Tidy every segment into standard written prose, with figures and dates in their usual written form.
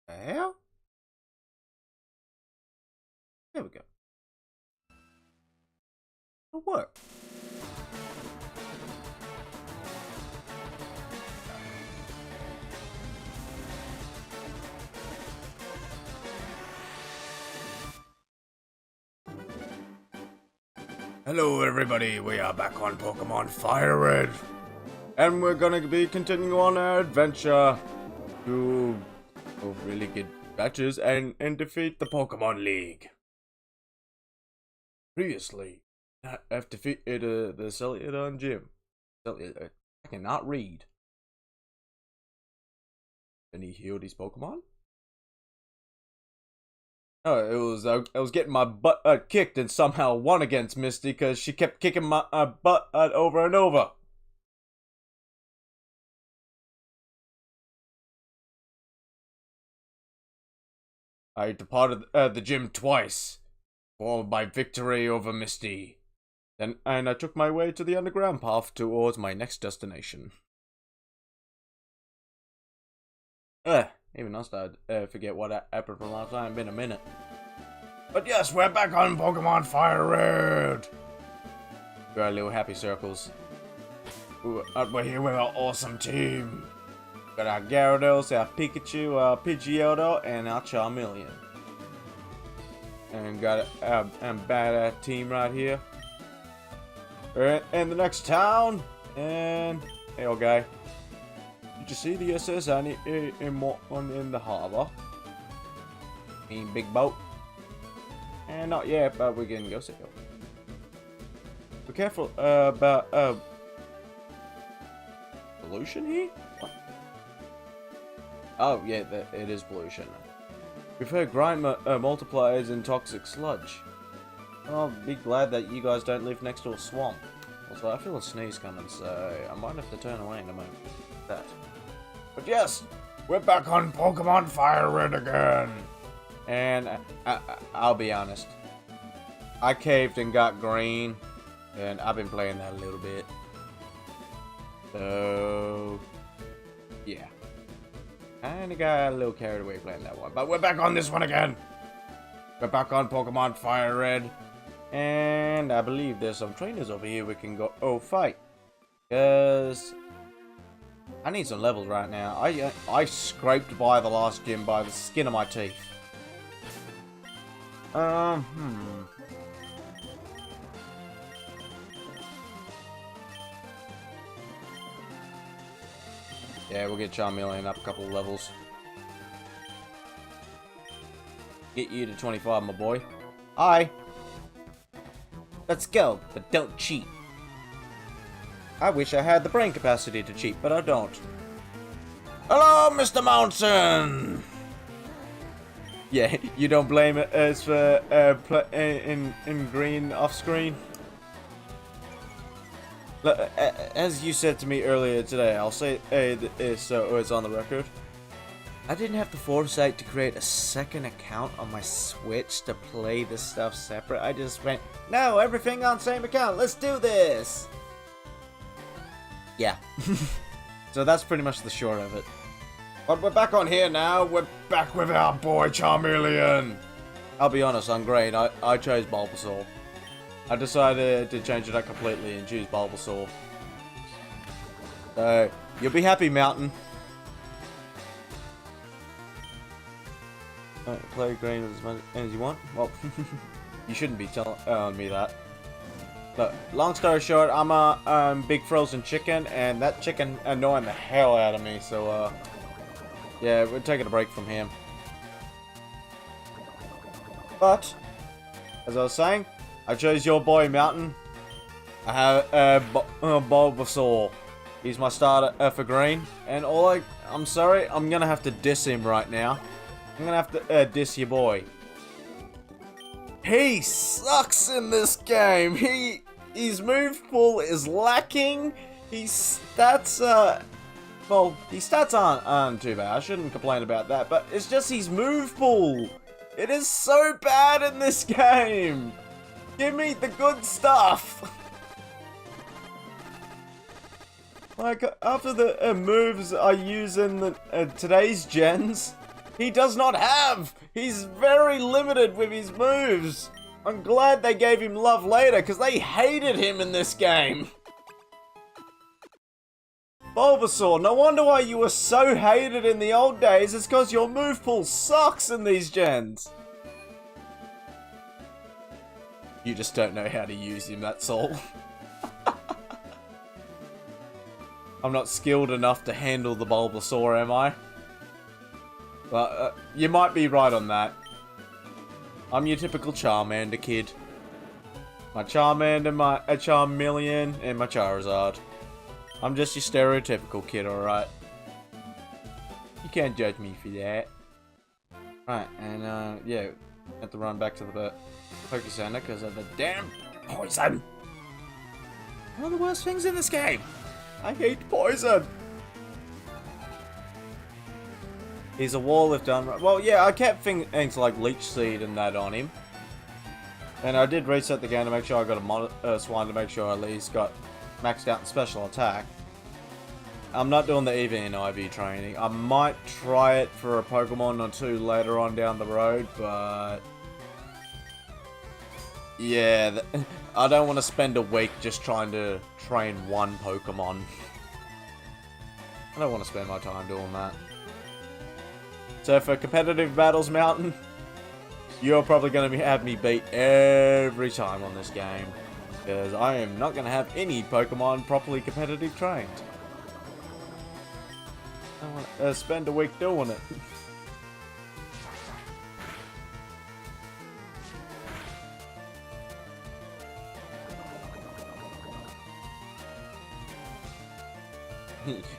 hell? There we go. It'll work. Hello everybody, we are back on Pokemon Fire Red. And we're gonna be continuing on our adventure to really get matches and defeat the Pokemon League. Previously, I've defeated the Celadon Gym. I cannot read. And he healed his Pokemon? Oh, I was getting my butt kicked and somehow won against Misty because she kept kicking my butt over and over. I departed the gym twice for my victory over Misty. And I took my way to the underground path towards my next destination. Even I started forget what happened from last time. Been a minute. But yes, we're back on Pokemon Fire Red. We're our little happy circles. We're here with our awesome team. Got our Gyarados, our Pikachu, our Pidgeotto, and our Charmeleon. And got a badass team right here. We're in the next town. And hey, old guy. Did you see the SS Annie in the harbor? In big boat. And not yet, but we're gonna go see it. Be careful about pollution here. What? Oh yeah, it is pollution. We've heard grind multipliers in toxic sludge. I'll be glad that you guys don't live next to a swamp. Also, I feel a sneeze coming, so I might have to turn away in a moment. That. But yes, we're back on Pokemon Fire Red again. And I'll be honest, I caved and got green, and I've been playing that a little bit. So, yeah. Kinda got a little carried away playing that one. But we're back on this one again. We're back on Pokemon Fire Red. And I believe there's some trainers over here we can go fight. Because I need some levels right now. I scraped by the last gym by the skin of my teeth. Yeah, we'll get Charmeleon up a couple of levels. Get you to 25, my boy. Hi. Let's go, but don't cheat. I wish I had the brain capacity to cheat, but I don't. Hello, Mr. Mountain! Yeah, you don't blame us for in green off screen? As you said to me earlier today, I'll say so it's on the record. I didn't have the foresight to create a second account on my Switch to play this stuff separate. I just went, no, everything on same account, let's do this! Yeah. So that's pretty much the short of it. But we're back on here now. We're back with our boy Charmeleon. I'll be honest, I'm great. I chose Bulbasaur. I decided to change it up completely and choose Bulbasaur. So, you'll be happy, Mountain. Play green as much as you want. Well, you shouldn't be telling me that. Look, long story short, I'm a big frozen chicken, and that chicken annoying the hell out of me. So, yeah, we're taking a break from him. But, as I was saying, I chose your boy Mountain. I have Bulbasaur. He's my starter for green. And I'm sorry, I'm gonna have to diss him right now. I'm gonna have to diss your boy. He sucks in this game. His move pool is lacking. His stats aren't too bad. I shouldn't complain about that, but it's just his move pool. It is so bad in this game. Give me the good stuff. Like, after the moves I use in the today's gens, He does not have! He's very limited with his moves! I'm glad they gave him love later, because they hated him in this game! Bulbasaur, no wonder why you were so hated in the old days, it's because your move pool sucks in these gens! You just don't know how to use him, that's all. I'm not skilled enough to handle the Bulbasaur, am I? But, you might be right on that. I'm your typical Charmander kid. My Charmander, my Charmeleon, and my Charizard. I'm just your stereotypical kid, alright? You can't judge me for that. Right, and, yeah, have to run back to the Poke Center because of the damn poison! One of the worst things in this game! I hate poison! He's a wall if done right. Well, yeah, I kept things like Leech Seed and that on him. And I did reset the game to make sure I got a Swine to make sure I at least got maxed out in special attack. I'm not doing the EV and IV training. I might try it for a Pokemon or two later on down the road, but... yeah, I don't want to spend a week just trying to train one Pokemon. I don't want to spend my time doing that. So for competitive battles, Mountain, you're probably going to have me beat every time on this game. Because I am not going to have any Pokemon properly competitive trained. I want to spend a week doing it.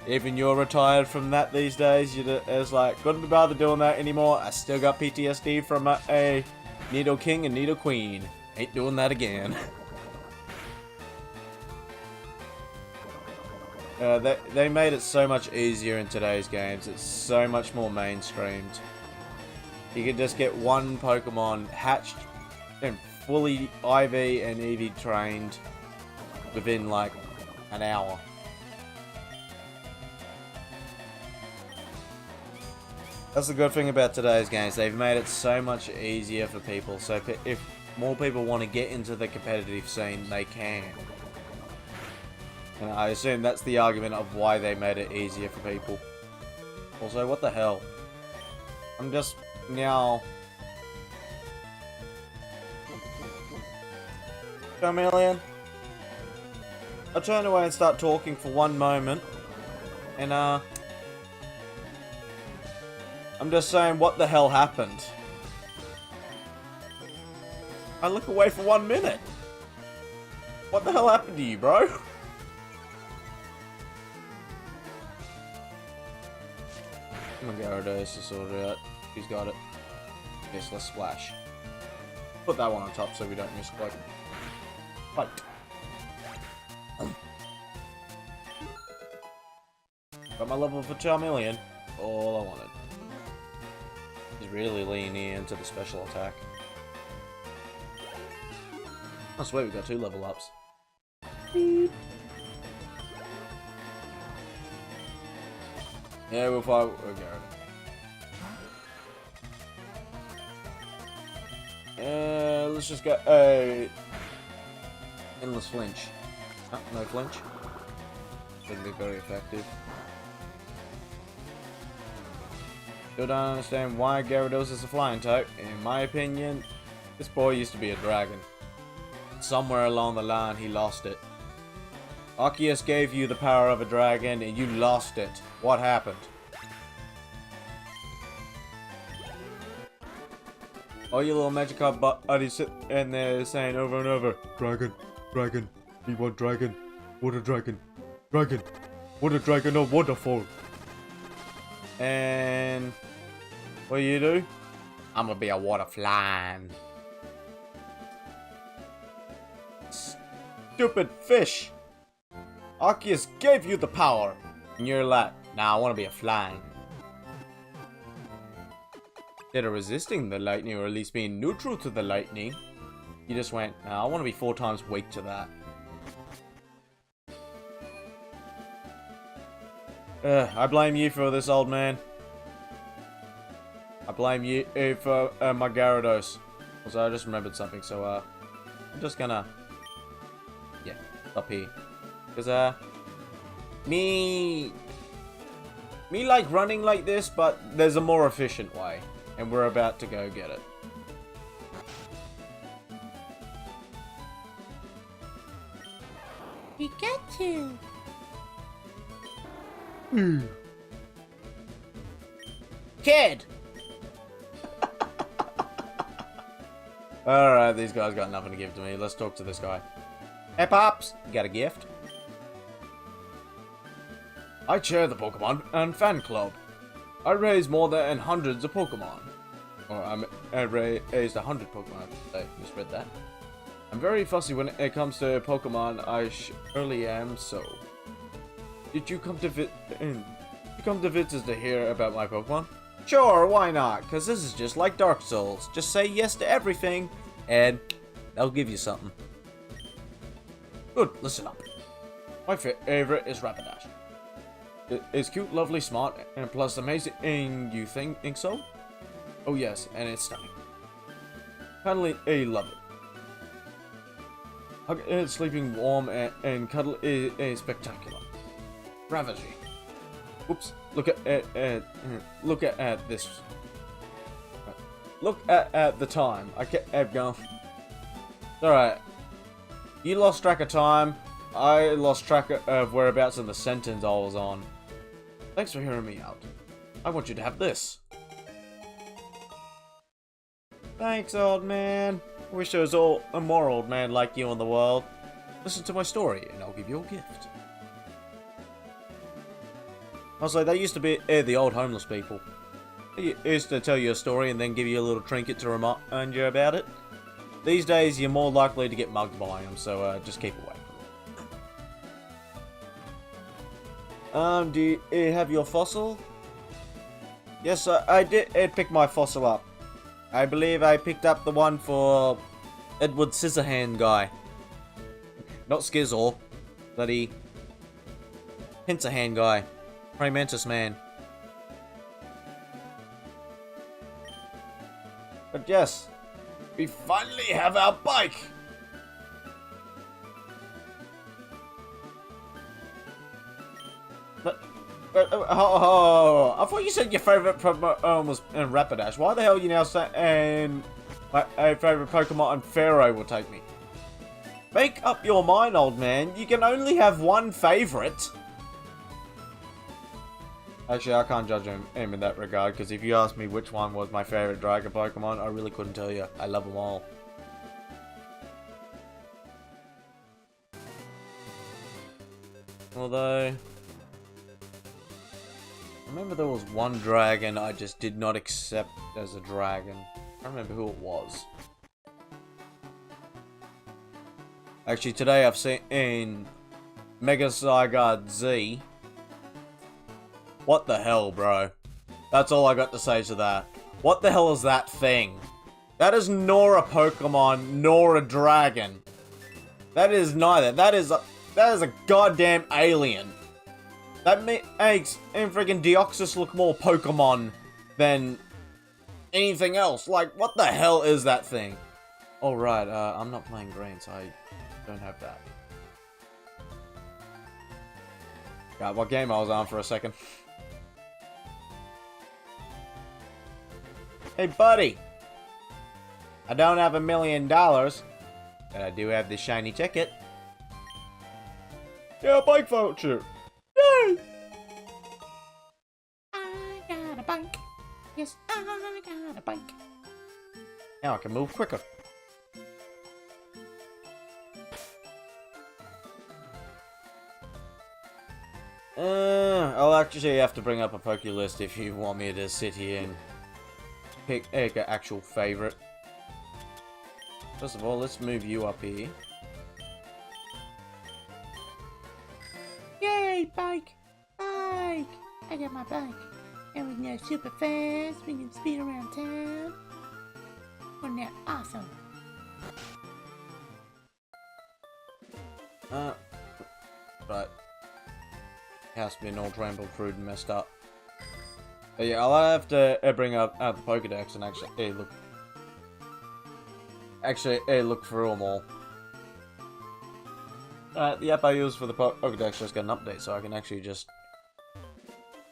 Even you're retired from that these days, it's like, couldn't be bothered doing that anymore. I still got PTSD from a Nido King and Nido Queen. Ain't doing that again. They made it so much easier in today's games. It's so much more mainstreamed. You can just get one Pokemon hatched and fully IV and EV trained within like an hour. That's the good thing about today's games. They've made it so much easier for people. So if more people want to get into the competitive scene, they can. And I assume that's the argument of why they made it easier for people. Also, what the hell? I'm just now... Charmeleon. I turn away and start talking for one moment. And, I'm just saying, what the hell happened? I look away for 1 minute. What the hell happened to you, bro? I'm gonna go Gyarados to sort it out. He's got it. Yes, let's splash. Put that one on top so we don't miss quite. Fight. Got my level for Charmeleon. All I wanted. He's really leaning into the special attack. I swear we got 2 level ups. Beep. Yeah, we'll fight. Okay. Let's just go. Endless flinch. Oh, no flinch. Wouldn't be very effective. Still don't understand why Gyarados is a flying type. In my opinion, this boy used to be a dragon. Somewhere along the line, he lost it. Arceus gave you the power of a dragon, and you lost it. What happened? All you little Magikarp buddies sit in there saying over and over, Dragon, Dragon, we want Dragon, Water Dragon, Dragon, Water Dragon, oh wonderful. And what do? I'm gonna be a water flying. Stupid fish! Arceus gave you the power, and you're like, nah, I wanna be a flying. Instead of resisting the lightning, or at least being neutral to the lightning, you just went, nah, I wanna be 4 times weak to that. I blame you for this, old man. I blame you for my Gyarados. Also, I just remembered something, so I'm just gonna, yeah, up here, because me like running like this, but there's a more efficient way, and we're about to go get it. You got to. Kid! Alright, these guys got nothing to give to me. Let's talk to this guy. Hey, Pops! You got a gift? I chair the Pokemon and fan club. I raise more than hundreds of Pokemon. Or I raised 100 Pokemon. I misread that. I'm very fussy when it comes to Pokemon. I surely am so. Did you come to visit to hear about my Pokemon? Sure, why not? Because this is just like Dark Souls. Just say yes to everything, and they'll give you something. Good, listen up. My favorite is Rapidash. It's cute, lovely, smart, and plus amazing. You think so? Oh yes, and it's stunning. Cuddly, I love it. Sleeping warm and cuddle is spectacular. Ravaging. Oops! Look at this. Look at the time. I kept going. Alright. You lost track of time. I lost track of whereabouts in the sentence I was on. Thanks for hearing me out. I want you to have this. Thanks, old man. Wish there was a more old man like you in the world. Listen to my story, and I'll give you a gift. Also, they used to be the old homeless people. They used to tell you a story and then give you a little trinket to remind you about it. These days, you're more likely to get mugged by them, so just keep away from it. Do you have your fossil? Yes, I did pick my fossil up. I believe I picked up the one for Edward Scissorhand guy. Not Skizzle. Bloody Pincerhand guy. Praying Mantis man. But yes, we finally have our bike! But, I thought you said your favourite Pokemon was Rapidash. Why the hell are you now saying my favourite Pokemon and Pharaoh will take me? Make up your mind, old man. You can only have one favourite. Actually, I can't judge him in that regard, because if you asked me which one was my favourite Dragon Pokemon, I really couldn't tell you. I love them all. Although, I remember there was one dragon I just did not accept as a dragon. I don't remember who it was. Actually, today I've seen Mega Zygarde Z. What the hell, bro? That's all I got to say to that. What the hell is that thing? That is nor a Pokemon, nor a dragon. That is neither. That is a goddamn alien. That makes freaking Deoxys look more Pokemon than anything else. Like, what the hell is that thing? Oh, right. I'm not playing green, so I don't have that. God, what game I was on for a second. Hey, buddy. I don't have $1 million, but I do have this shiny ticket. Yeah, bike voucher. Yay! I got a bike. Yes, I got a bike. Now I can move quicker. I'll actually have to bring up a Poke list if you want me to sit here and pick an actual favorite. First of all, let's move you up here. Yay, bike! Bike! I got my bike. And we can go super fast. We can speed around town. Wasn't that awesome? But house been all trampled through and messed up. Yeah, I'll have to bring up the Pokedex and actually look. Actually, look through them all. The app I use for the Pokedex just got an update, so I can actually just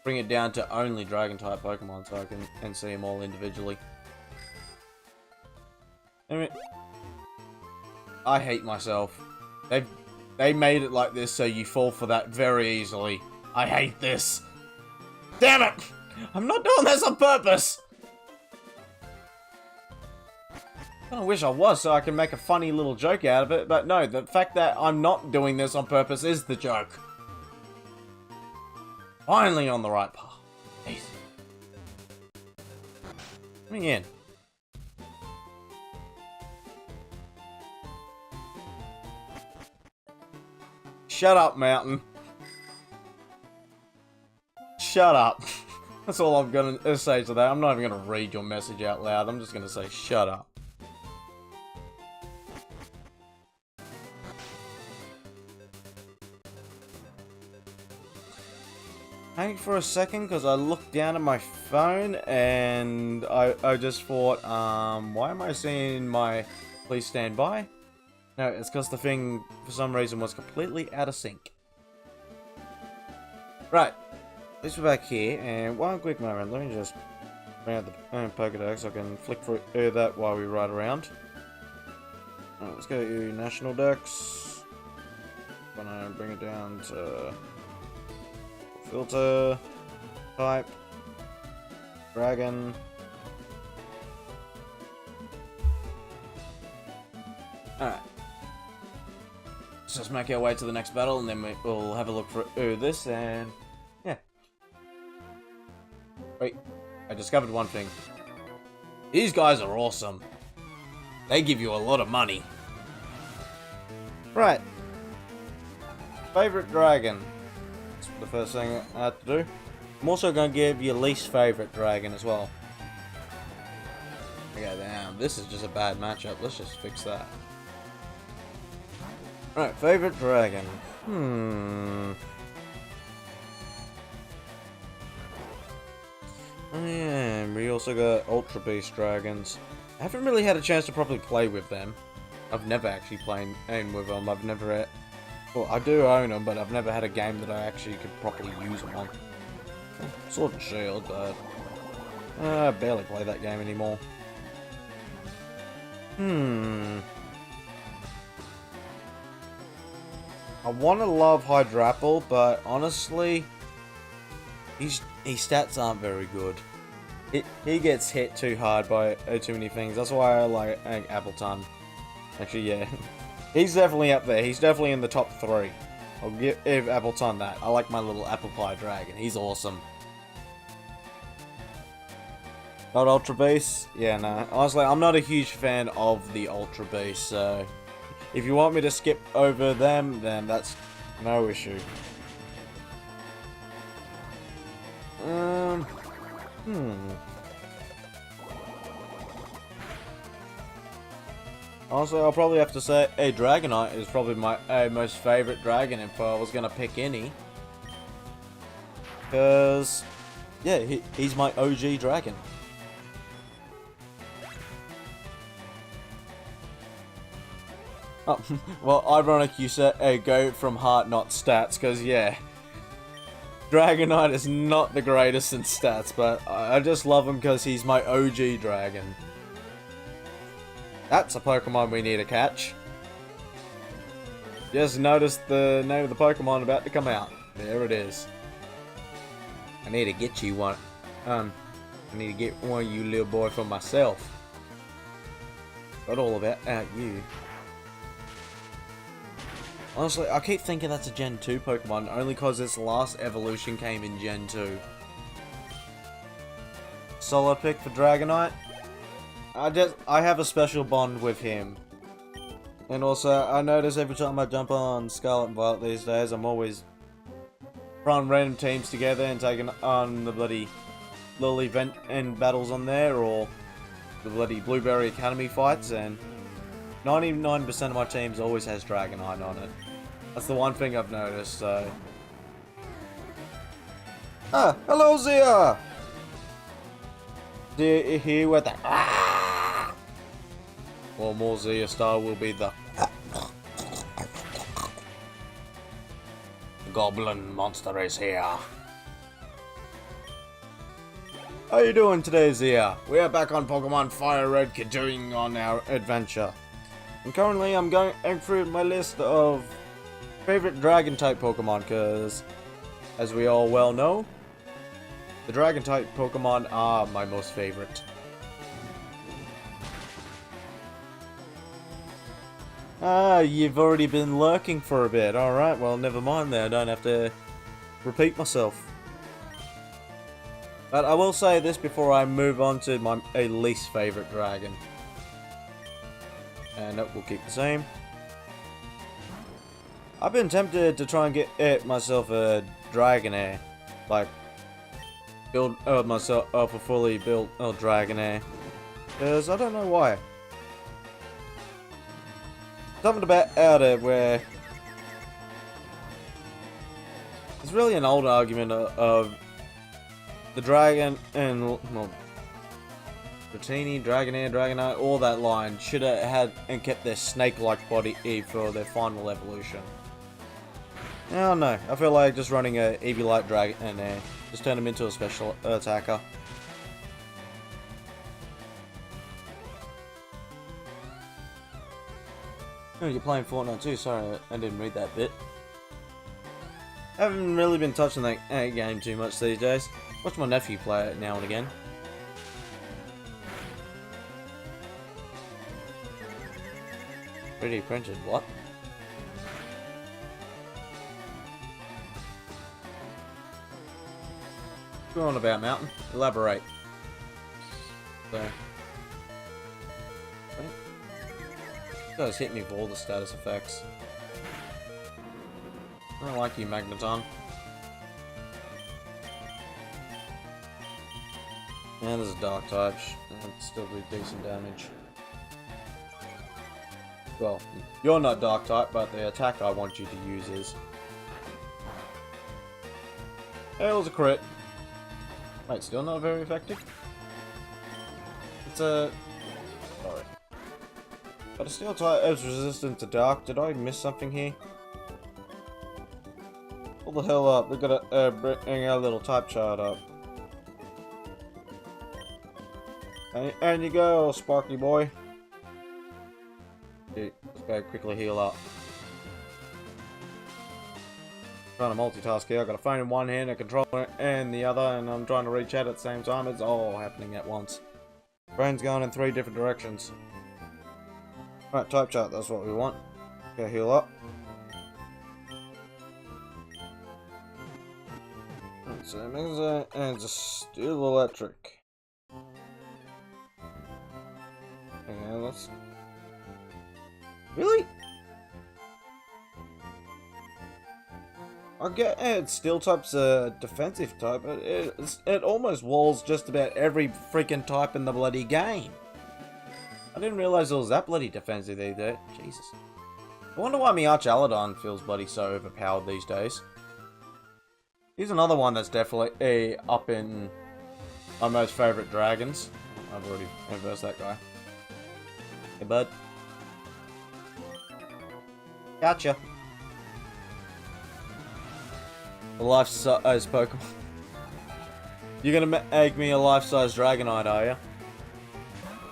bring it down to only Dragon-type Pokemon, so I can see them all individually. Anyway, I hate myself. They made it like this so you fall for that very easily. I hate this. Damn it! I'm not doing this on purpose! I kinda wish I was so I can make a funny little joke out of it, but no, the fact that I'm not doing this on purpose is the joke. Finally on the right path. Easy. Coming in. Shut up, Mountain. Shut up. That's all I'm gonna say to that. I'm not even gonna read your message out loud. I'm just gonna say, shut up. Hang for a second, because I looked down at my phone and I just thought, why am I seeing my please stand by? No, it's because the thing, for some reason, was completely out of sync. Right. At least we're back here, and one quick moment, let me just bring out the Pokedex so I can flick through that while we ride around. Alright, let's go to National Dex. Gonna bring it down to Filter, Type, Dragon. Alright. Let's just make our way to the next battle, and then we'll have a look for this, and yeah. Wait, I discovered one thing. These guys are awesome. They give you a lot of money. Right. Favorite dragon. That's the first thing I have to do. I'm also going to give you least favorite dragon as well. Okay, damn. This is just a bad matchup. Let's just fix that. Right, favorite dragon. Oh yeah, we also got Ultra Beast dragons. I haven't really had a chance to properly play with them. I've never actually played with them. I've never... Well, I do own them, but I've never had a game that I actually could properly use them on. Sword and Shield, but... I barely play that game anymore. I want to love Hydrapple, but honestly, his stats aren't very good. He gets hit too hard by too many things. That's why I like Appleton. Actually, yeah. He's definitely up there. He's definitely in the top 3. I'll give Appleton that. I like my little apple pie dragon. He's awesome. Not Ultra Beast? Yeah, no. Honestly, I'm not a huge fan of the Ultra Beast, so... If you want me to skip over them, then that's no issue. Honestly, I'll probably have to say, Dragonite is probably my most favorite dragon if I was gonna pick any. Because, yeah, he's my OG dragon. Oh, well, ironic you said go from heart, not stats, because, yeah. Dragonite is not the greatest in stats, but I just love him because he's my OG dragon. That's a Pokemon we need to catch. Just noticed the name of the Pokemon about to come out. There it is. I need to get you one. I need to get one of you little boy for myself. Got all about you. Honestly, I keep thinking that's a Gen 2 Pokemon, only because its last evolution came in Gen 2. Solo pick for Dragonite. I have a special bond with him. And also, I notice every time I jump on Scarlet and Violet these days, I'm always throwing random teams together and taking on the bloody little event and battles on there, or the bloody Blueberry Academy fights, and 99% of my teams always has Dragonite on it. That's the one thing I've noticed, so... Ah, hello Zia! Do you hear what the or more Zia style will be the goblin monster is here. How you doing today, Zia? We are back on Pokemon Fire Red, continuing on our adventure. And currently I'm going through my list of favorite dragon type Pokemon, because as we all well know, the dragon type Pokemon are my most favorite. Ah, you've already been lurking for a bit. Alright, well never mind there, I don't have to repeat myself. But I will say this before I move on to my least favorite dragon. And that will keep the same. I've been tempted to try and get myself a Dragonair. Like, build myself up a fully built Dragonair. Because I don't know why. Something about out of where there's really an old argument of the dragon and well, Dratini, Dragonair, Dragonite, all that line should have had and kept their snake-like body for their final evolution. I don't know. I feel like just running a Eevee-like Dragonair, just turn him into a special attacker. Oh, you're playing Fortnite too. Sorry, I didn't read that bit. I haven't really been touching that game too much these days. Watch my nephew play it now and again. 3D printed, what? What's going on about, Mountain? Elaborate. So. You guys hit me for all the status effects. I don't like you, Magneton. Yeah, there's a dark type. That'd still do decent damage. Well, you're not dark type, but the attack I want you to use is. Hail's a crit. Wait, still not very effective? It's a. Sorry. But a steel type is resistant to dark. Did I miss something here? Pull the hell up. We've got to bring our little type chart up. And you go, Sparky boy. Let's go quickly heal up. Trying to multitask here. I've got a phone in one hand, a controller in the other, and I'm trying to reach out at the same time. It's all happening at once. Brain's going in 3 different directions. Right, type chart, that's what we want. Okay, heal up. So, and just steel electric. Okay, let's. Really? I get steel type's a defensive type, but it almost walls just about every freaking type in the bloody game. I didn't realize it was that bloody defensive either. Jesus. I wonder why my Arch Aladon feels bloody so overpowered these days. He's another one that's definitely up in my most favourite dragons. I've already reversed that guy. Hey, bud. Gotcha. A life-size Pokemon. You're gonna make me a life-size Dragonite, are you?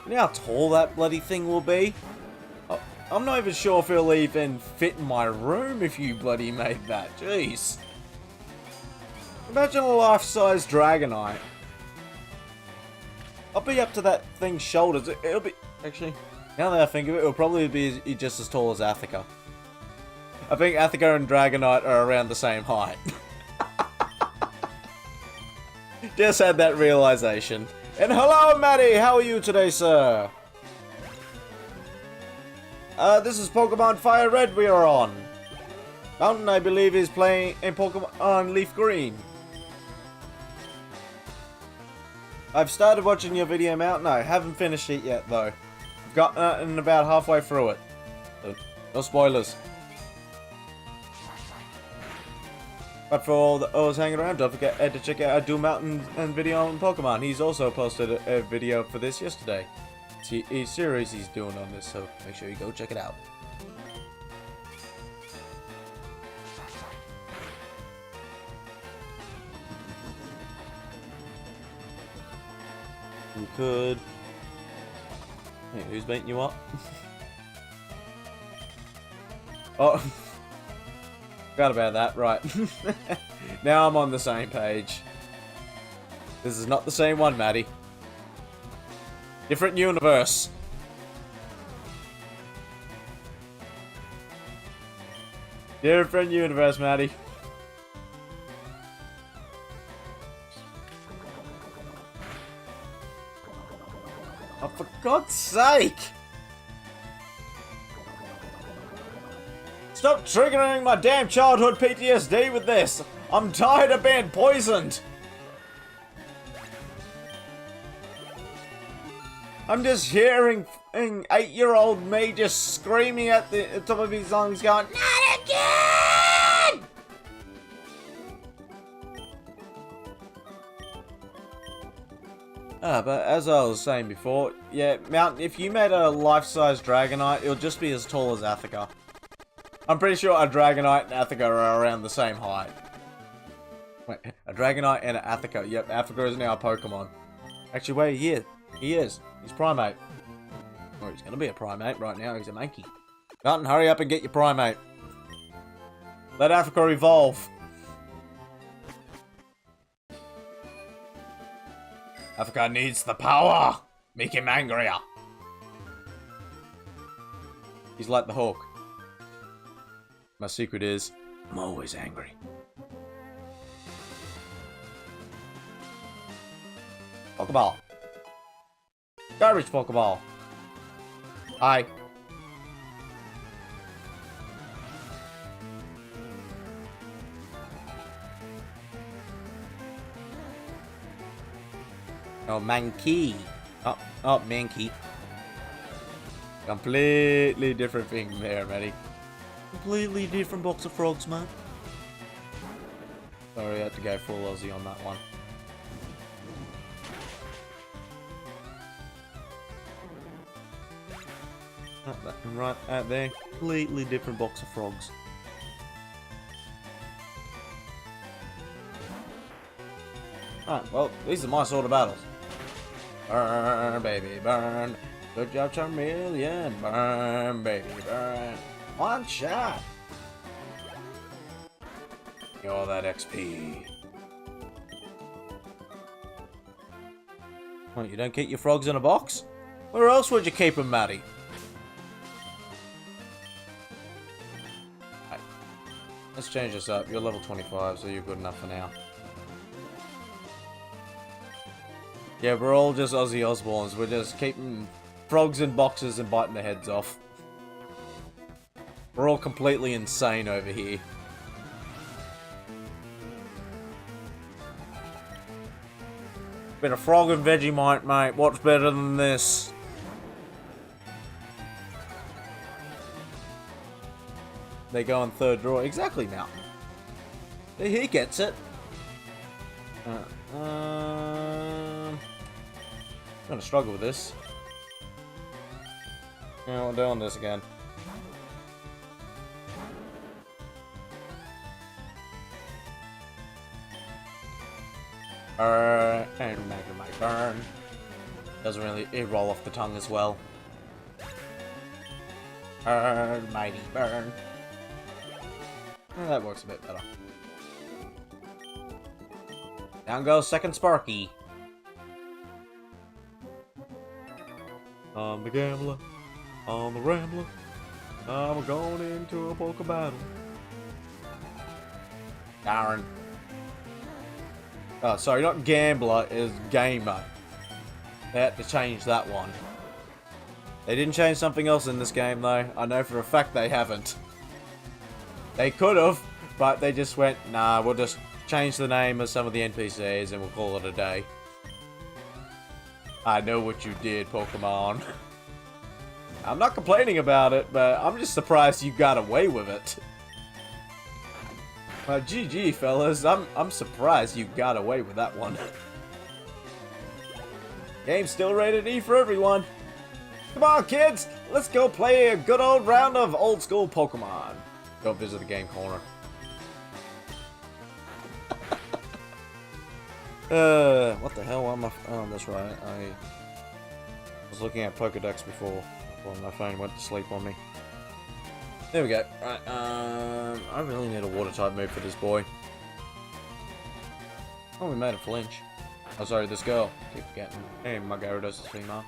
You know how tall that bloody thing will be? I'm not even sure if it'll even fit in my room if you bloody made that. Jeez. Imagine a life-size Dragonite. I'll be up to that thing's shoulders. It'll be... Actually, now that I think of it, it'll probably be just as tall as Athika. I think Athika and Dragonite are around the same height. Just had that realization. And hello, Maddie! How are you today, sir? This is Pokemon Fire Red we are on. Mountain, I believe, is playing in Pokemon Leaf Green. I've started watching your video, Mountain. I haven't finished it yet, though. I've gotten about halfway through it. So, no spoilers. But for all those hanging around, don't forget to check out our Dual Mountain and video on Pokemon. He's also posted a video for this yesterday. It's a series he's doing on this, so make sure you go check it out. We could... Hey, who's beating you up? Oh... Forgot about that, right. Now I'm on the same page. This is not the same one, Maddie. Different universe. Different universe, Maddie. Oh, for God's sake! Stop triggering my damn childhood PTSD with this! I'm tired of being poisoned! I'm just hearing 8-year-old me just screaming at the top of his lungs going, NOT AGAIN! But as I was saying before, yeah, Mountain, if you made a life-size Dragonite, it'll just be as tall as Athika. I'm pretty sure a Dragonite and Athika are around the same height. Wait, a Dragonite and an Athika. Yep, Athika is now a Pokemon. Actually, wait, he is. He's Primate. Or he's gonna be a Primate right now. He's a Mankey. Mountain, hurry up and get your Primate. Let Athika evolve. Athika needs the power. Make him angrier. He's like the Hawk. My secret is, I'm always angry. Pokeball. Garbage Pokeball. Hi. Oh, Mankey. Oh, Mankey. Completely different thing there, Matty. Completely different box of frogs, man. Sorry, I had to go full Aussie on that one. Right out there, completely different box of frogs. Alright, well, these are my sort of battles. Burn, baby, burn. Good job, Charmeleon. Burn, baby, burn. One shot. Give all that XP. What, you don't keep your frogs in a box? Where else would you keep them, Matty? Right. Let's change this up. You're level 25, so you're good enough for now. Yeah, we're all just Ozzy Osbournes. We're just keeping frogs in boxes and biting their heads off. We're all completely insane over here. Been a frog and Vegemite, mate. What's better than this? They go on third draw. Exactly, Mountain. He gets it. I'm gonna struggle with this. Yeah, we're doing this again. And Magnemite burn. Doesn't really roll off the tongue as well. Mighty burn. That works a bit better. Down goes second Sparky. I'm the gambler. I'm the rambler. I'm going into a poker battle. Darn. Oh, sorry, not gambler, is gamer. They had to change that one. They didn't change something else in this game, though. I know for a fact they haven't. They could have, but they just went, nah, we'll just change the name of some of the NPCs and we'll call it a day. I know what you did, Pokemon. I'm not complaining about it, but I'm just surprised you got away with it. GG, fellas. I'm surprised you got away with that one. Game's still rated E for everyone. Come on, kids. Let's go play a good old round of old school Pokemon. Go visit the game corner. What the hell am I? Oh, that's right. I was looking at Pokedex before my phone went to sleep on me. There we go. Right, I really need a water type move for this boy. Oh, we made a flinch. Oh, sorry, this girl. Keep forgetting. Hey, my Gyarados is female.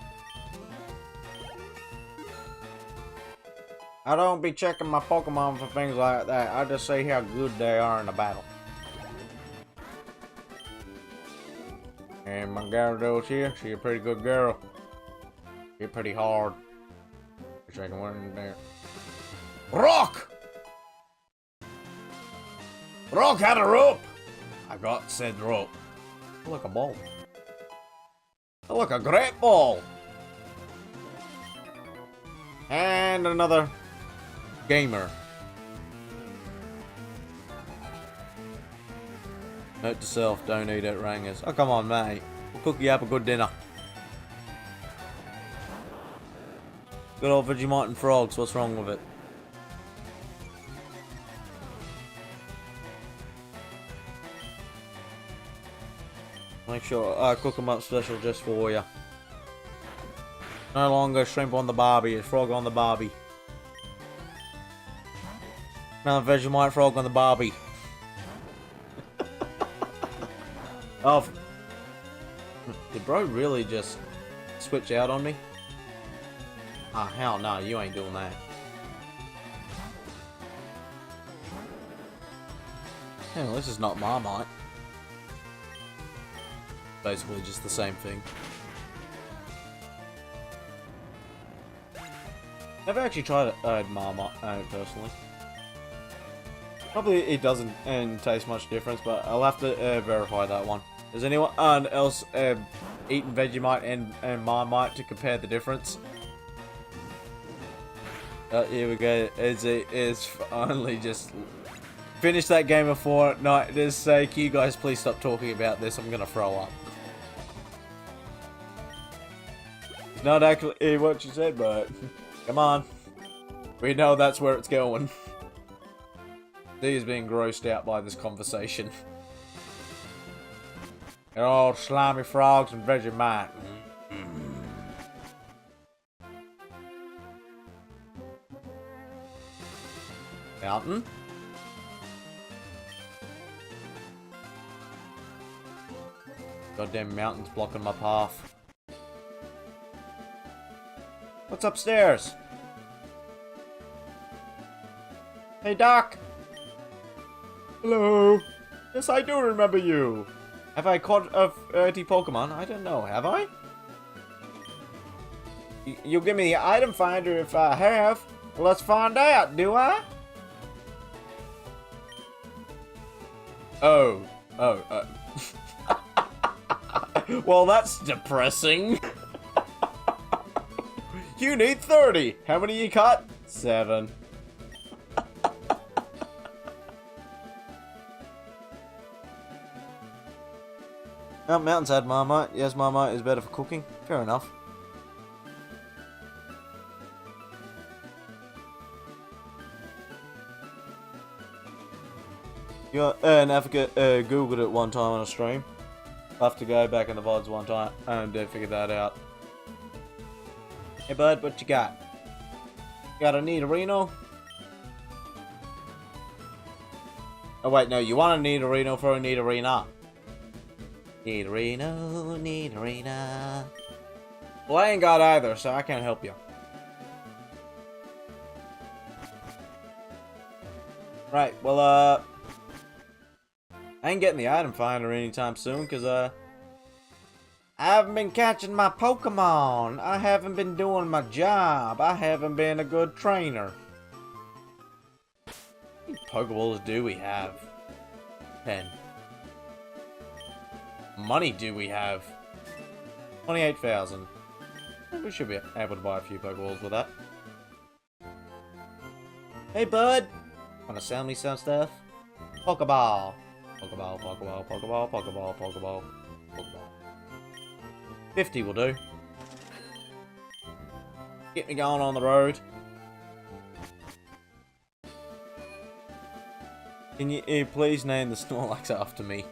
I don't be checking my Pokemon for things like that. I just see how good they are in a battle. And my Gyarados here, she's a pretty good girl. She's pretty hard. Wish I can win in there. Rock! Rock had a rope! I got said rope. Look, a ball. Look, a great ball! And another gamer. Note to self, don't eat at Rangers. Oh, come on, mate. We'll cook you up a good dinner. Good old Vegemite and frogs, what's wrong with it? Make sure I cook them up special just for you. No longer shrimp on the barbie, it's frog on the barbie. No Vegemite frog on the barbie. Oh, did bro really just switch out on me? Ah, hell no, you ain't doing that. Hell, this is not Marmite. Basically just the same thing. Never actually tried Marmite personally. Probably it doesn't taste much difference, but I'll have to verify that one. Has anyone else eaten Vegemite and Marmite to compare the difference? Here we go. It's finally just finished that game of Fortnite. Just say, can you guys please stop talking about this? I'm gonna throw up. It's not actually what you said, but come on. We know that's where it's going. D is being grossed out by this conversation. They're all slimy frogs and Vegemite. Mountain? Goddamn mountain's blocking my path. What's upstairs? Hey, Doc! Hello! Yes, I do remember you! Have I caught a 30 Pokemon? I don't know, have I? You'll give me the item finder if I have. Well, let's find out, do I? Oh. Well, that's depressing. You need 30. How many you caught? 7. Oh, Mountain's had Marmite. Yes, Marmite is better for cooking. Fair enough. Yeah, and Africa googled it one time on a stream. I'll have to go back in the VODs one time and figure that out. Hey bud, what you got? Got a Nidorino? Oh wait, no, you want a Nidorino for a Nidorina. Nidorino. Well, I ain't got either, so I can't help you. Right, well, I ain't getting the item finder anytime soon, because, I haven't been catching my Pokemon. I haven't been doing my job. I haven't been a good trainer. How many Pokeballs do we have? 10. Money do we have? 28,000. We should be able to buy a few Pokeballs with that. Hey, bud. Wanna sell me some stuff? PokeBaa. PokeBaa, PokeBaa, PokeBaa, PokeBaa, PokeBaa, PokeBaa. 50 will do. Get me going on the road. Can you please name the Snorlax after me?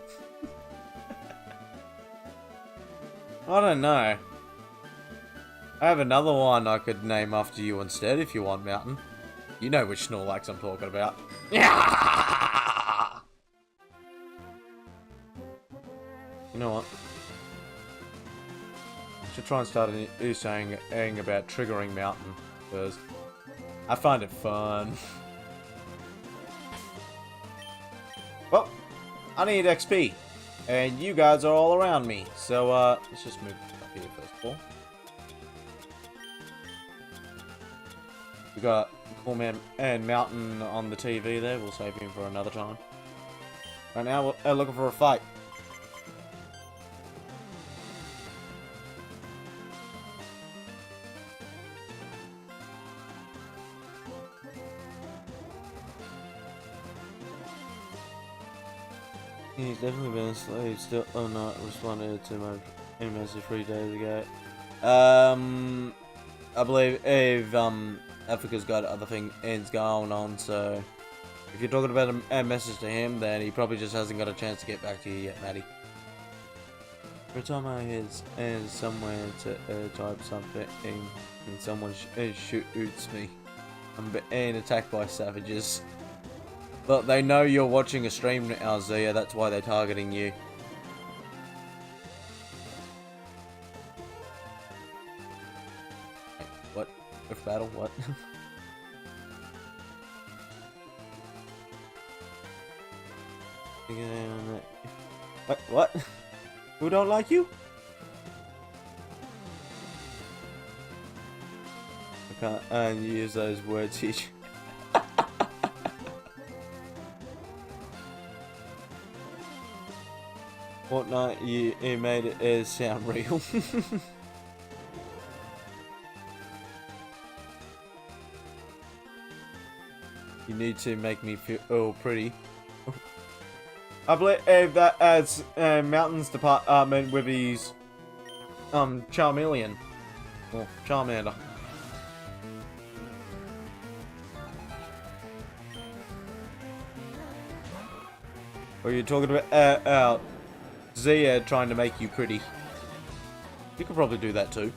I don't know. I have another one I could name after you instead if you want, Mountain. You know which Snorlax I'm talking about. You know what? I should try and start a new saying about triggering Mountain, because I find it fun. Well, I need XP, and you guys are all around me, so let's just move up here first of all. We got Cool Man and Mountain on the TV there. We'll save him for another time. Right now, we're looking for a fight. He's definitely been a slave. Still, oh no, responded to my message 3 days ago. I believe if Africa's got other things going on, so if you're talking about a message to him, then he probably just hasn't got a chance to get back to you yet, Maddie. Every time I hear somewhere to type something and someone shoots me, I'm being attacked by savages. But they know you're watching a stream now, Zia, that's why they're targeting you. What? If battle? What? What? Who don't like you? I can't use those words here. Fortnite, you made it sound real. You need to make me feel pretty. I believe that adds Mountain's department with his Charmeleon or Charmander. Or you're talking about Zia trying to make you pretty. You could probably do that too.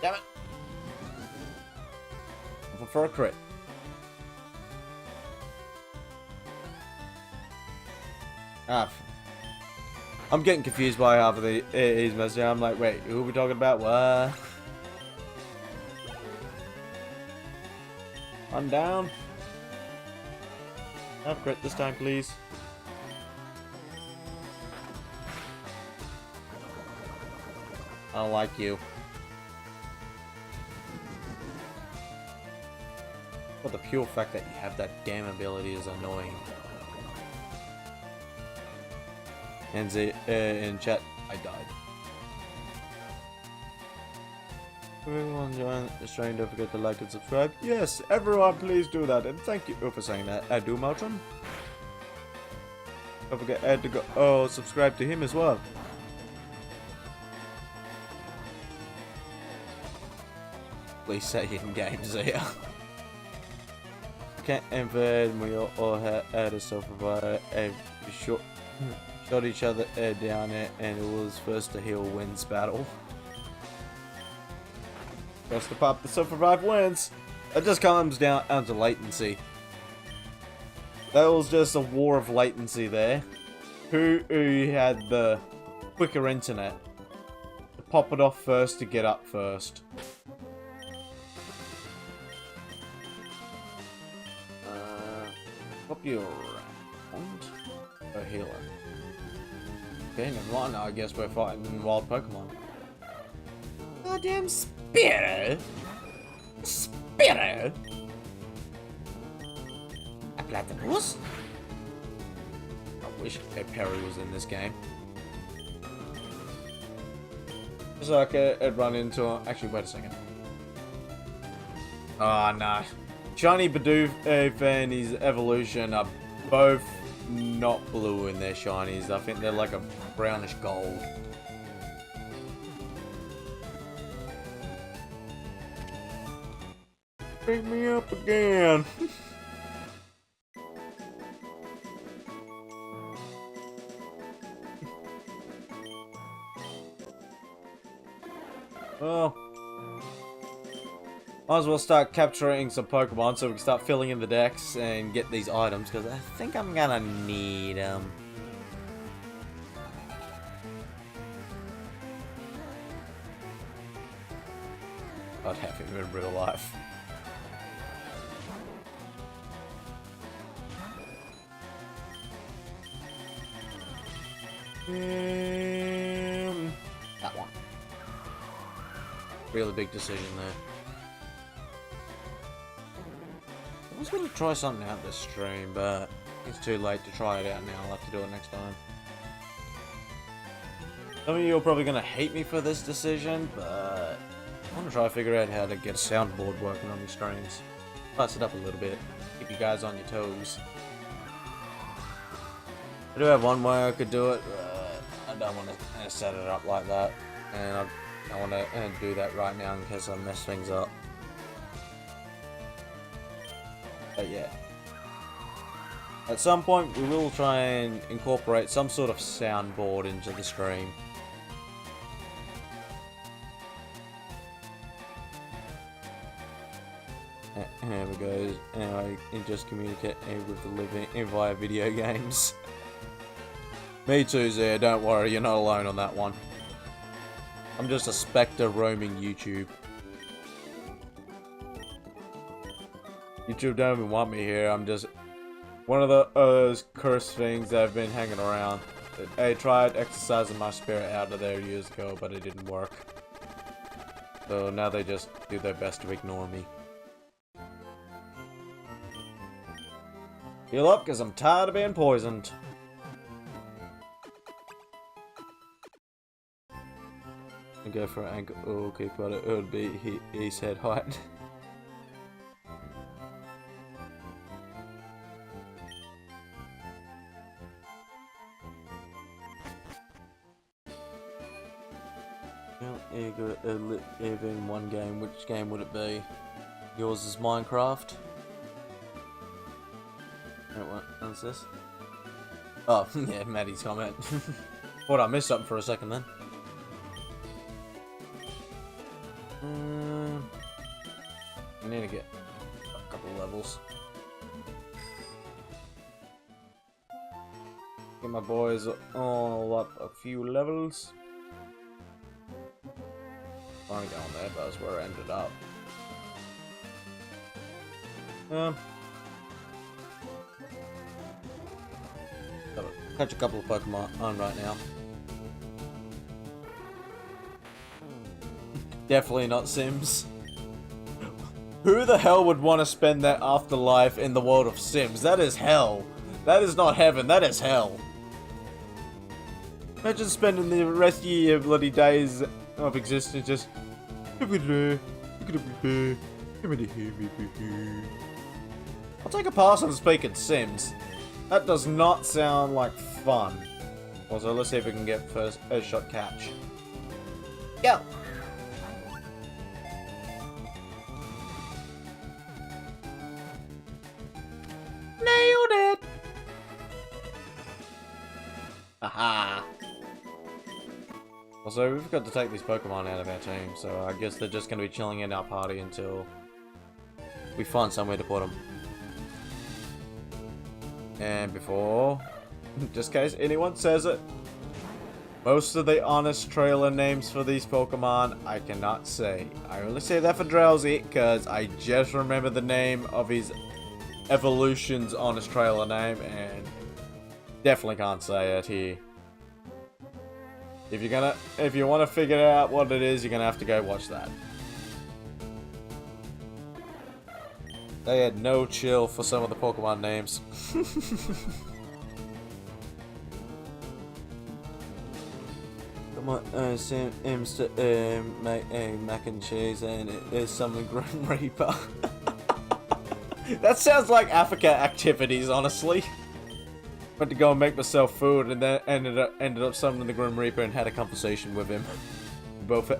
Damn it! For a crit. I'm getting confused by half of his message. I'm like, wait, who are we talking about? What? I'm down. Have crit this time, please. I don't like you. But the pure fact that you have that damn ability is annoying. And in chat, I died. Everyone join the stream, don't forget to like and subscribe. Yes, everyone please do that, and thank you for saying that. I do, Maltron. Don't forget to go subscribe to him as well. Please say in games here. Can't invade, we all had a self-revive and shot each other down there, and it was first to heal wins battle. First to pop, the self-revive wins. It just comes down to latency. That was just a war of latency there. Who had the quicker internet to pop it off first to get up first? Pop you around. A healer. Okay, never mind. I guess we're fighting wild Pokemon. Goddamn Spearow! Spearow! A Platypus? I wish Perry was in this game. Just like I'd run into him. Actually, wait a second. Oh, no. Shiny Bidoof and his evolution are both not blue in their shinies. I think they're like a brownish gold. Pick me up again. Well, might as well start capturing some Pokemon so we can start filling in the decks and get these items, because I think I'm gonna need them. I'd have him in real life. That one. Really big decision there. I was going to try something out this stream, but it's too late to try it out now. I'll have to do it next time. Some of you are probably going to hate me for this decision, but I want to try to figure out how to get a soundboard working on these streams. Spice it up a little bit. Keep you guys on your toes. I do have one way I could do it, but I don't want to set it up like that. And I want to do that right now in case I mess things up. But yeah. At some point we will try and incorporate some sort of soundboard into the stream. There we go. Anyway, just communicate with the living via video games. Me too, Zia. Don't worry, you're not alone on that one. I'm just a spectre roaming YouTube. YouTube don't even want me here. I'm just one of those cursed things that have been hanging around. I tried exercising my spirit out of there years ago, but it didn't work. So now they just do their best to ignore me. Heal up, because I'm tired of being poisoned. And go for an ankle. Oh, okay, but it would be his head height. Well, live in one game. Which game would it be? Yours is Minecraft. What's this? Oh, yeah, Maddie's comment. Thought I missed something for a second then. I need to get a couple levels. Get my boys all up a few levels. Trying to go on there, but that's where I ended up. Catch a couple of Pokemon on right now. Definitely not Sims. Who the hell would want to spend their afterlife in the world of Sims? That is hell. That is not heaven, that is hell. Imagine spending the rest of your bloody days of existence just... I'll take a pass on speaking Sims. That does not sound like fun. Also, let's see if we can get first shot catch. Go! Nailed it! Aha! Also, we've got to take these Pokemon out of our team, so I guess they're just going to be chilling in our party until we find somewhere to put them. And before, just in case anyone says it, most of the honest trailer names for these Pokemon I cannot say. I only say that for Drowsy, because I just remember the name of his Evolution's honest trailer name, and definitely can't say it here. If you want to figure out what it is, you're gonna have to go watch that. They had no chill for some of the Pokemon names. Come on, make mac and cheese and there's some Grim Reaper. That sounds like Africa activities, honestly. Went to go and make myself food and then ended up summoning the Grim Reaper and had a conversation with him. We both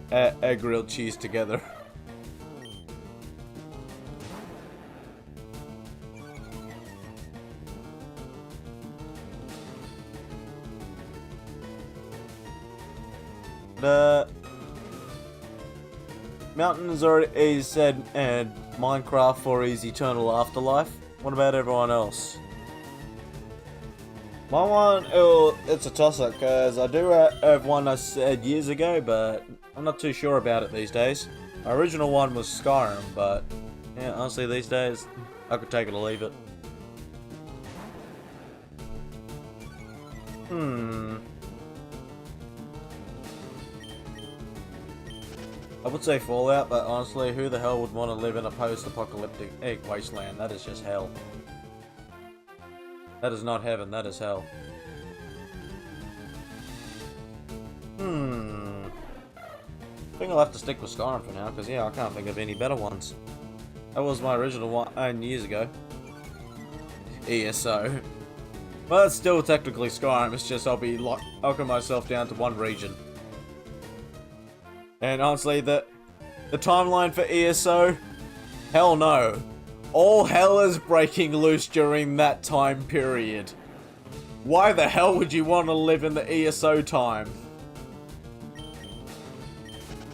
grilled cheese together. Mountain has already said Minecraft for his eternal afterlife. What about everyone else? My one, it's a toss-up because I do have one I said years ago, but I'm not too sure about it these days. My original one was Skyrim, but yeah, honestly these days I could take it or leave it. I would say Fallout, but honestly, who the hell would want to live in a post-apocalyptic wasteland? That is just hell. That is not heaven, that is hell. I think I'll have to stick with Skyrim for now, because yeah, I can't think of any better ones. That was my original one years ago. ESO. Well, it's still technically Skyrim, it's just I'll be locking myself down to one region. And honestly, the timeline for ESO, hell no. All hell is breaking loose during that time period. Why the hell would you want to live in the ESO time?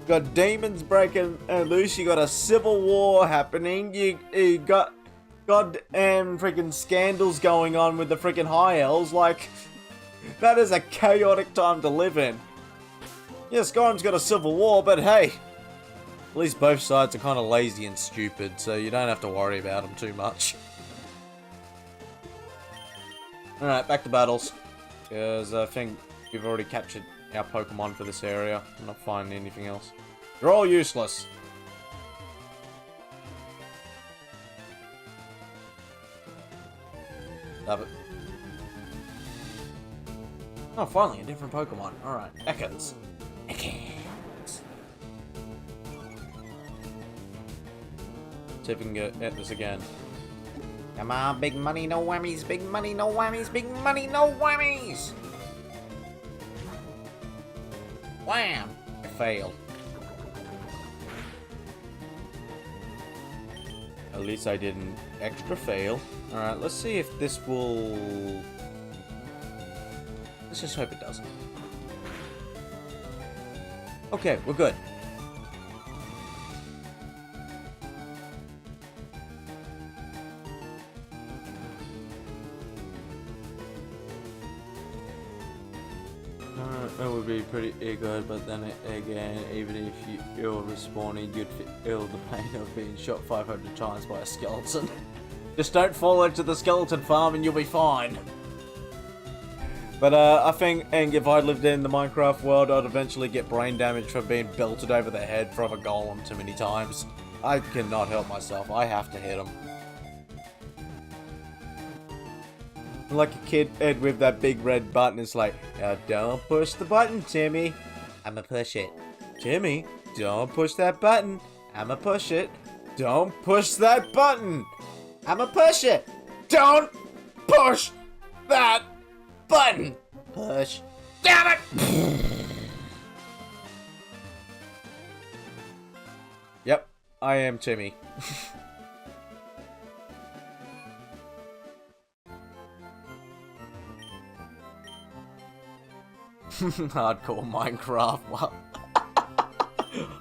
Got demons breaking loose, you got a civil war happening, you got goddamn freaking scandals going on with the freaking high elves, like, that is a chaotic time to live in. Yeah, Skyrim's got a civil war, but hey, at least both sides are kind of lazy and stupid, so you don't have to worry about them too much. Alright, back to battles, because I think we've already captured our Pokemon for this area. I'm not finding anything else. You're all useless. Love it. Oh, finally, a different Pokemon. Alright, Ekans. Ekans. See if we can get this again. Come on, big money, no whammies, big money, no whammies, big money, no whammies! Wham! I failed. At least I didn't extra fail. Alright, let's see if this will... Let's just hope it doesn't. Okay, we're good. It would be pretty good, but then again, even if you're respawning, you'd feel the pain of being shot 500 times by a skeleton. Just don't fall into the skeleton farm and you'll be fine. But I think if I lived in the Minecraft world, I'd eventually get brain damage from being belted over the head from a golem too many times. I cannot help myself, I have to hit him. Like a kid with that big red button, it's like, don't push the button, Timmy. I'ma push it. Timmy, don't push that button. I'ma push it. Don't push that button. I'ma push it. Don't push that button. Push. Damn it! Yep, I am Timmy. Hardcore Minecraft. Well,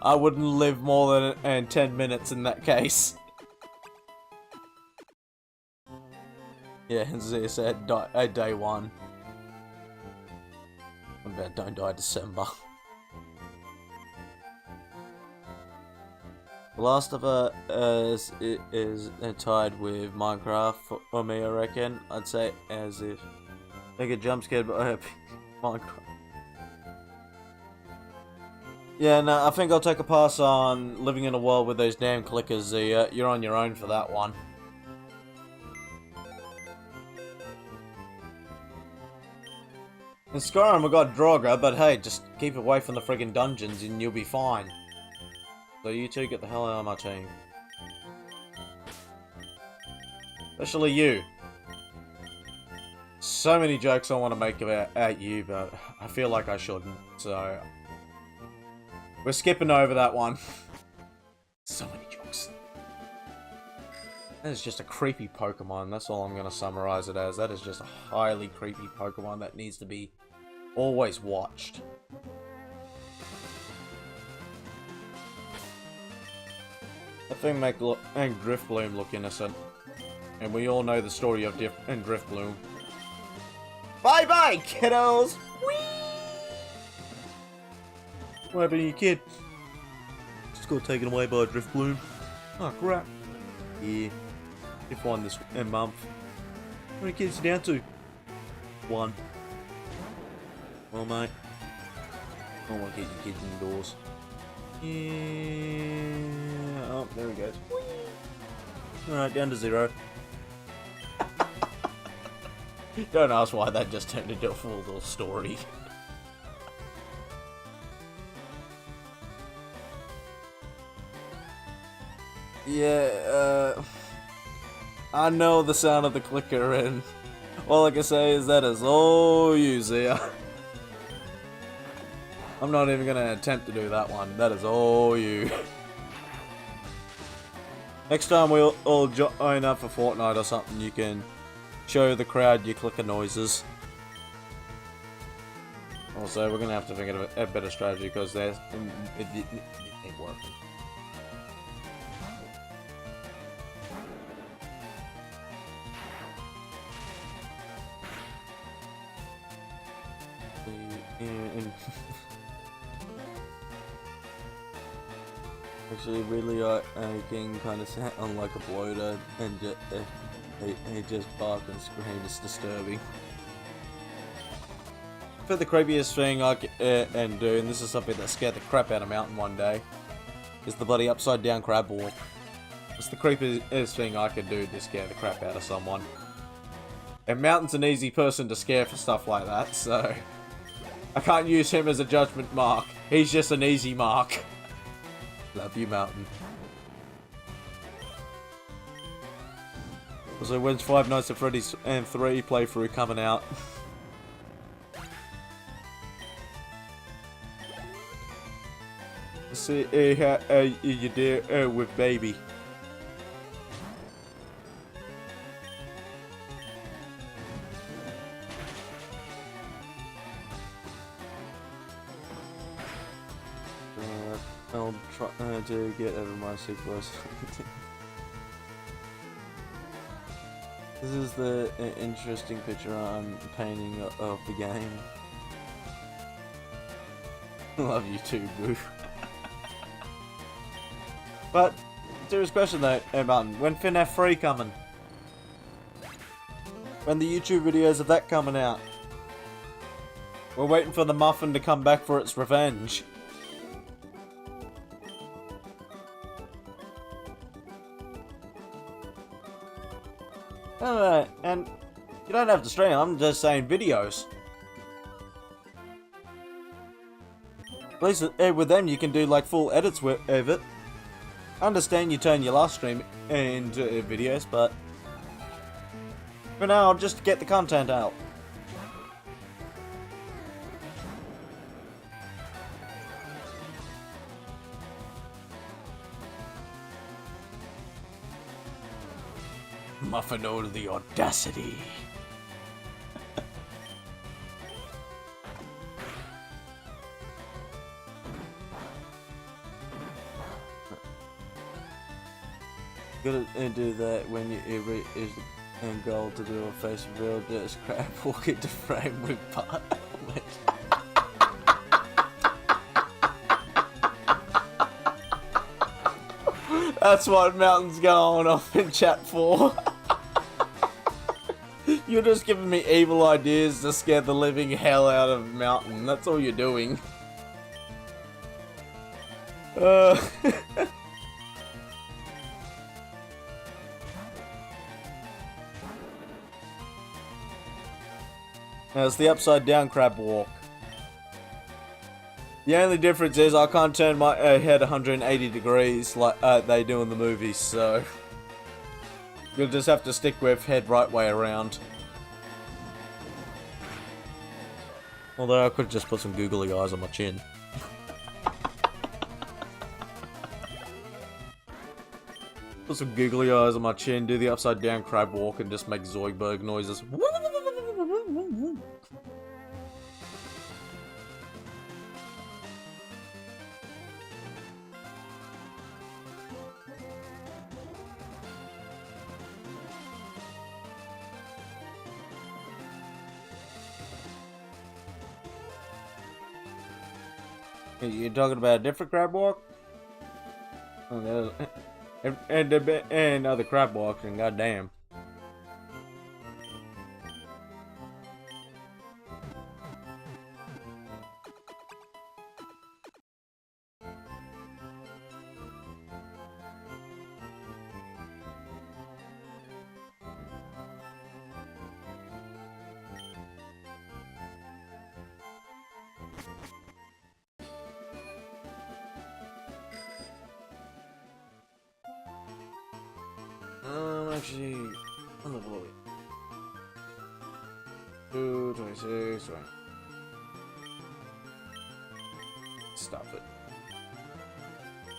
I wouldn't live more than 10 minutes in that case. Yeah, as I said, day one. What about don't die December? The Last of Us is tied with Minecraft for me, I reckon. I'd say as if I get jump scared by Minecraft. Yeah, no, I think I'll take a pass on living in a world with those damn clickers. You're on your own for that one. In Skyrim we got Draugr, but hey, just keep away from the friggin' dungeons and you'll be fine. So you two get the hell out of my team. Especially you. So many jokes I want to make at you, but I feel like I shouldn't, so... We're skipping over that one. So many jokes. That is just a creepy Pokemon, that's all I'm going to summarize it as. That is just a highly creepy Pokemon that needs to be always watched. That thing make Drifloon look innocent. And we all know the story of Drifloon. Bye-bye, kiddos! Whee! What happened to your kid? Just got taken away by a Drifloon. Oh, crap. Yeah. If one this month. How many kids are you down to? One. Well, mate. I don't want to get your kids indoors. Yeah. Oh, there we go. Alright, down to 0. Don't ask why that just turned into a full little story. Yeah, I know the sound of the clicker, and all I can say is that is all you, Zia. I'm not even gonna attempt to do that one. That is all you. Next time we'll all join up for Fortnite or something, you can show the crowd your clicker noises. Also, we're gonna have to think of a better strategy because it ain't working. Actually, really, I can kind of sound like a bloater, and he just bark and scream. It's disturbing. For the creepiest thing I can do, and this is something that scared the crap out of Mountain one day, is the bloody upside down crab walk. It's the creepiest thing I could do to scare the crap out of someone. And Mountain's an easy person to scare for stuff like that, so I can't use him as a judgment mark. He's just an easy mark. Love you, Mountain. So when's Five Nights at Freddy's and 3 playthrough coming out? See how you do with baby. I'll try to get over my sequence. This is the interesting picture I'm painting of the game. Love you too, boo. But, serious question though, Martin, when FNAF 3 coming? When the YouTube videos of that coming out? We're waiting for the muffin to come back for its revenge. And you don't have to stream, I'm just saying videos. At least with them you can do like full edits of it. I understand you turn your last stream into videos, but for now I'll just get the content out. Muffino, the audacity. Gotta do that when you is the end goal to do a face reveal, just crap walk into frame with part. That's what Mountain's going off in chat for. You're just giving me evil ideas to scare the living hell out of Mountain. That's all you're doing. Now, it's the upside down crab walk. The only difference is I can't turn my head 180 degrees like they do in the movies, so you'll just have to stick with head right way around. Although I could just put some googly eyes on my chin. Put some googly eyes on my chin, do the upside down crab walk, and just make Zoidberg noises. You're talking about a different crab walk? Oh, and other crab walks, and goddamn. Actually, on the floor. 226, right. Stop it.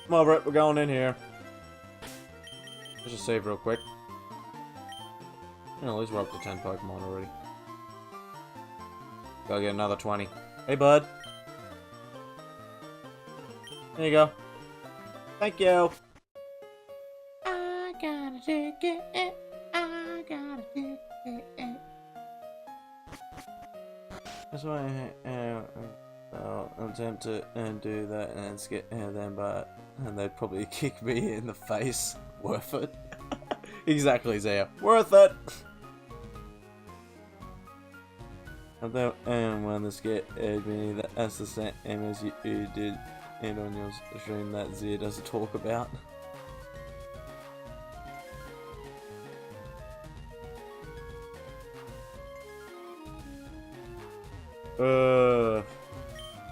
Come on, Brett, we're going in here. Let's just save real quick. At least we're up to 10 Pokemon already. Gotta get another 20. Hey, bud. There you go. Thank you. I got a ticket. I got a ticket. That's why I'll attempt to do that and skip them, but they'd probably kick me in the face. Worth it. Exactly, Zaya. Worth it. And when the skit me, that's the same as you did and on your stream that Zia doesn't talk about.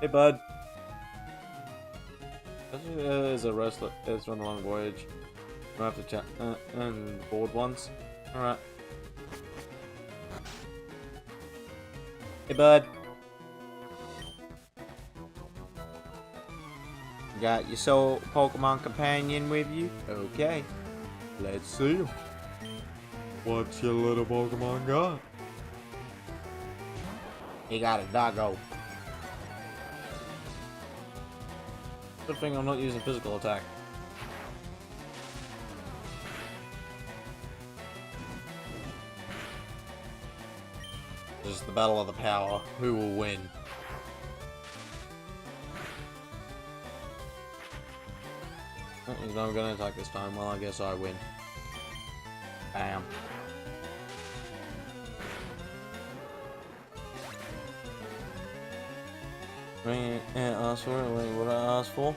Hey, bud. There's a wrestler. It's on a long voyage. I have to chat and board once. All right. Hey, bud. Got your soul Pokemon companion with you? Okay. Let's see him. What's your little Pokemon got? He got a doggo. Good thing I'm not using physical attack. This is the battle of the power. Who will win? He's not gonna attack this time. Well, I guess I win. Bam. Bring it and ask for it. Wait, what I asked for?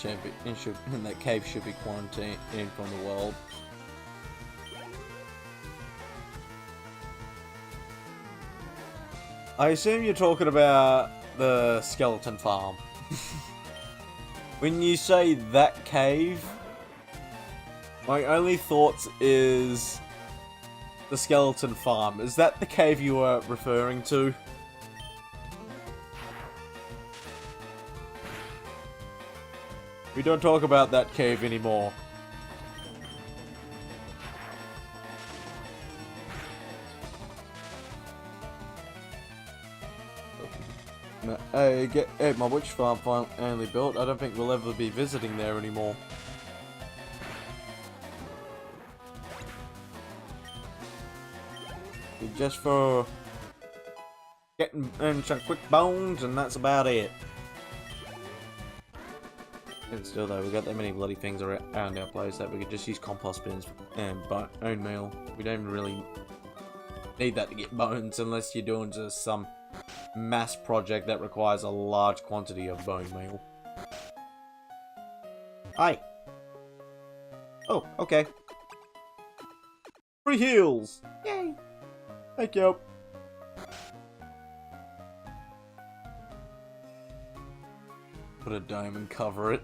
And that cave should be quarantined from the world. I assume you're talking about the skeleton farm. When you say that cave, my only thoughts is the skeleton farm. Is that the cave you were referring to? We don't talk about that cave anymore. Hey, my witch farm finally built. I don't think we'll ever be visiting there anymore. Just for getting some quick bones, and that's about it. And still though, we got that many bloody things around our place that we could just use compost bins and bone meal. We don't really need that to get bones unless you're doing just some mass project that requires a large quantity of bone meal. Hi. Oh, okay. Free heals! Yay! Thank you. Put a dome and cover it.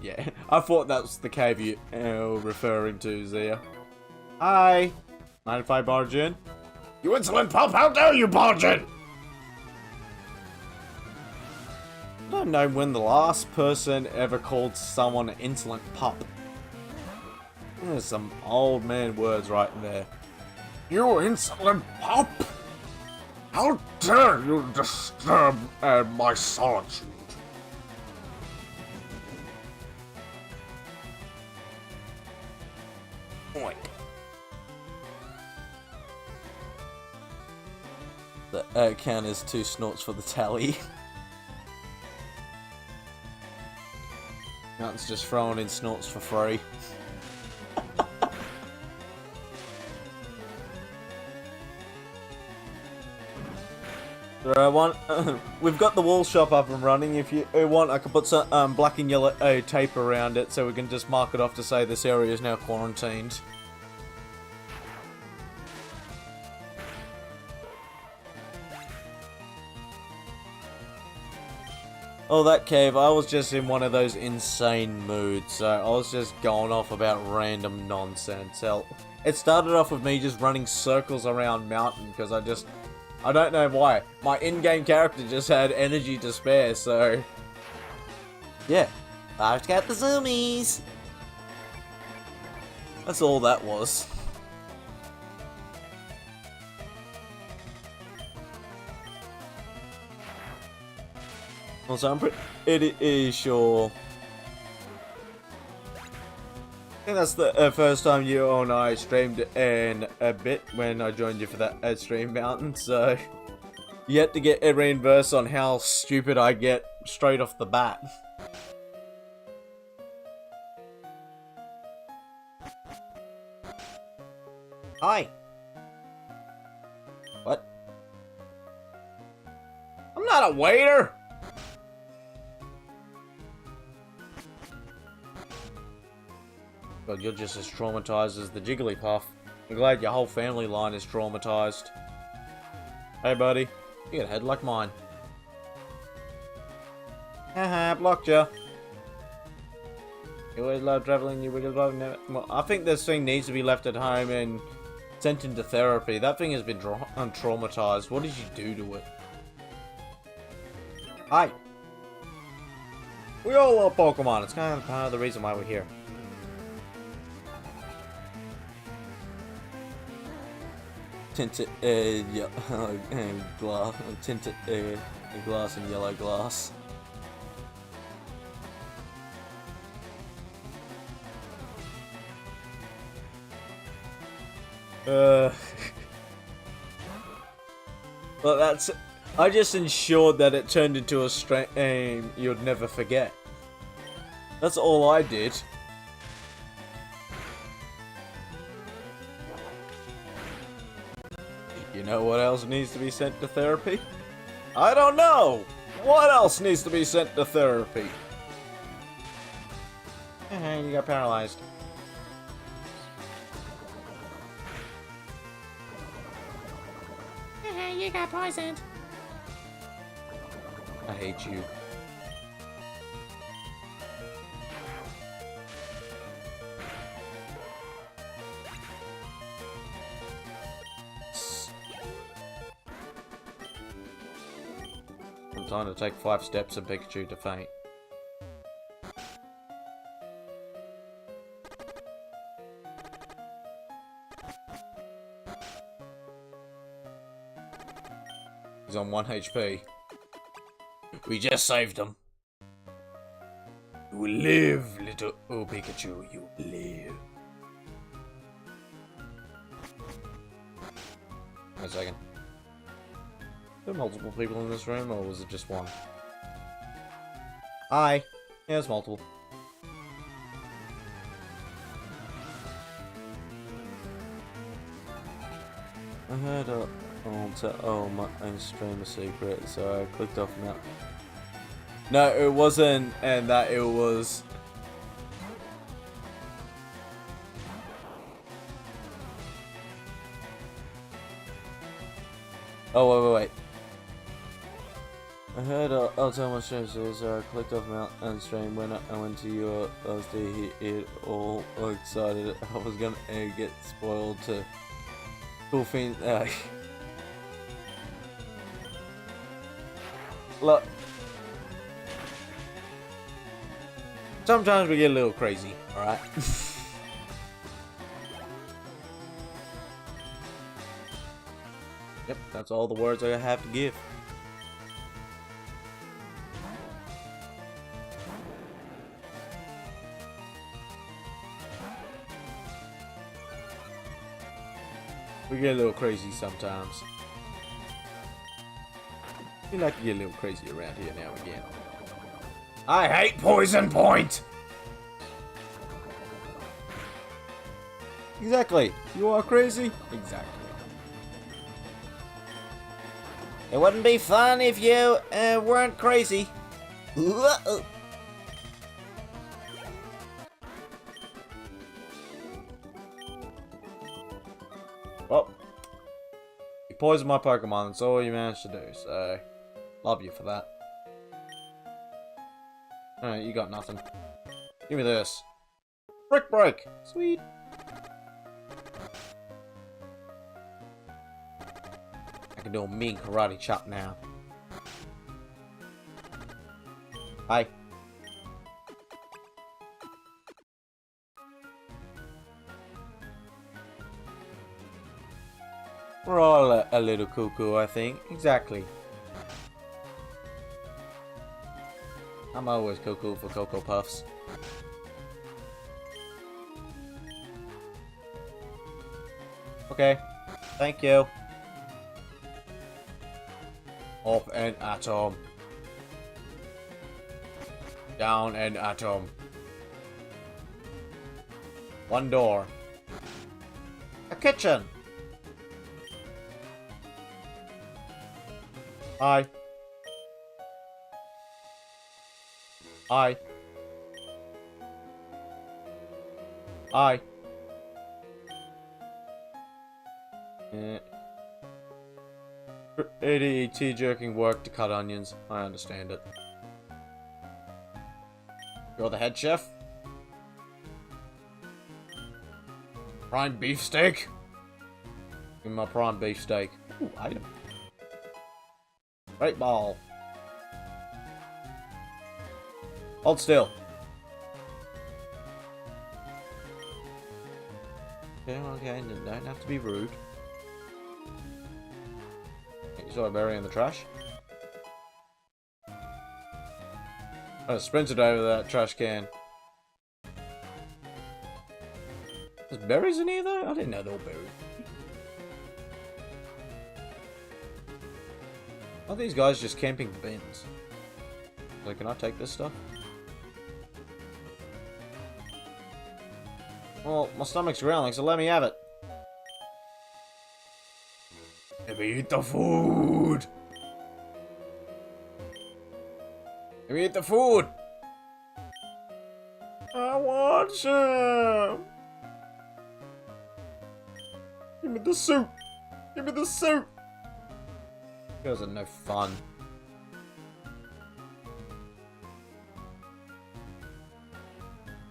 Yeah. I thought that was the cave you were referring to, Zia. Hi. 95 barge in. You insolent pup, how dare you barge in? I don't know when the last person ever called someone an insolent pup. There's some old man words right there. You insolent pup! How dare you disturb my solitude? Oink. The count is 2 snorts for the tally. Mountain's just throwing in snorts for free. We've got the wall shop up and running. If you want, I can put some black and yellow tape around it so we can just mark it off to say this area is now quarantined. Oh, that cave, I was just in one of those insane moods, so I was just going off about random nonsense. Hell, it started off with me just running circles around mountain, because I don't know why. My in-game character just had energy to spare, so... yeah. I've got the zoomies! That's all that was. Also, I'm pretty sure... I think that's the first time you and I streamed in a bit when I joined you for that stream mountain, so... yet to get a reimburse on how stupid I get straight off the bat. Hi! What? I'm not a waiter! God, you're just as traumatized as the Jigglypuff. I'm glad your whole family line is traumatized. Hey, buddy. You got a head like mine. Haha, blocked ya. You always love traveling, you wiggle above never... Well, I think this thing needs to be left at home and sent into therapy. That thing has been traumatized. What did you do to it? Hi. We all love Pokemon. It's kind of the reason why we're here. Tinted glass, tinted glass and yellow glass. But that's... I just ensured that it turned into a strain you'd never forget. That's all I did. You know what else needs to be sent to therapy? I don't know! What else needs to be sent to therapy? You got paralyzed. You got poisoned. I hate you. I'm trying to take 5 steps and Pikachu to faint. He's on 1 HP. We just saved him. You will live, little... Oh, Pikachu, you will live. Wait a second. Are there multiple people in this room, or was it just one? Hi. Yeah, there's multiple. I heard my own stream a secret, so I clicked off now. No, it wasn't, and that it was... Oh, wait. I heard I'll tell my stranger, so I clicked off Mount stream when I went to your last day here, all excited. I was gonna get spoiled to cool thing. Look, sometimes we get a little crazy, alright? Yep, that's all the words I have to give. We get a little crazy sometimes. We like to get a little crazy around here now and again. I hate Poison Point! Exactly. You are crazy? Exactly. It wouldn't be fun if you weren't crazy. Well, you poisoned my Pokemon, that's all you managed to do, so love you for that. Alright, you got nothing. Give me this. Brick Break! Sweet! I can do a mean karate chop now. Hi. We're all a little cuckoo, I think. Exactly. I'm always cuckoo for Cocoa Puffs. Okay. Thank you. Up an atom. Down an atom. One door. A kitchen. Hi. Hi. Hi. ADT jerking work to cut onions. I understand it. You're the head chef? Prime beefsteak? Give me my prime beefsteak. Ooh, item. Great ball. Hold still. Okay, don't have to be rude. You saw a berry in the trash? I sprinted over that trash can. There's berries in here though? I didn't know there were berries. Are these guys just camping the bins? Like, can I take this stuff? Well, my stomach's growling, so let me have it. Let me eat the food! Let me eat the food! I want some! Give me the soup! Give me the soup! You guys are no fun.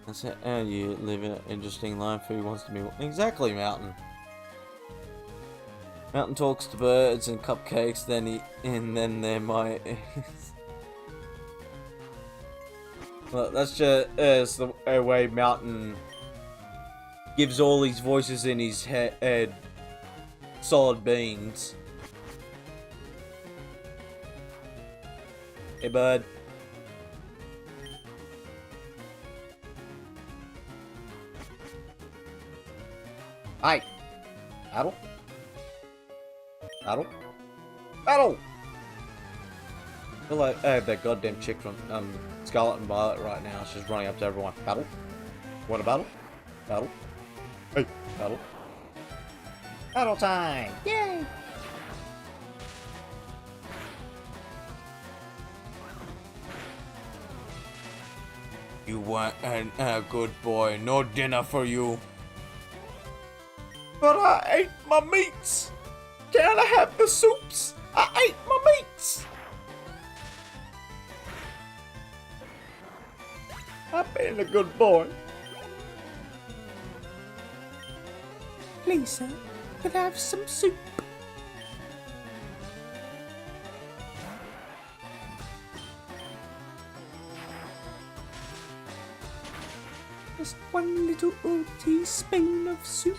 That's it. And you live an interesting life. Who wants to be? Exactly, Mountain. Mountain talks to birds and cupcakes. Then they're my. Well, that's just the way Mountain gives all these voices in his head solid beings. Hey, bud. Hi. Battle? Battle? Battle! I feel like I have that goddamn chick from Scarlet and Violet right now. She's just running up to everyone. Battle? Want a battle? Battle? Hey, battle. Battle time! Yay! You weren't a good boy. No dinner for you. But I ate my meats! Can I have the soups? I ate my meats. I've been a good boy. Please, sir, could I have some soup? Just one little old teaspoon of soup.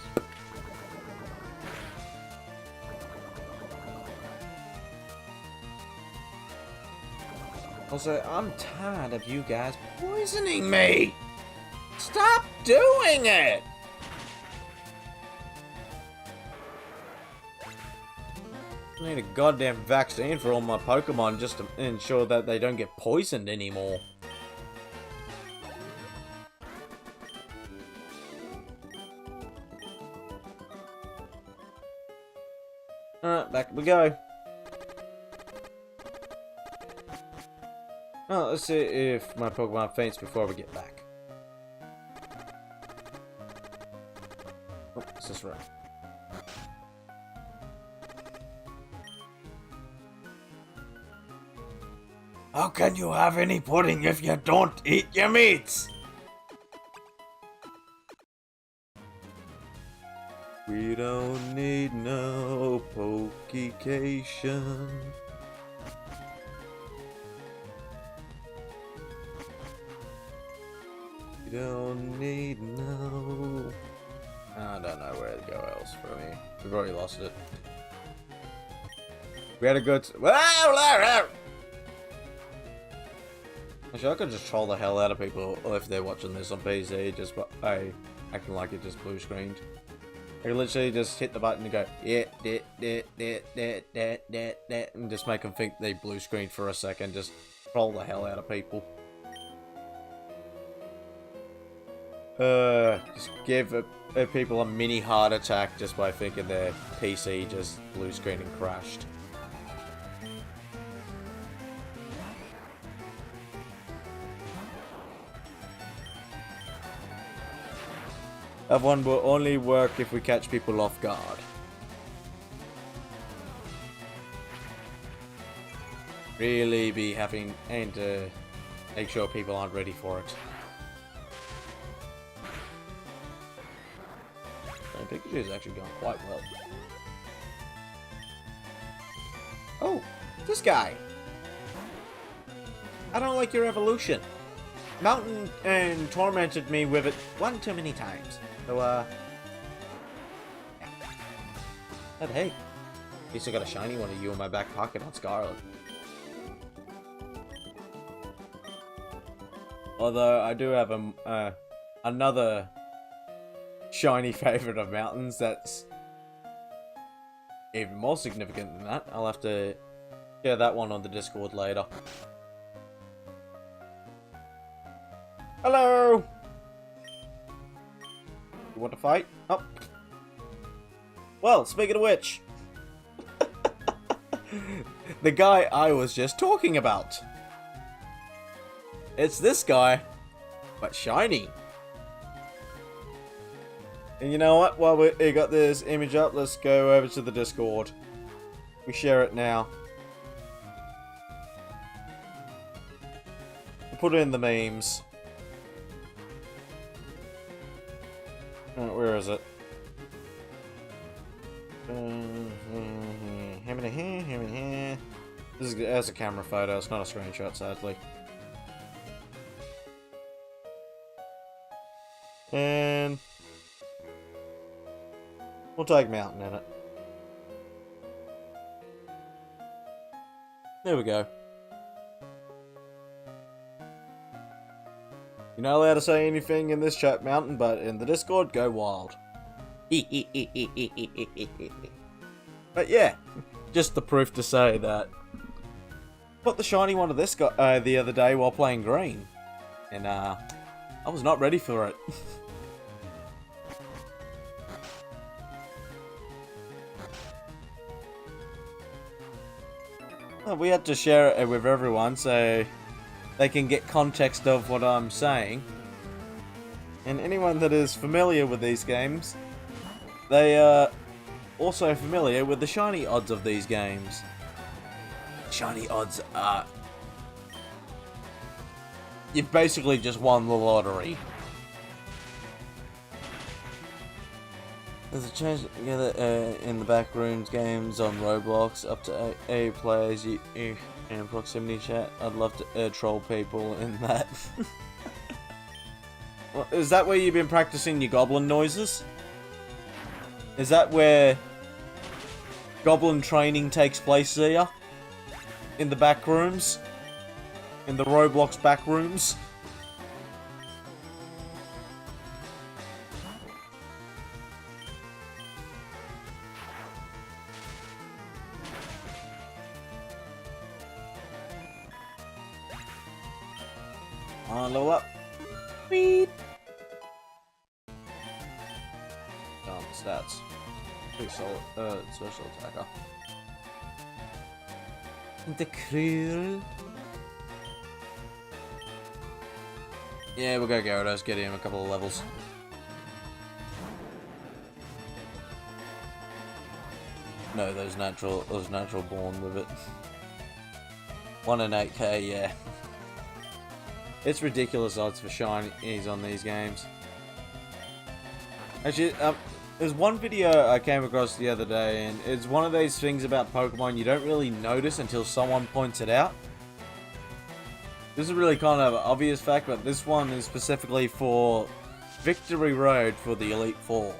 Also, I'm tired of you guys poisoning me. Stop doing it. I need a goddamn vaccine for all my Pokemon just to ensure that they don't get poisoned anymore. Alright, back we go. Oh, let's see if my Pokemon faints before we get back. Oh, is this right? How can you have any pudding if you don't eat your meats? We don't need no Pokecation. We don't need no... I don't know where to go else for me. We've already lost it. We had a good... Actually, I could just troll the hell out of people if they're watching this on PC just by acting like it just blue screened. I could literally just hit the button and go, yeah, and just make them think they blue screened for a second. Just troll the hell out of people. Just give people a mini heart attack just by thinking their PC just blue screened and crashed. That one will only work if we catch people off guard. Really be having to make sure people aren't ready for it. Pikachu's actually gone quite well. Oh, this guy. I don't like your evolution. Mountain and tormented me with it one too many times. So, yeah. But hey, at least I got a shiny one of you in my back pocket on Scarlet. Although, I do have another shiny favorite of Mountains that's even more significant than that. I'll have to share that one on the Discord later. Hello! You want to fight? Oh. Well, speaking of which, the guy I was just talking about. It's this guy, but shiny. And you know what? While we got this image up, let's go over to the Discord. We share it now. We'll put it in the memes. Where is it? This is as a camera photo, it's not a screenshot, sadly. And we'll take Mountain in it. There we go. You're not allowed to say anything in this chat, Mountain, but in the Discord, go wild. But yeah, just the proof to say that. Got the shiny one of this guy the other day while playing green, and I was not ready for it. We had to share it with everyone so they can get context of what I'm saying. And anyone that is familiar with these games, they also familiar with the shiny odds of these games. Shiny odds are... You've basically just won the lottery. There's a change together in the backrooms games on Roblox, up to 8 players in proximity chat. I'd love to troll people in that. Well, is that where you've been practicing your goblin noises? Is that where goblin training takes place there? In the backrooms? In the Roblox backrooms? Level up. Sweet. Stats. Pretty solid. Social attacker. The crew. Yeah, we'll go Gyarados. Get him a couple of levels. No, those natural born with it. 1 in 8k, yeah. It's ridiculous odds for shinies on these games. Actually, there's one video I came across the other day, and it's one of these things about Pokemon you don't really notice until someone points it out. This is really kind of an obvious fact, but this one is specifically for Victory Road for the Elite Four.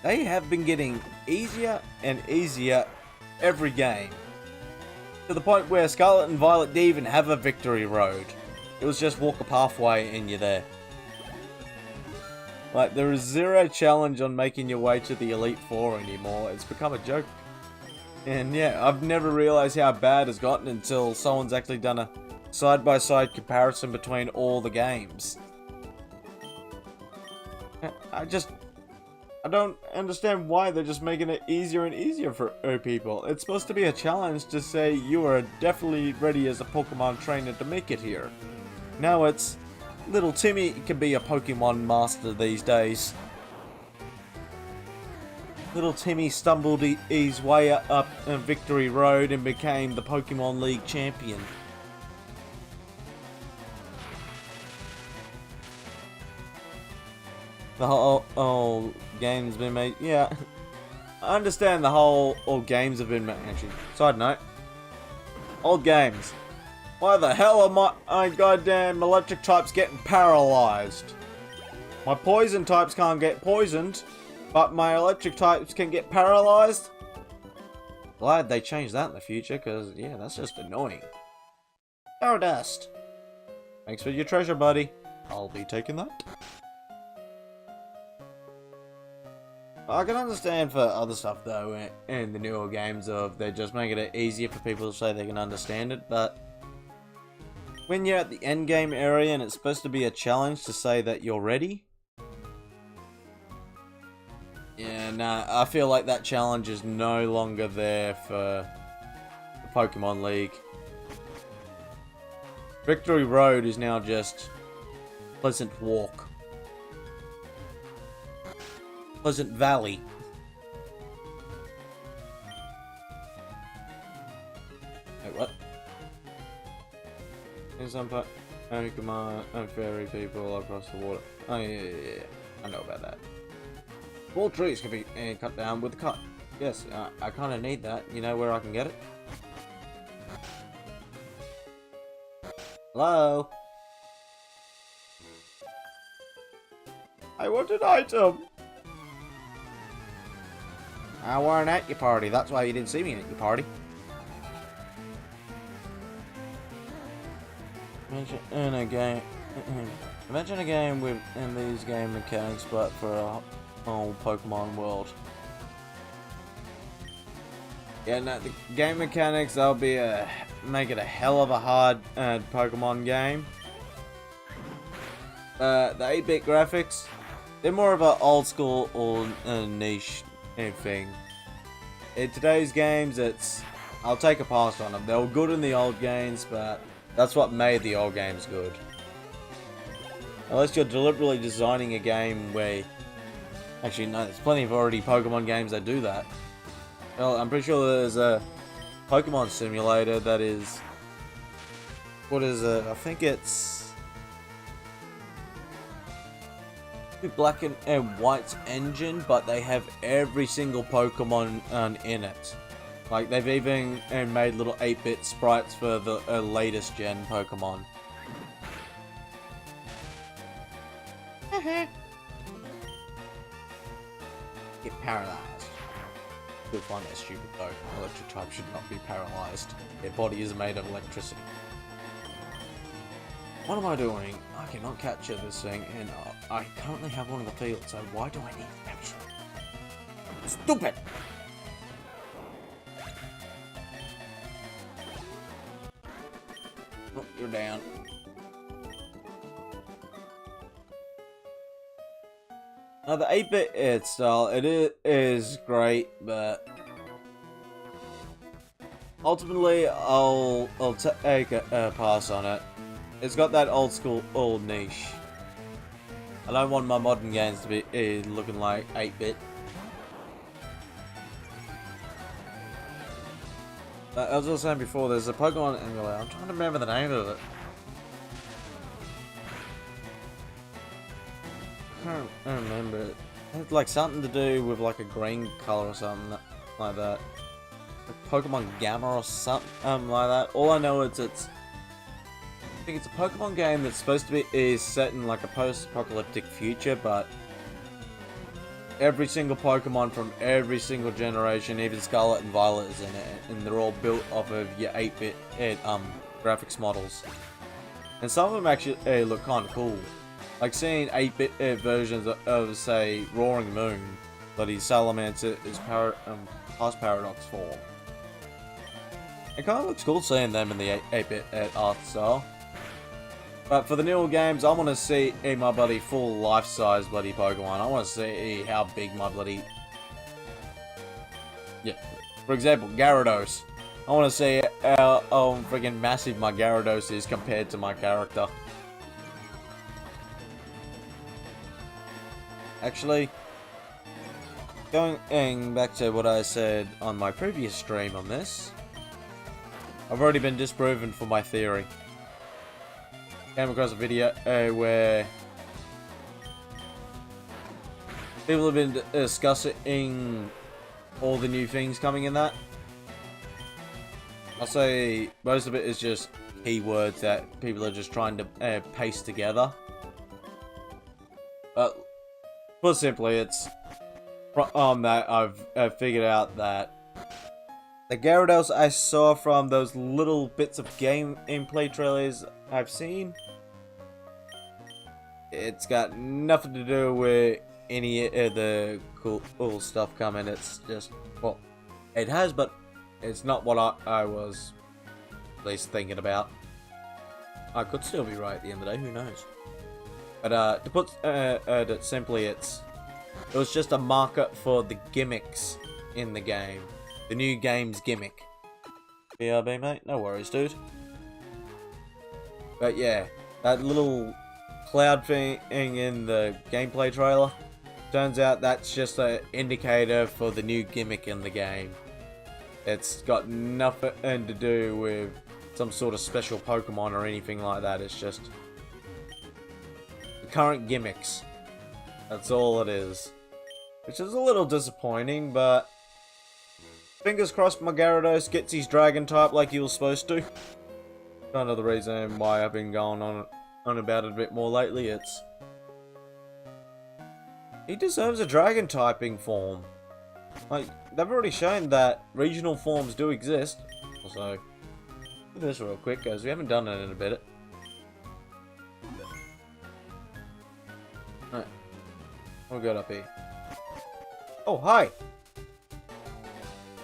They have been getting easier and easier every game. To the point where Scarlet and Violet didn't even have a Victory Road. It was just walk a pathway and you're there. Like, there is zero challenge on making your way to the Elite Four anymore. It's become a joke. And yeah, I've never realized how bad it's gotten until someone's actually done a side-by-side comparison between all the games. I don't understand why they're just making it easier and easier for people. It's supposed to be a challenge to say you are definitely ready as a Pokemon trainer to make it here. Now it's little Timmy can be a Pokemon master these days. Little Timmy stumbled his way up Victory Road and became the Pokemon League champion. The whole game's been made. Yeah, I understand the whole old games have been made. Actually, side note, old games. Why the hell are my goddamn electric types getting paralyzed? My poison types can't get poisoned, but my electric types can get paralyzed. Glad they changed that in the future, because yeah, that's just annoying. Stardust. Thanks for your treasure, buddy. I'll be taking that. I can understand for other stuff though in the newer games of they're just making it easier for people to say they can understand it, but when you're at the end game area and it's supposed to be a challenge to say that you're ready, yeah, nah, I feel like that challenge is no longer there for the Pokemon League. Victory Road is now just Pleasant Walk. Pleasant Valley. Wait, what? In some Pokemon and fairy people across the water. Oh yeah, I know about that. All trees can be cut down with a cut. Yes, I kind of need that. You know where I can get it? Hello? I want an item! I weren't at your party, that's why you didn't see me at your party. Imagine a game with these game mechanics, but for a whole Pokemon world. Yeah, no, the game mechanics, they'll be make it a hell of a hard Pokemon game. The 8-bit graphics, they're more of an old school or niche thing. In today's games, I'll take a pass on them. They were good in the old games, but that's what made the old games good. Unless you're deliberately designing a game where Actually, no, there's plenty of already Pokemon games that do that. Well, I'm pretty sure there's a Pokemon simulator that is... What is it? I think it's... Black and White's engine, but they have every single Pokemon in it. Like, they've even made little 8-bit sprites for the latest gen Pokemon. Get paralyzed. You'll find that stupid though. Electric type should not be paralyzed. Their body is made of electricity. What am I doing? I cannot capture this thing, and I currently have one in the field, so why do I need to capture it? Stupid! Oh, you're down. Now the 8-bit style, it is great, but ultimately I'll take a pass on it. It's got that old niche. I don't want my modern games to be looking like 8-bit. As I was saying before, there's a Pokemon emulator. I'm trying to remember the name of it. I don't remember it. It's like something to do with like a green color or something like that. Like Pokemon Gamma or something like that. All I know is I think it's a Pokemon game that's supposed to be set in like a post-apocalyptic future, but every single Pokemon from every single generation, even Scarlet and Violet, is in it, and they're all built off of your 8-bit graphics models. And some of them actually look kind of cool. Like seeing 8-bit versions of, say, Roaring Moon, but his Salamence is past Paradox form. It kind of looks cool seeing them in the 8-bit art style. But for the newer games, I want to see my bloody full life-size bloody Pokemon. I want to see how big my bloody... Yeah, for example, Gyarados. I want to see how freaking massive my Gyarados is compared to my character. Actually, going back to what I said on my previous stream on this, I've already been disproven for my theory. Came across a video where people have been discussing all the new things coming in that. I'll say most of it is just keywords that people are just trying to paste together. But put simply, it's that I've figured out that the Gyarados I saw from those little bits of gameplay trailers I've seen, it's got nothing to do with any of the cool stuff coming. It's just, well, it has, but it's not what I was at least thinking about. I could still be right at the end of the day, who knows? But to put it simply, it was just a markup for the gimmicks in the game. The new game's gimmick. BRB, mate? No worries, dude. But yeah, that little cloud thing in the gameplay trailer, turns out that's just an indicator for the new gimmick in the game. It's got nothing to do with some sort of special Pokemon or anything like that. It's just the current gimmicks. That's all it is. Which is a little disappointing, but fingers crossed my Gyarados gets his Dragon type like he was supposed to. Kind of the reason why I've been going on about it a bit more lately. It's he deserves a Dragon typing form. Like, they've already shown that regional forms do exist. So, do this real quick, guys. We haven't done it in a bit. Alright. We'll go up here. Oh, hi!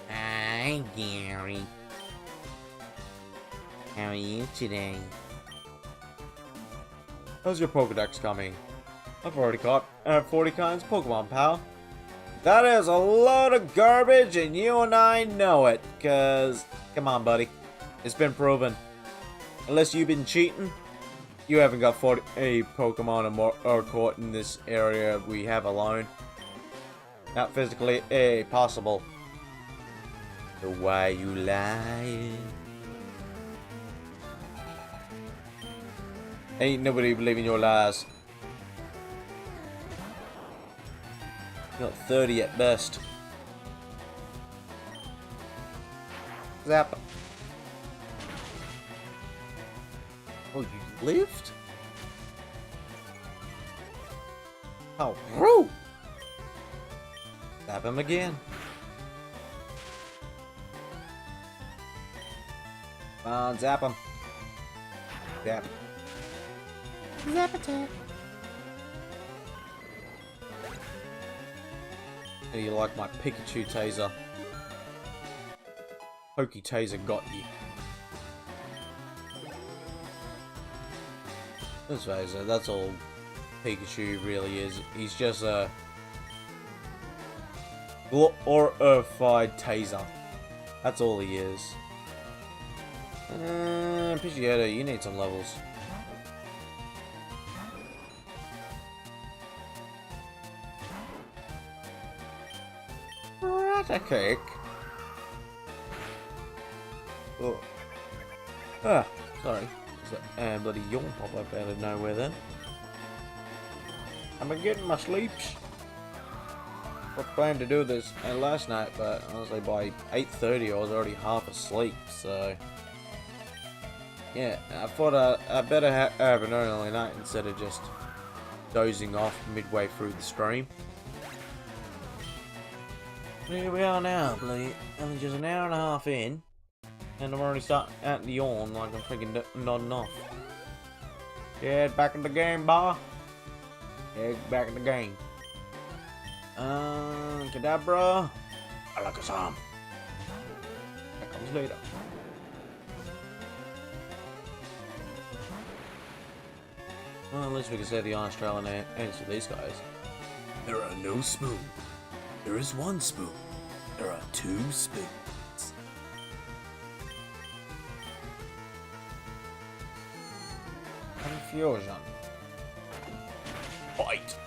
Hi, Gary. How are you today? How's your Pokedex coming? I've already caught 40 kinds of Pokemon, pal. That is a load of garbage, and you and I know it, cause, come on, buddy. It's been proven. Unless you've been cheating, you haven't got 40 Pokemon or more or caught in this area we have alone. Not physically possible. So why you lying? Ain't nobody believing your lies. Got 30 at best. Zap. Oh, you lived? Oh, woo! Zap him again. Come on, zap him. Zap. Zap attack. How do you like my Pikachu taser? Poke taser got you. Let's face it, that's all Pikachu really is. He's just a glorified taser. That's all he is. Pidgeotto, you need some levels. Cake. Oh. Ah, sorry. There's a bloody yawn pop up out of nowhere then. I'm getting my sleeps. I planned to do this last night, but honestly by 8:30 I was already half asleep, so... Yeah, I thought I better have an early night instead of just dozing off midway through the stream. Here we are now, bloody, only just an hour and a half in, and I'm already starting to yawn like I'm freaking nodding off. Get back in the game, bar. Get back in the game. Kadabra. Alakazam. That comes later. Well, at least we can say the Australian answer to these guys. There are no spoons. There is one spoon. There are two spoons. Confusion. Fight.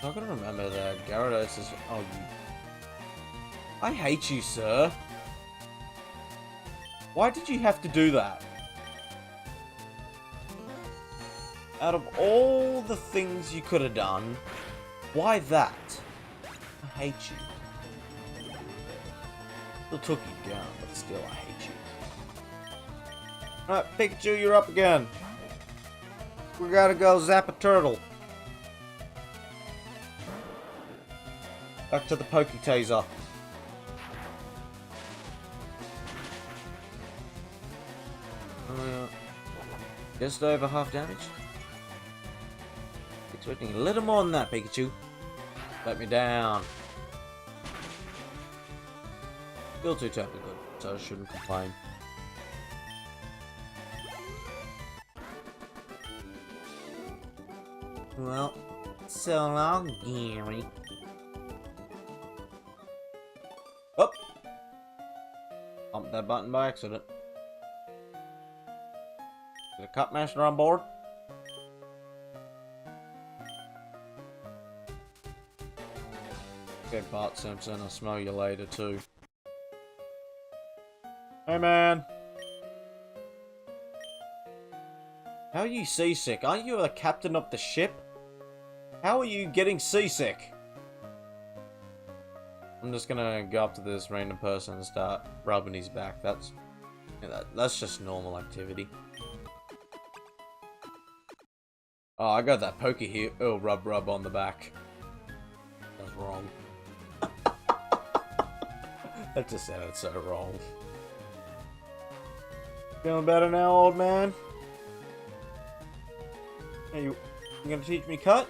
I'm gonna remember that Gyarados is. Oh, you. I hate you, sir. Why did you have to do that? Out of all the things you could have done. Why that? I hate you. Still took you down, but still I hate you. Alright, Pikachu, you're up again. We gotta go zap a turtle. Back to the Poke Taser. Just over half damage. Expecting a little more than that, Pikachu. Let me down. Still too technical, so I shouldn't complain. Well, so long, Gary. Oh! Bumped that button by accident. Is the Cup Master on board? Okay, Bart Simpson, I'll smell you later too. Hey man! How are you seasick? Aren't you the captain of the ship? How are you getting seasick? I'm just gonna go up to this random person and start rubbing his back. That's just normal activity. Oh, I got that pokey here. Oh, rub on the back. That's wrong. That just sounded so wrong. Feeling better now, old man? Hey, you gonna teach me cut?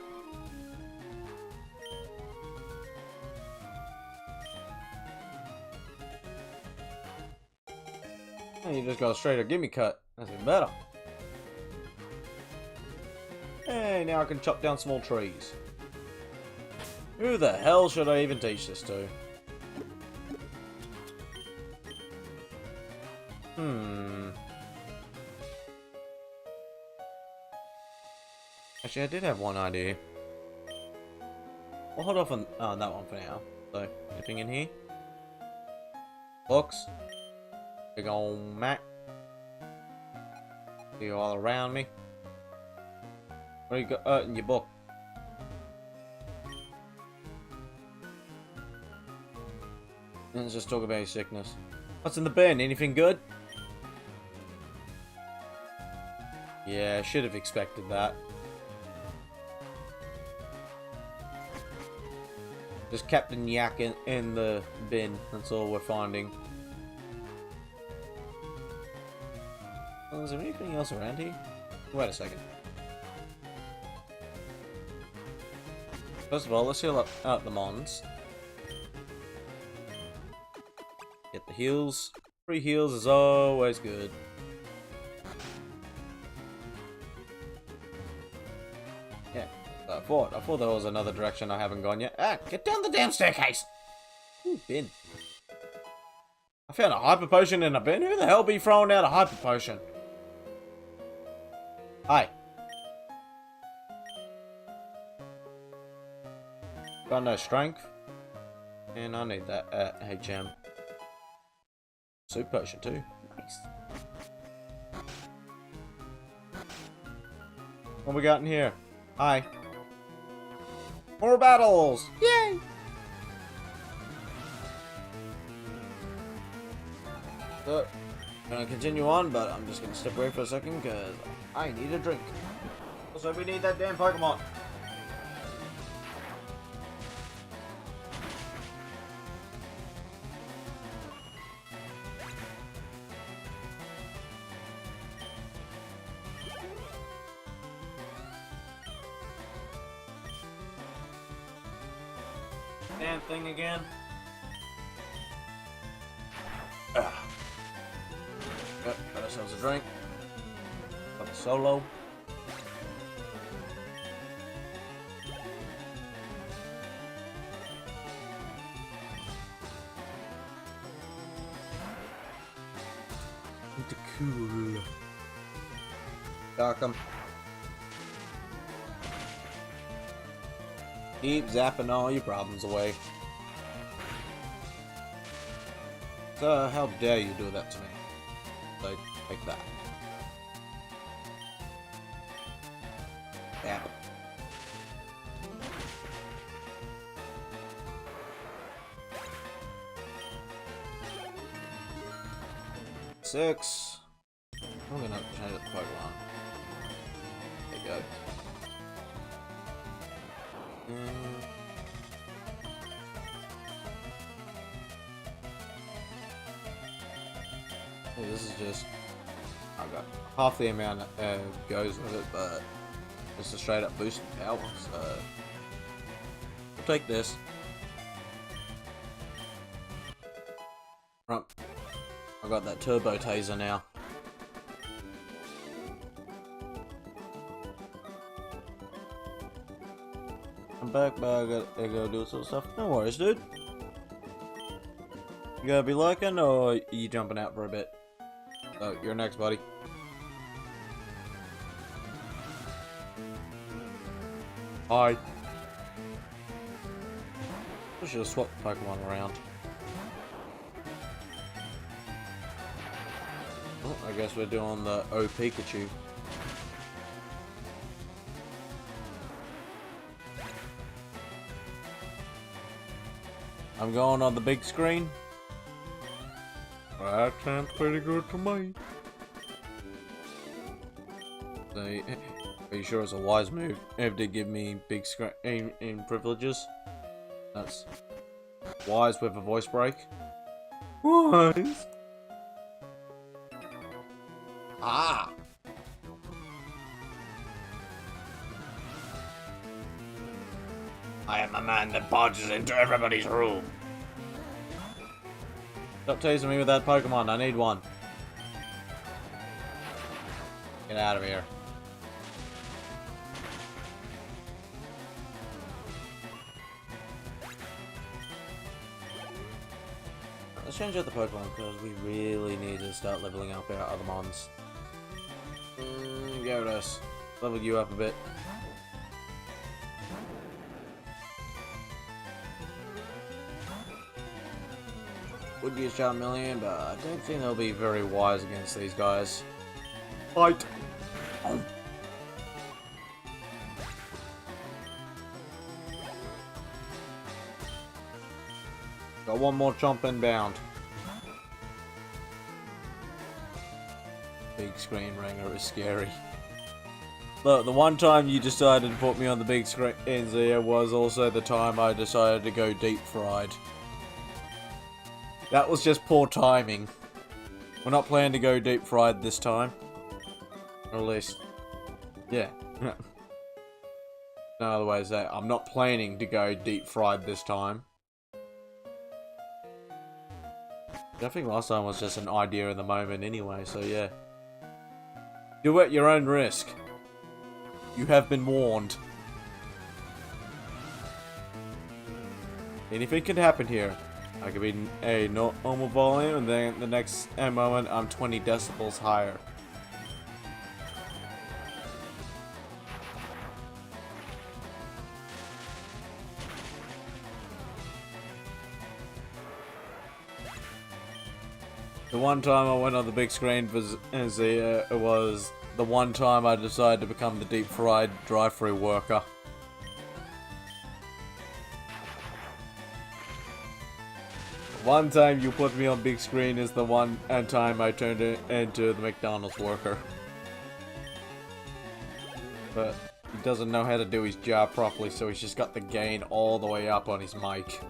Hey, you just go straight or give me cut. That's even better. Hey, now I can chop down small trees. Who the hell should I even teach this to? Actually, I did have one idea. We'll hold off on that one for now. So, anything in here? Books. Big ol' Mac. See you all around me. What do you got in your book? Let's just talk about your sickness. What's in the bin? Anything good? Yeah, I should have expected that. Just Captain Yak in the bin. That's all we're finding. Oh, is there anything else around here? Wait a second. First of all, let's heal out the mons. Get the heals. Free heals is always good. Yeah, I thought there was another direction I haven't gone yet. Ah, get down the damn staircase! Ooh, bin. I found a hyper potion in a bin. Who the hell be throwing out a hyper potion? Hi. Got no strength. And I need that HM. Soup potion too. Nice. What we got in here? Hi. More battles! Yay! So, I'm gonna continue on, but I'm just gonna step away for a second because I need a drink. Also, we need that damn Pokemon. Damn thing again. Yep, got ourselves a drink. Got a solo. Cool. Darkham. Keep zapping all your problems away. So, how dare you do that to me? Like, take that. Yeah. Six. I'm gonna change it to Pokemon. There you go. Hey, this is just... I've got half the amount that goes with it, but just a straight up boost in power, so... We'll take this. Right. I've got that turbo taser now. I'm back, but I gotta do some stuff. No worries, dude. You gonna be lurking, or are you jumping out for a bit? Oh, you're next, buddy. Hi. I should have swapped Pokemon around. Oh, I guess we're doing the O Pikachu. I'm going on the big screen. That sounds pretty good to me. Are you sure it's a wise move? If they give me big screen in privileges, that's wise with a voice break. Wise. Ah. I am a man that barges into everybody's room. Stop teasing me with that Pokemon. I need one. Get out of here. Let's change out the Pokemon because we really need to start leveling up our other mons. Gyarados. Level you up a bit. would use Charmeleon, but I don't think they'll be very wise against these guys. Fight! Oh. Got one more chomp inbound. Big screen ringer is scary. Look, the one time you decided to put me on the big screen, Zia, was also the time I decided to go deep fried. That was just poor timing. We're not planning to go deep fried this time. Or at least, yeah. No other way to say it. I'm not planning to go deep fried this time. I think last time was just an idea in the moment anyway, so yeah. Do at your own risk. You have been warned. Anything can happen here. I could be a normal volume, and then the next moment I'm 20 decibels higher. The one time I went on the big screen for Zia, it was the one time I decided to become the deep fried drive-thru worker. One time you put me on big screen is the one time I turned into the McDonald's worker. But he doesn't know how to do his job properly, so he's just got the gain all the way up on his mic.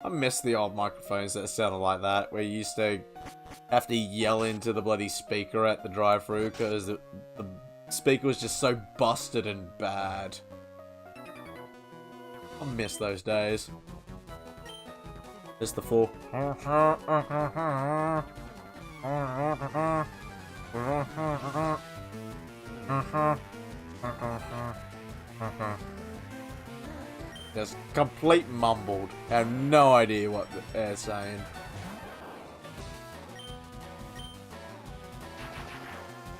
I miss the old microphones that sounded like that, where you used to have to yell into the bloody speaker at the drive-thru because the speaker was just so busted and bad. I miss those days. Just the full. Just complete mumbled. I have no idea what they're saying.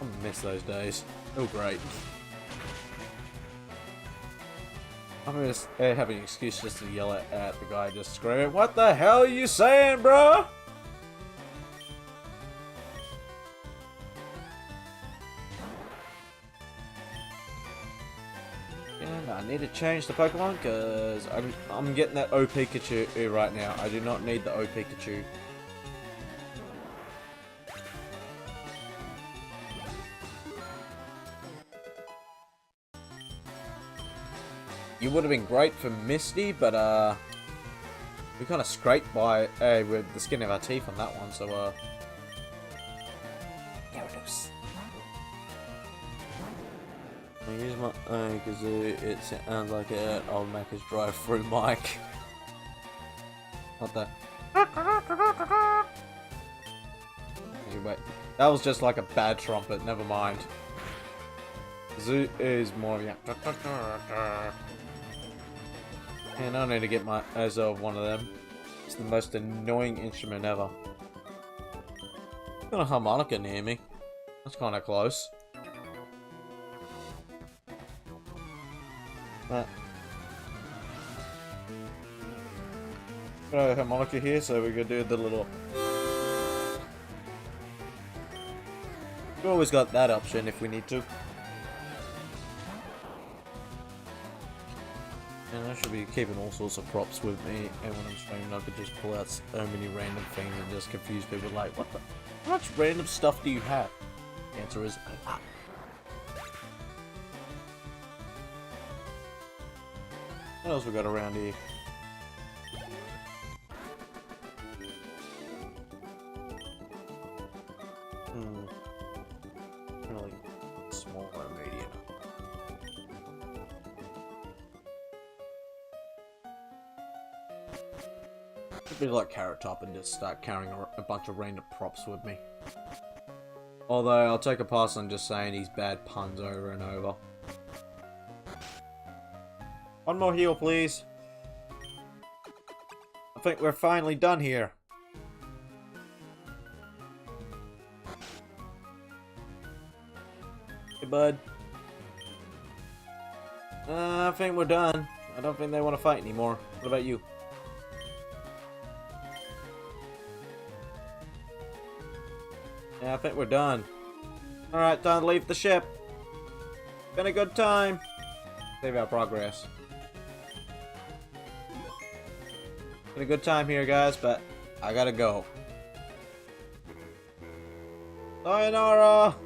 I miss those days. Oh, great. I'm just having an excuse just to yell at the guy, just screaming, "What the hell are you saying, bro?" And I need to change the Pokemon because I'm getting that OP Pikachu right now. I do not need the OP Pikachu. You would have been great for Misty, but we kind of scraped by with the skin of our teeth on that one, so Gyarados. I use my kazoo. It sounds like an old Macca's drive-through mic. What the? Anyway, that was just like a bad trumpet. Never mind. Kazoo is more of a. And I need to get my myself one of them. It's the most annoying instrument ever. Got a harmonica near me. That's kind of close. Got a harmonica here, so we could do the little. We've always got that option if we need to. And I should be keeping all sorts of props with me, and when I'm streaming I could just pull out so many random things and just confuse people like, what the? How much random stuff do you have? The answer is a lot. What else we got around here? Really small or medium. I'd be like Carrot Top and just start carrying a bunch of random props with me. Although I'll take a pass on just saying these bad puns over and over. One more heal, please. I think we're finally done here. Hey, bud. I think we're done. I don't think they want to fight anymore. What about you? Yeah, I think we're done. Alright, time to leave the ship. Been a good time. Save our progress. Been a good time here, guys, but I gotta go. Sayonara!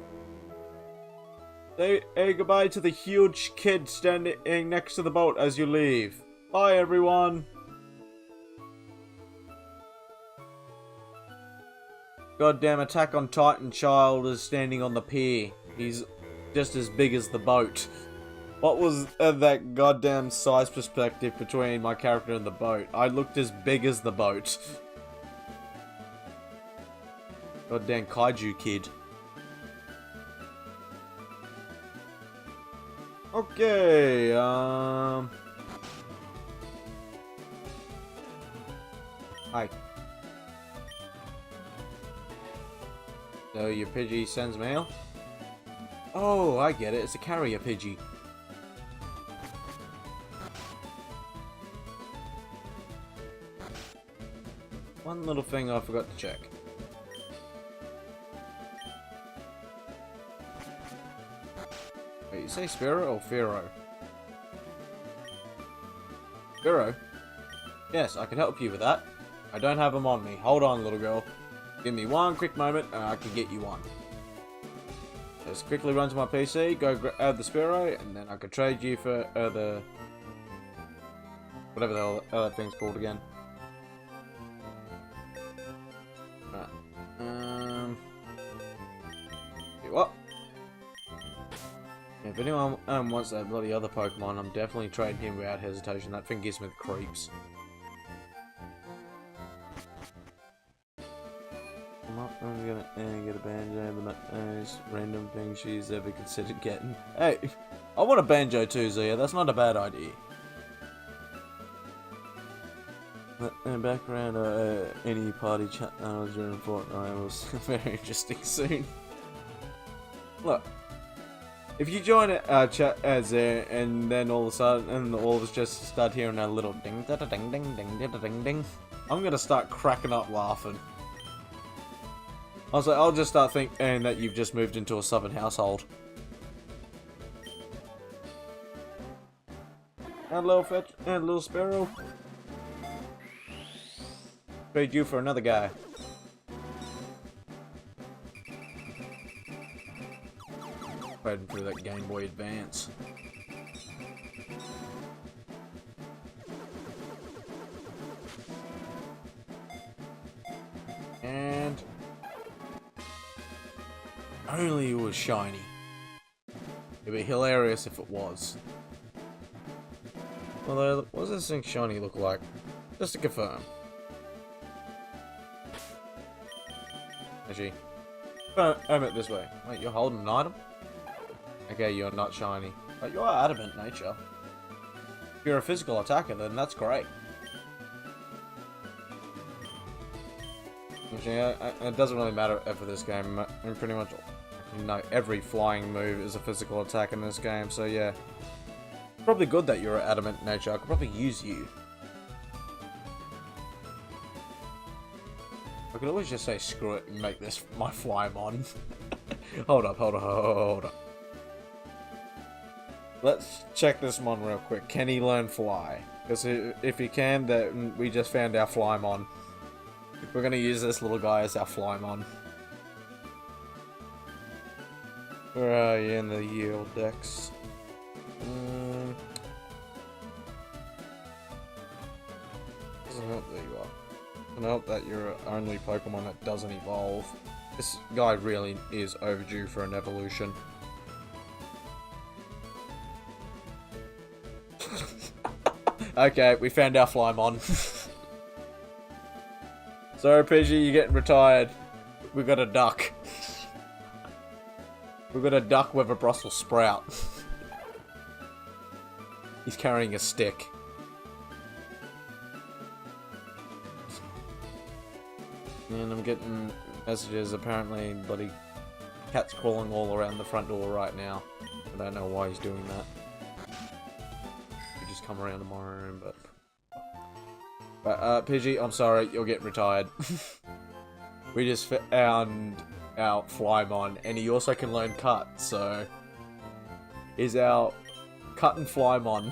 Say goodbye to the huge kid standing next to the boat as you leave. Bye, everyone! Goddamn Attack on Titan child is standing on the pier. He's just as big as the boat. What was that goddamn size perspective between my character and the boat? I looked as big as the boat. Goddamn kaiju kid. Okay, Hi. So your Pidgey sends mail? Oh, I get it. It's a carrier Pidgey. One little thing I forgot to check. Wait, you say Spearow or Fearow? Fearow? Yes, I can help you with that. I don't have them on me. Hold on, little girl. Give me one quick moment and I can get you one. Just quickly run to my PC, go add the Spearow, and then I can trade you for the... whatever the hell that thing's called again. Right. What? If anyone wants that bloody other Pokemon, I'm definitely trading him without hesitation. That thing gives me the creeps. I'm gonna get a Banjo, the most random thing she's ever considered getting. Hey, I want a Banjo too, Zia. That's not a bad idea. In the background, any party chat during Fortnite was very interesting soon. Look, if you join our chat as there, and then all of a sudden, and all of us just start hearing a little ding, da da ding, ding, ding, da da ding, ding, I'm gonna start cracking up laughing. Also, I'll just start thinking that you've just moved into a southern household. And a little fetch, and a little Spearow. Trade you for another guy. Trading through that Game Boy Advance. And only it was shiny. It'd be hilarious if it was. Although, what does this thing shiny look like? Just to confirm. Actually, aim it this way. Wait, you're holding an item? Okay, you're not shiny. But you are adamant nature. If you're a physical attacker, then that's great. Actually, it doesn't really matter for this game. I mean, pretty much, you know, every flying move is a physical attack in this game, so yeah. Probably good that you're an adamant nature. I could probably use you. I could always just say screw it and make this my Flymon. Hold up. Let's check this one real quick. Can he learn fly? Because if he can, then we just found our Flymon. We're gonna use this little guy as our Flymon. Where are you in the yield decks? Doesn't help that you are. Doesn't help that you're the only Pokemon that doesn't evolve. This guy really is overdue for an evolution. Okay, we found our Flymon. Sorry, Pidgey, you're getting retired. We got a duck. We got a duck with a Brussels sprout. He's carrying a stick. And I'm getting messages. Apparently, bloody cat's crawling all around the front door right now. I don't know why he's doing that. He just come around to my room, but PG, I'm sorry, you'll get retired. We just found our Flymon, and he also can learn cut, so he's our cut and Flymon.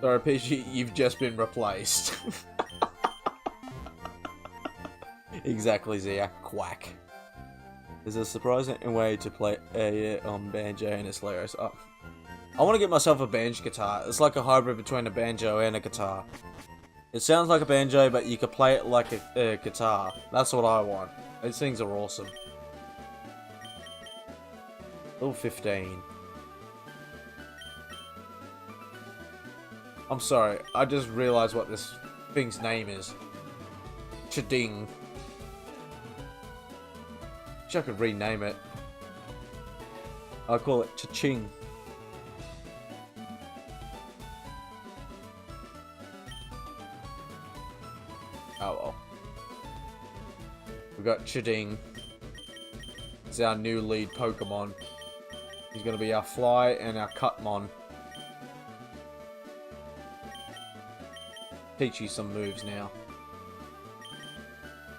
Sorry, PG, you've just been replaced. Exactly, Zia. Quack. There's a surprising way to play a banjo, and it's hilarious. Oh. I want to get myself a banjo guitar. It's like a hybrid between a banjo and a guitar. It sounds like a banjo, but you could play it like a guitar. That's what I want. These things are awesome. Level 15. I'm sorry, I just realized what this thing's name is. Chading. Wish I could rename it. I'll call it Cha-Ching. Oh well. We got Chading. It's our new lead Pokemon. He's gonna be our Fly and our Cutmon. Teach you some moves now.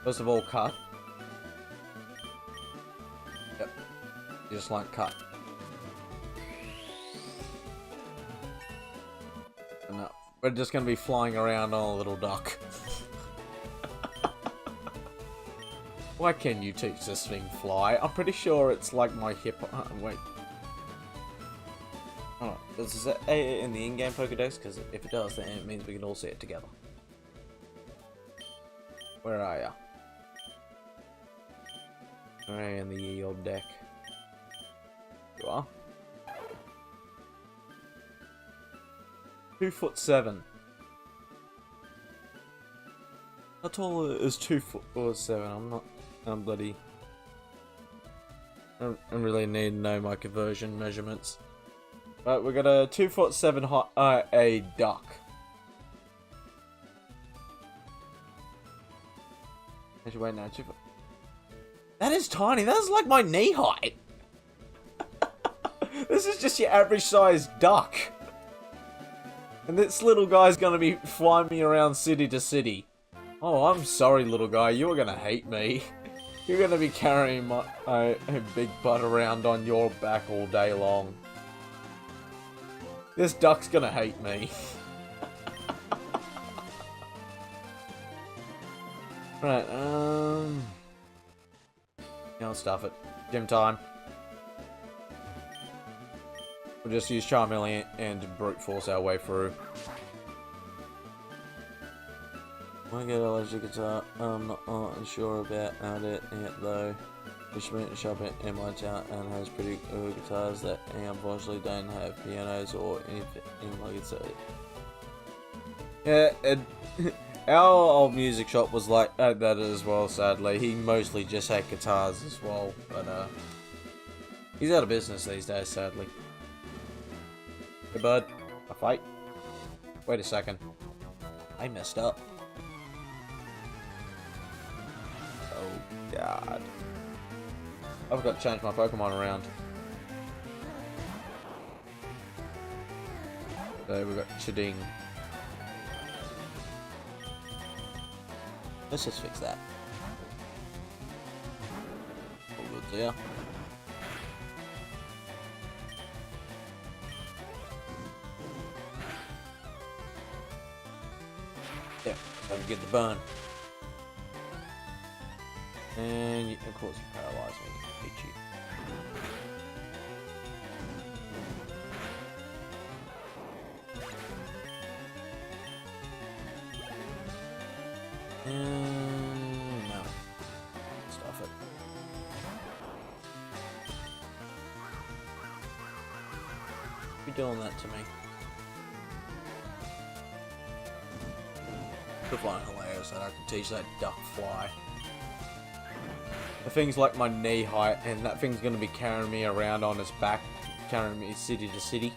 First of all, Cut. Yep. You just like Cut. And we're just gonna be flying around on a little duck. Why can you teach this thing Fly? I'm pretty sure it's like my hip. Wait. Oh, does it say in the in-game Pokedex? Because if it does, then it means we can all see it together. Where are ya? Where are you in the ye old deck? You are. 2'7". How tall is 2'7"? I'm not. I'm bloody. I really need to know my conversion measurements. Right, we got a 2'7" height, a duck. Actually, wait, no, 2 foot. That is tiny. That is like my knee height. This is just your average sized duck. And this little guy's gonna be flying me around city to city. Oh, I'm sorry, little guy. You're gonna hate me. You're gonna be carrying my big butt around on your back all day long. This duck's gonna hate me. Right, yeah, I'll stuff it. Gym time. We'll just use Charmeleon and brute force our way through. I get a legit guitar. I'm not unsure about it yet though. Which went shopping in my town and has pretty good guitars that unfortunately don't have pianos or anything like it. So yeah, our old music shop was like that as well. Sadly, he mostly just had guitars as well, but he's out of business these days. Sadly. Hey bud, a fight? Wait a second, I messed up. Oh god. I've got to change my Pokemon around. So we've got Chading. Let's just fix that. All good there. Yeah, don't get the burn. And of course you paralyze me. Hate you. No. Stuff it. You're doing that to me. I find it hilarious that I can teach that duck fly. The thing's like my knee height, and that thing's gonna be carrying me around on its back, carrying me city to city.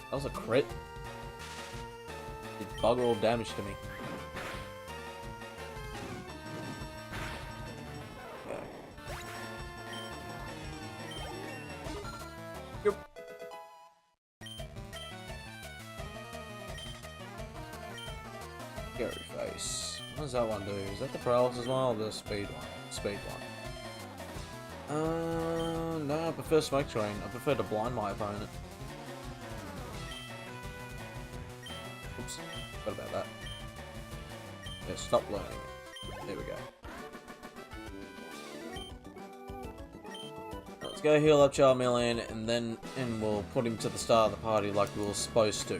That was a crit. Did bugger all damage to me. Okay. does that one do? Is that the paralysis one or the speed one? Speed one. No, I prefer smoke screen. I prefer to blind my opponent. Oops, forgot about that. Yeah, stop learning it. There we go. Let's go heal up Charmeleon and we'll put him to the start of the party like we were supposed to.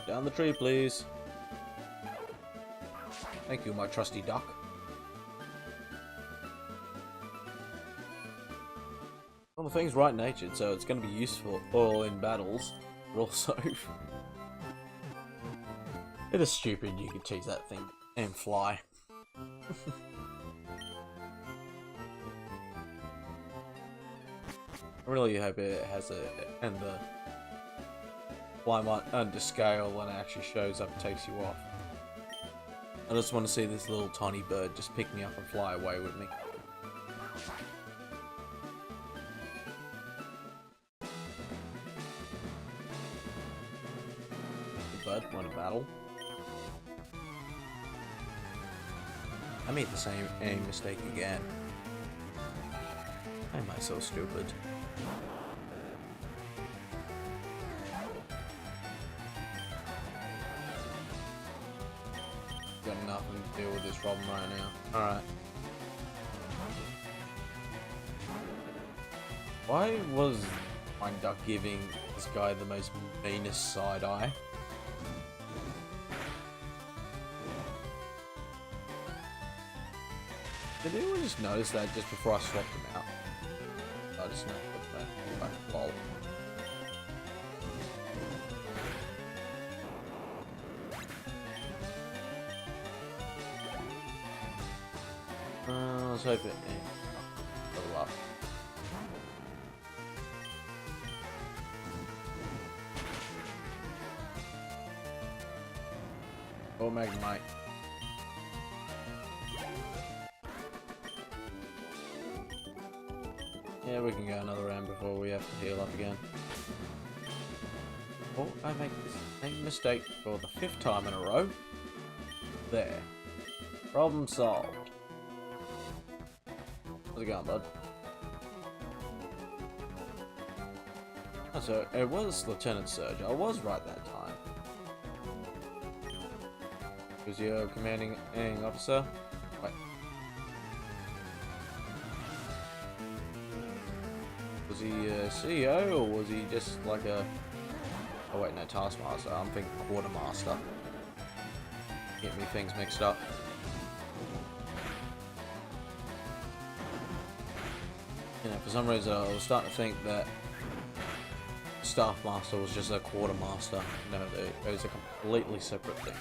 Down the tree, please. Thank you, my trusty duck. Well, the thing's right-natured, so it's going to be useful all in battles, but also... it is stupid you could tease that thing and fly. I really hope it has and the fly might under scale when it actually shows up and takes you off. I just want to see this little tiny bird just pick me up and fly away with me. The bird won a battle. I made the same aim mistake again. Why am I so stupid? Got nothing to deal with this problem right now. Alright. Why was my duck giving this guy the most meanest side eye? Did anyone just notice that just before I swapped him out? I just noticed that. Lol. Let's hope it level up. Oh, Magnemite. Yeah, we can go another round before we have to heal up again. Oh, I make the same mistake for the 5th time in a row. There. Problem solved. How's it going, bud? Oh, so it was Lieutenant Surge. I was right that time. Was your commanding officer? Wait. Was he a CEO or was he just like a... oh wait, no, Taskmaster. I'm thinking Quartermaster. Get me things mixed up. You know, for some reason I was starting to think that Staff Master was just a Quartermaster. No, those are completely separate things.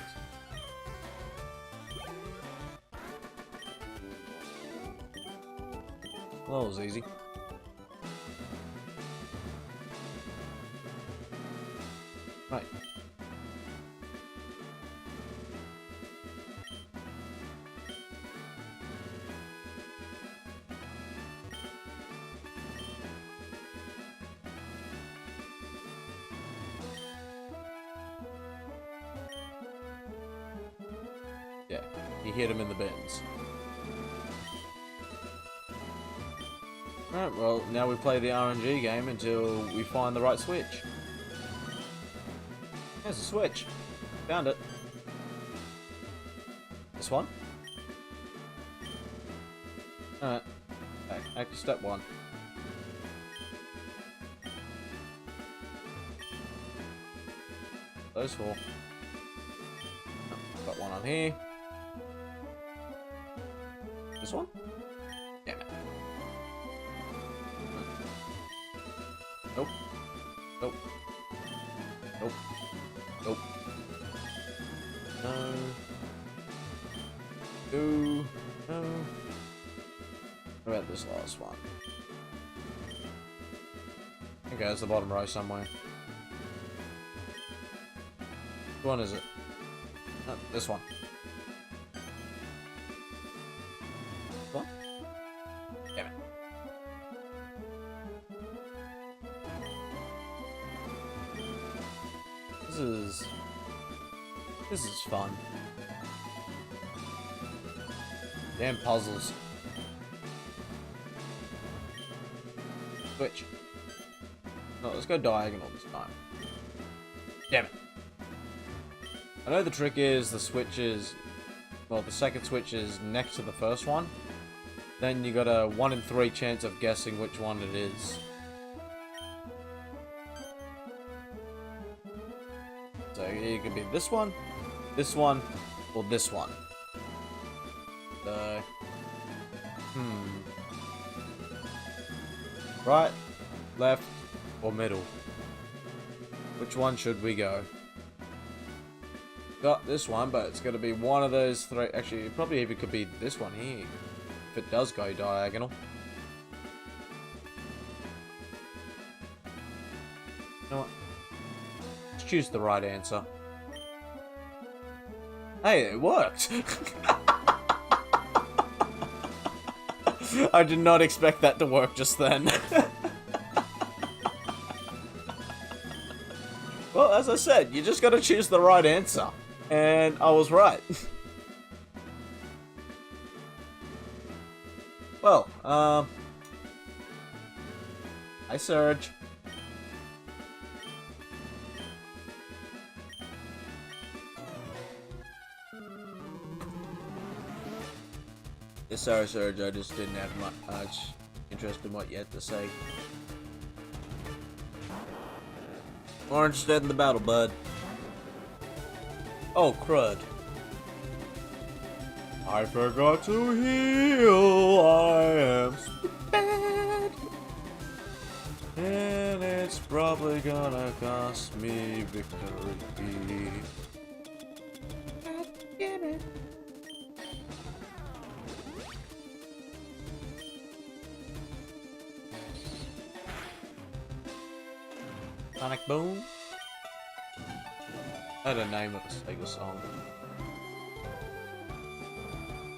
Well, that was easy. Right. Yeah, he hit him in the bins. Alright, well, now we play the RNG game until we find the right switch. There's a switch. Found it. This one? Alright. Active step 1. Those 4. Got one on here. This one? Damn it. Nope. Nope. Nope. Nope. No. No. No. What about this last one? Okay, it's the bottom row somewhere. Which one is it? No, this one. What? Damn it. This is This is fun. Damn puzzles. Switch. No, let's go diagonal this time. Damn it. I know the trick is the switch is... Well, the second switch is next to the first one. Then you got a 1 in 3 chance of guessing which one it is. So it could be this one, or this one. So... Right, left, or middle? Which one should we go? Got this one, but it's going to be one of those 3. Actually, it probably even could be this one here. If it does go diagonal. You know what? Let's choose the right answer. Hey, it worked! I did not expect that to work just then. Well, as I said, you just gotta choose the right answer. And I was right. Well, hi Surge. Sorry, Surge, I just didn't have much interest in what you had to say. More interested in the battle, bud. Oh, crud. I forgot to heal. I am stupid. And it's probably gonna cost me victory. God damn it. Sonic Boom? I had a name of a Sega song.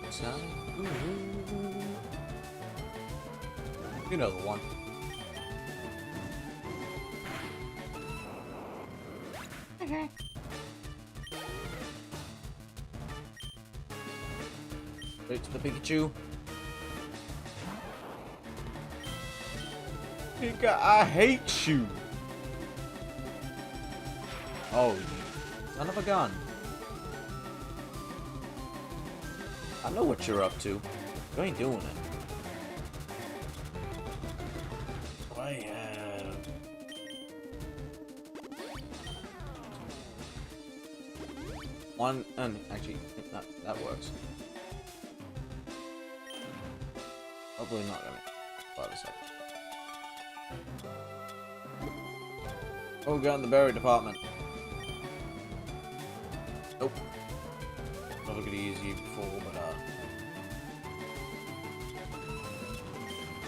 Sonic Boom. You know the one. Okay. Straight to the Pikachu. Pika, I hate you! Oh, you son of a gun. I know what you're up to. You ain't doing it. I have... One, and actually, that works. Probably not gonna buy this up. Oh, we got in the berry department. Nope. Probably could have used you before, but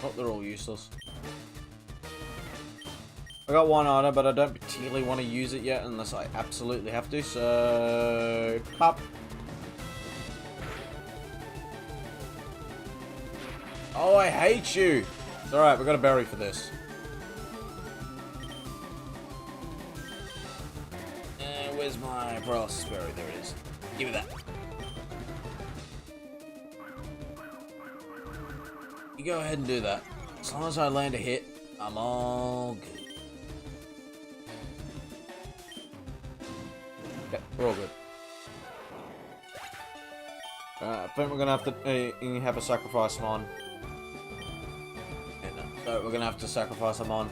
oh, they're all useless. I got one item, but I don't particularly want to use it yet unless I absolutely have to, so... Pop! Oh, I hate you! It's alright, we got a berry for this. Where's my paralysis berry? There it is. Give me that. You go ahead and do that. As long as I land a hit, I'm all good. Okay, we're all good. I think we're gonna have to have a sacrifice him on. Yeah, no. So we're gonna have to sacrifice him on.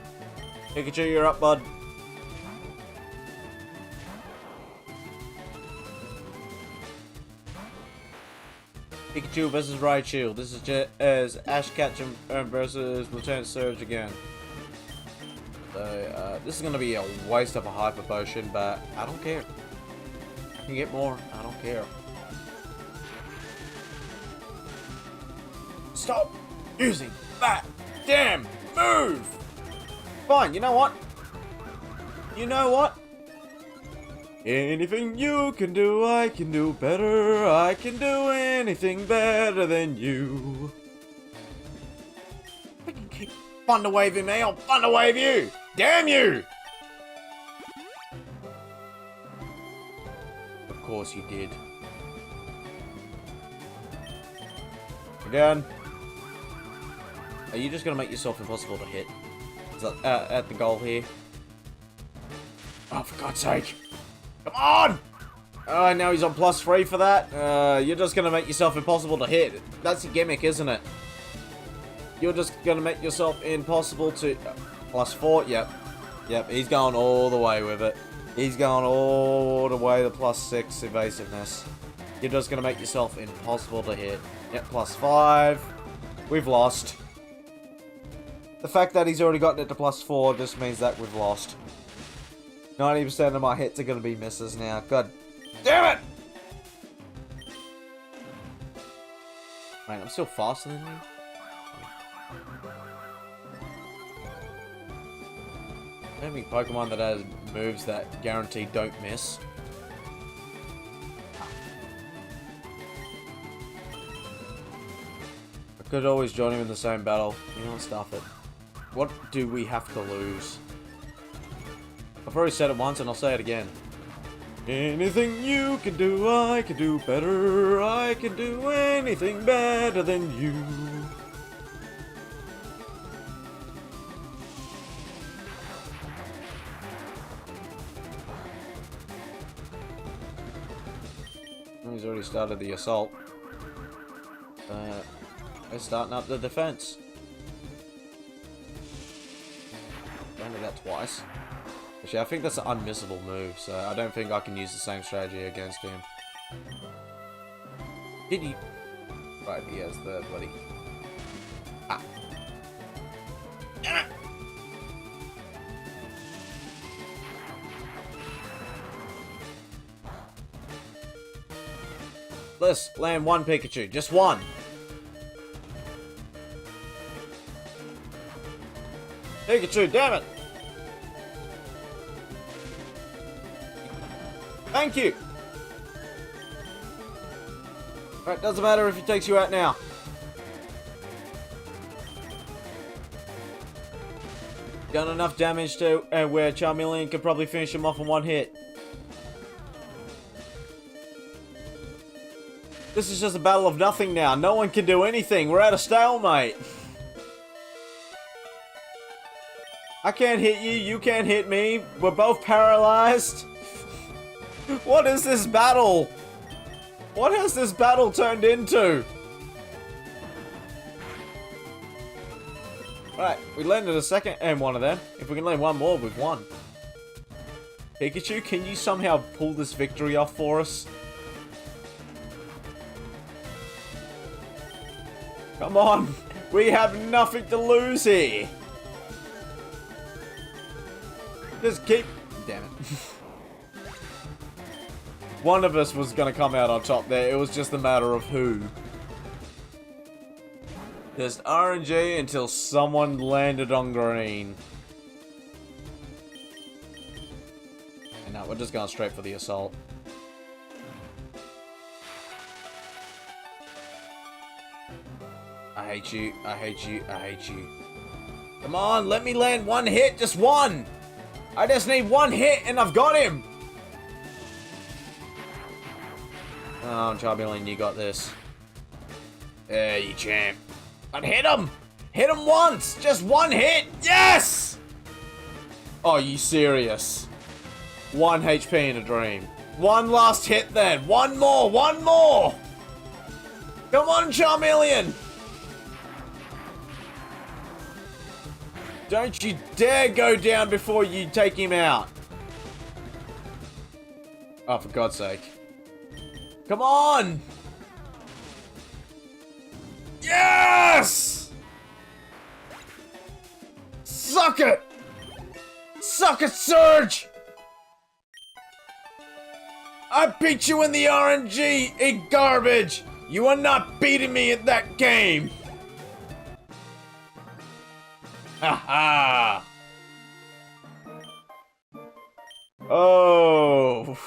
Pikachu, you're up, bud. Pikachu versus Raichu. This is just as Ash Ketchum versus Lieutenant Surge again. So, this is going to be a waste of a Hyper Potion, but I don't care. I can get more. I don't care. Stop using that damn move! Fine, you know what? You know what? Anything you can do, I can do better. I can do anything better than you. I can keep thunder waving me, I'll thunder wave you! Damn you! Of course you did. Again. Are you just gonna make yourself impossible to hit? Is that at the goal here? Oh, for God's sake. Come on! Oh, now he's on +3 for that? You're just gonna make yourself impossible to hit. That's a gimmick, isn't it? You're just gonna make yourself impossible to... +4, yep. Yep, he's going all the way with it. He's going all the way to +6 evasiveness. You're just gonna make yourself impossible to hit. Yep, +5. We've lost. The fact that he's already gotten it to +4 just means that we've lost. 90% of my hits are gonna be misses now. God damn it! Wait, I'm still faster than you? Maybe Pokemon that has moves that guaranteed don't miss. I could always join him in the same battle. You know what, stuff it. What do we have to lose? I've already said it once and I'll say it again. Anything you can do, I can do better. I can do anything better than you. He's already started the assault. They're starting up the defense. Only that twice. Actually, I think that's an unmissable move, so I don't think I can use the same strategy against him. Did he? Right, he has the bloody... Ah. Let's land one Pikachu, just one. Pikachu, damn it! Thank you! Alright, doesn't matter if he takes you out now. Done enough damage to where Charmeleon could probably finish him off in one hit. This is just a battle of nothing now. No one can do anything. We're at a stalemate. I can't hit you. You can't hit me. We're both paralyzed. What is this battle? What has this battle turned into? Alright, we landed a second and one of them. If we can land one more, we've won. Pikachu, can you somehow pull this victory off for us? Come on! We have nothing to lose here! Just keep... Damn it. One of us was gonna come out on top there. It was just a matter of who. Just RNG until someone landed on green. And now we're just going straight for the assault. I hate you, I hate you, I hate you. Come on, let me land one hit, just one! I just need one hit and I've got him! Oh, Charmeleon, you got this. Yeah, you champ. But hit him! Hit him once! Just one hit! Yes! Oh, you serious? 1 HP in a dream. One last hit then. One more! One more! Come on, Charmeleon! Don't you dare go down before you take him out. Oh, for God's sake. Come on! Yes! Suck it! Suck it, Surge! I beat you in the RNG, eat garbage! You are not beating me at that game! Ha ha! Oh!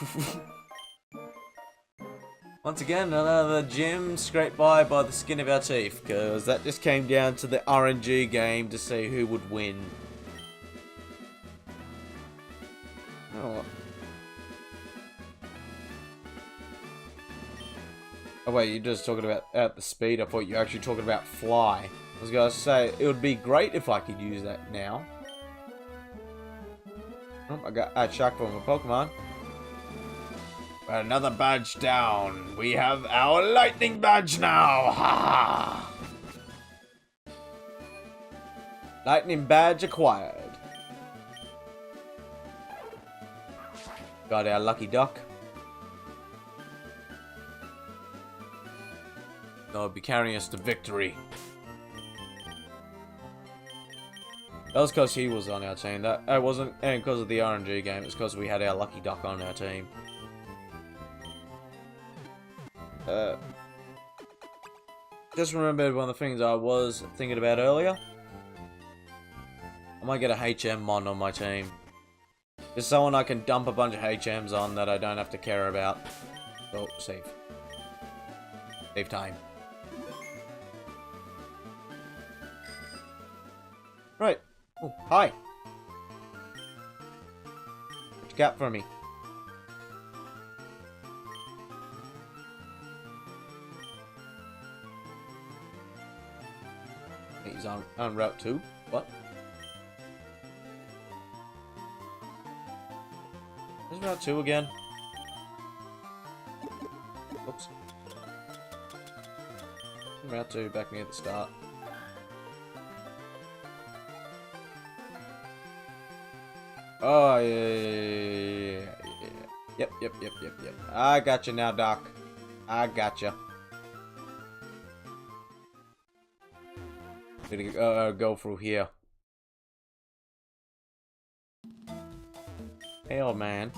Once again, another gym scraped by the skin of our teeth, because that just came down to the RNG game to see who would win. Oh. Oh wait, you're just talking about at the speed. I thought you were actually talking about fly. I was gonna say, it would be great if I could use that now. Oh, I got a shock from a Pokemon. Another badge down. We have our lightning badge now. Ha! Lightning badge acquired. Got our lucky duck. They'll be carrying us to victory. That was because he was on our team. That wasn't, and because of the RNG game. It's because we had our lucky duck on our team. Just remembered one of the things I was thinking about earlier. I might get a HM mod on my team. Just someone I can dump a bunch of HMs on that I don't have to care about. Oh, save. Save time. Right. Oh, hi. What you got for me? He's on Route 2. What? Is Route 2 again? Oops. Route 2 back near the start. Oh, yeah. Yep. I got you now, Doc. I got you. Gonna go through here. Hey, old man.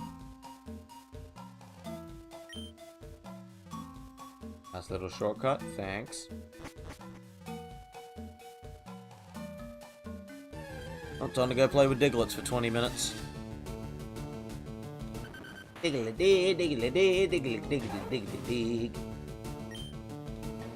Nice little shortcut, thanks. Oh, time to go play with Digletts for 20 minutes. Dig.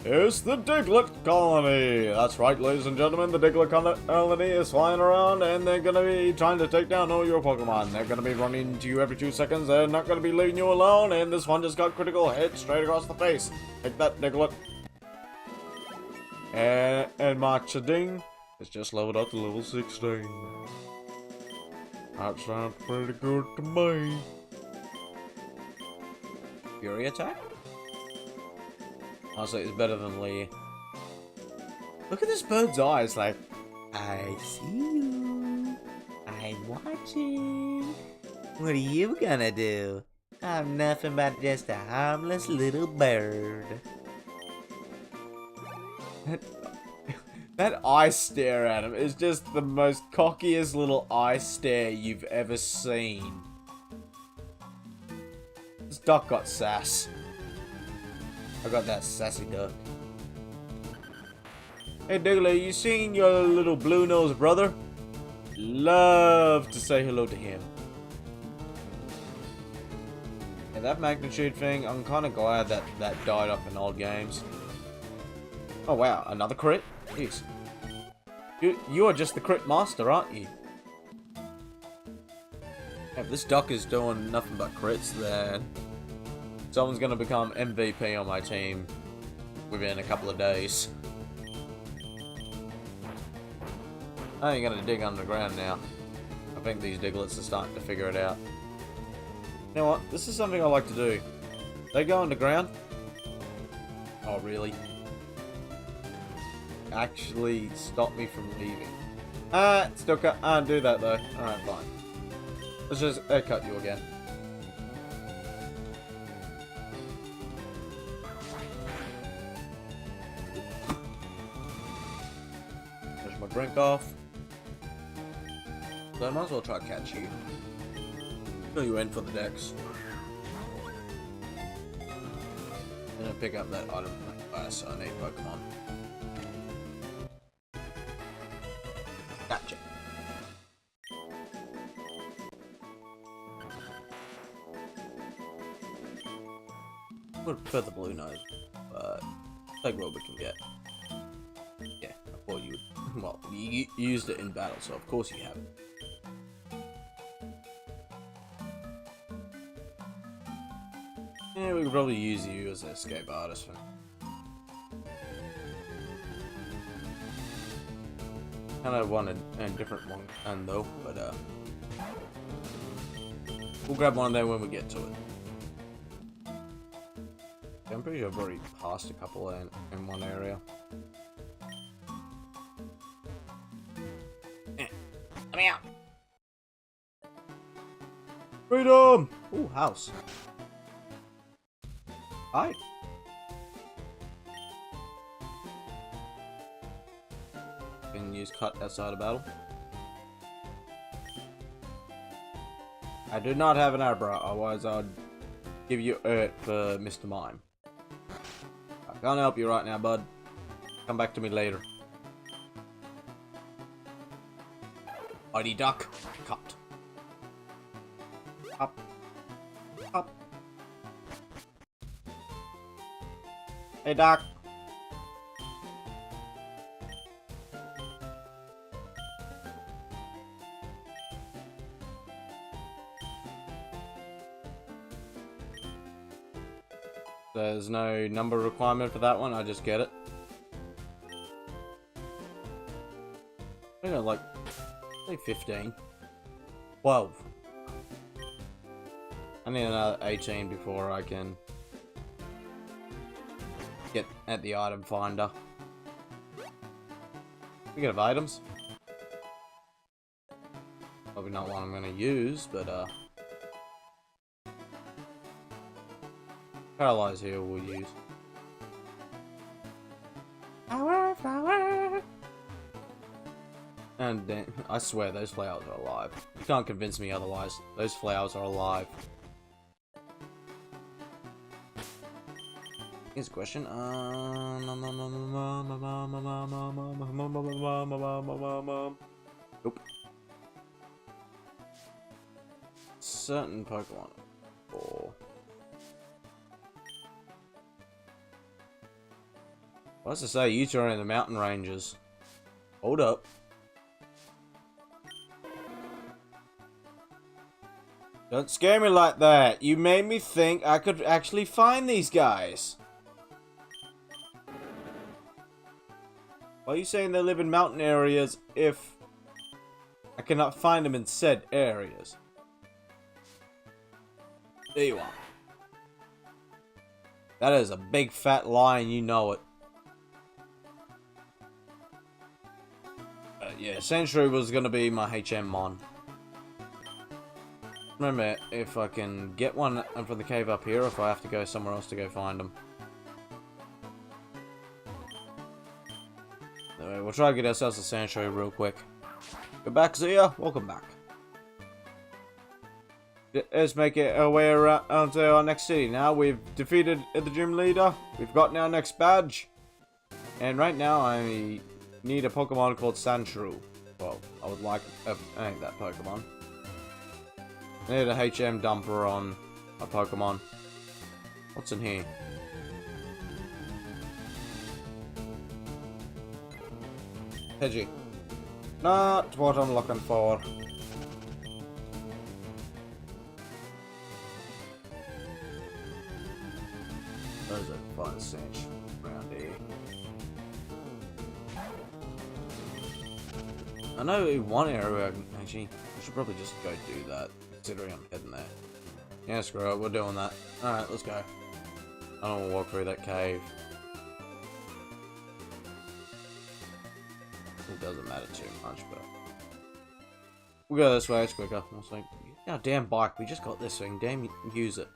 It's the Diglett colony! That's right, ladies and gentlemen, the Diglett colony is flying around and they're gonna be trying to take down all your Pokemon. They're gonna be running into you every 2 seconds, they're not gonna be leaving you alone, and this one just got critical hit straight across the face. Take that, Diglett. And my Chading is just leveled up to level 16. That sounds pretty good to me. Fury attack? Honestly, it's better than Lee. Look at this bird's eyes, like, I see you. I'm watching. What are you gonna do? I'm nothing but just a harmless little bird. That eye stare at him is just the most cockiest little eye stare you've ever seen. This duck got sass. I got that sassy duck. Hey Digley, you seen your little blue-nosed brother? Love to say hello to him. Yeah, that magnitude thing, I'm kind of glad that died up in old games. Oh wow, another crit? Jeez. You are just the crit master, aren't you? If this duck is doing nothing but crits, then someone's gonna become MVP on my team within a couple of days. I ain't gonna dig underground now. I think these Digletts are starting to figure it out. You know what? This is something I like to do. They go underground. Oh, really? Actually stop me from leaving. Still can't do that though. Alright, fine. Let's just cut you again. There's my drink off. So I might as well try to catch you. Fill you in for the decks. And then pick up that item from my class, so I need Pokemon. Gotcha. I would prefer the blue nose, but take what we can get. Yeah, I thought you would. Well, you used it in battle, so of course you have it. Yeah, we could probably use you as an escape artist for now. Kind of wanted a different one, and though, but we'll grab one of them when we get to it. Yeah, I'm pretty sure I've already passed a couple in one area. Let me out. Freedom! Ooh, house. Hi. Can use cut outside of battle. I do not have an eyebrow, otherwise I'd give you Earth for Mr. Mime. I can't help you right now, bud. Come back to me later. Mighty duck. Cut. Up. Up. Hey, duck. There's no number requirement for that one, I just get it. I think I like, say 15. 12. I need another 18 before I can get at the item finder. We have items. Probably not one I'm gonna use, but Paralyze here we'll use. Flower, flower. And then, I swear those flowers are alive. You can't convince me otherwise. Those flowers are alive. Here's a question. Nope. Certain Pokemon. Or what's to say? You two are in the mountain ranges. Hold up. Don't scare me like that. You made me think I could actually find these guys. Why are you saying they live in mountain areas if I cannot find them in said areas? There you are. That is a big fat lie and you know it. Yeah, Sentry was gonna be my HM mon. Remember, if I can get one from the cave up here, or if I have to go somewhere else to go find them. Anyway, we'll try to get ourselves a Sentry real quick. Go back, Zia. Welcome back. Let's make it our way around to our next city. Now we've defeated the gym leader. We've gotten our next badge. And right now I need a Pokemon called Sandshrew. Well, I would like that Pokemon. I need a HM dumper on a Pokemon. What's in here? Pidgey. Not what I'm looking for. There's a fun cinch around here. I know in one area, actually, I should probably just go do that, considering I'm heading there. Yeah, screw it, we're doing that. Alright, let's go. I don't want to walk through that cave. It doesn't matter too much, but we'll go this way, it's quicker. I was like, God damn bike, we just got this thing, damn, use it.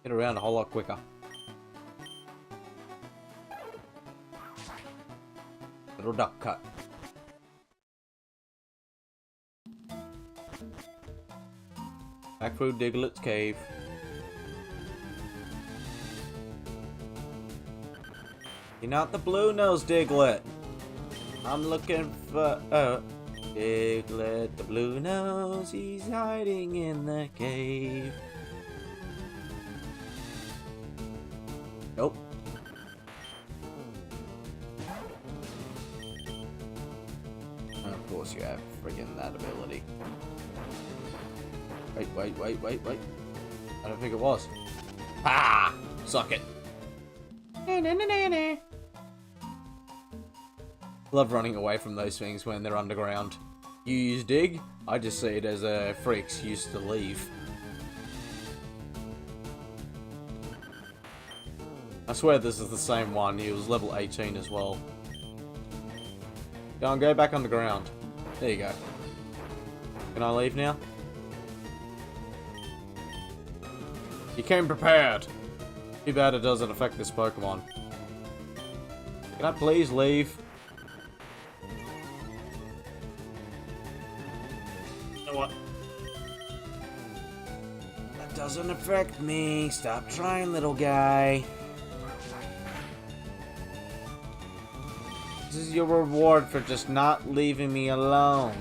Get around a whole lot quicker. Little duck cut. Back through Diglett's cave. You're not the blue nose, Diglett. I'm looking for Diglett, the blue nose. He's hiding in the cave. Nope. And of course you have friggin' that ability. Wait. I don't think it was. Ah! Suck it. Na-na-na-na-na. Love running away from those things when they're underground. You use dig? I just see it as a free excuse to leave. I swear this is the same one. He was level 18 as well. Go on, go back underground. There you go. Can I leave now? You came prepared. Too bad it doesn't affect this Pokemon. Can I please leave? You know what? That doesn't affect me. Stop trying, little guy. This is your reward for just not leaving me alone.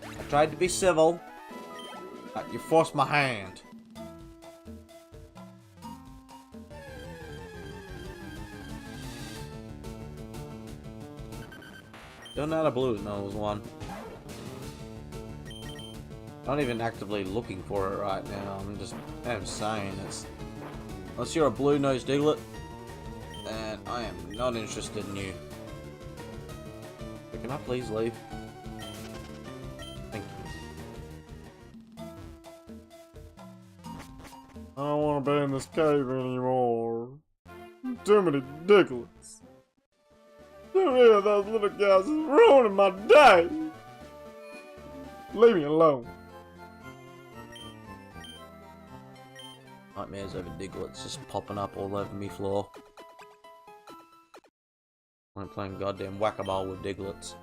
I tried to be civil, but you forced my hand. Don't know how to blue nose one. Not even actively looking for it right now. I'm saying it's. Unless you're a blue nose Diglett, then I am not interested in you. But can I please leave? Thank you. I don't want to be in this cave anymore. Too many Digletts. Too many of those little guys is ruining my day. Leave me alone. Nightmares over Digletts just popping up all over me floor. I'm playing goddamn whack-a-mole with Digletts.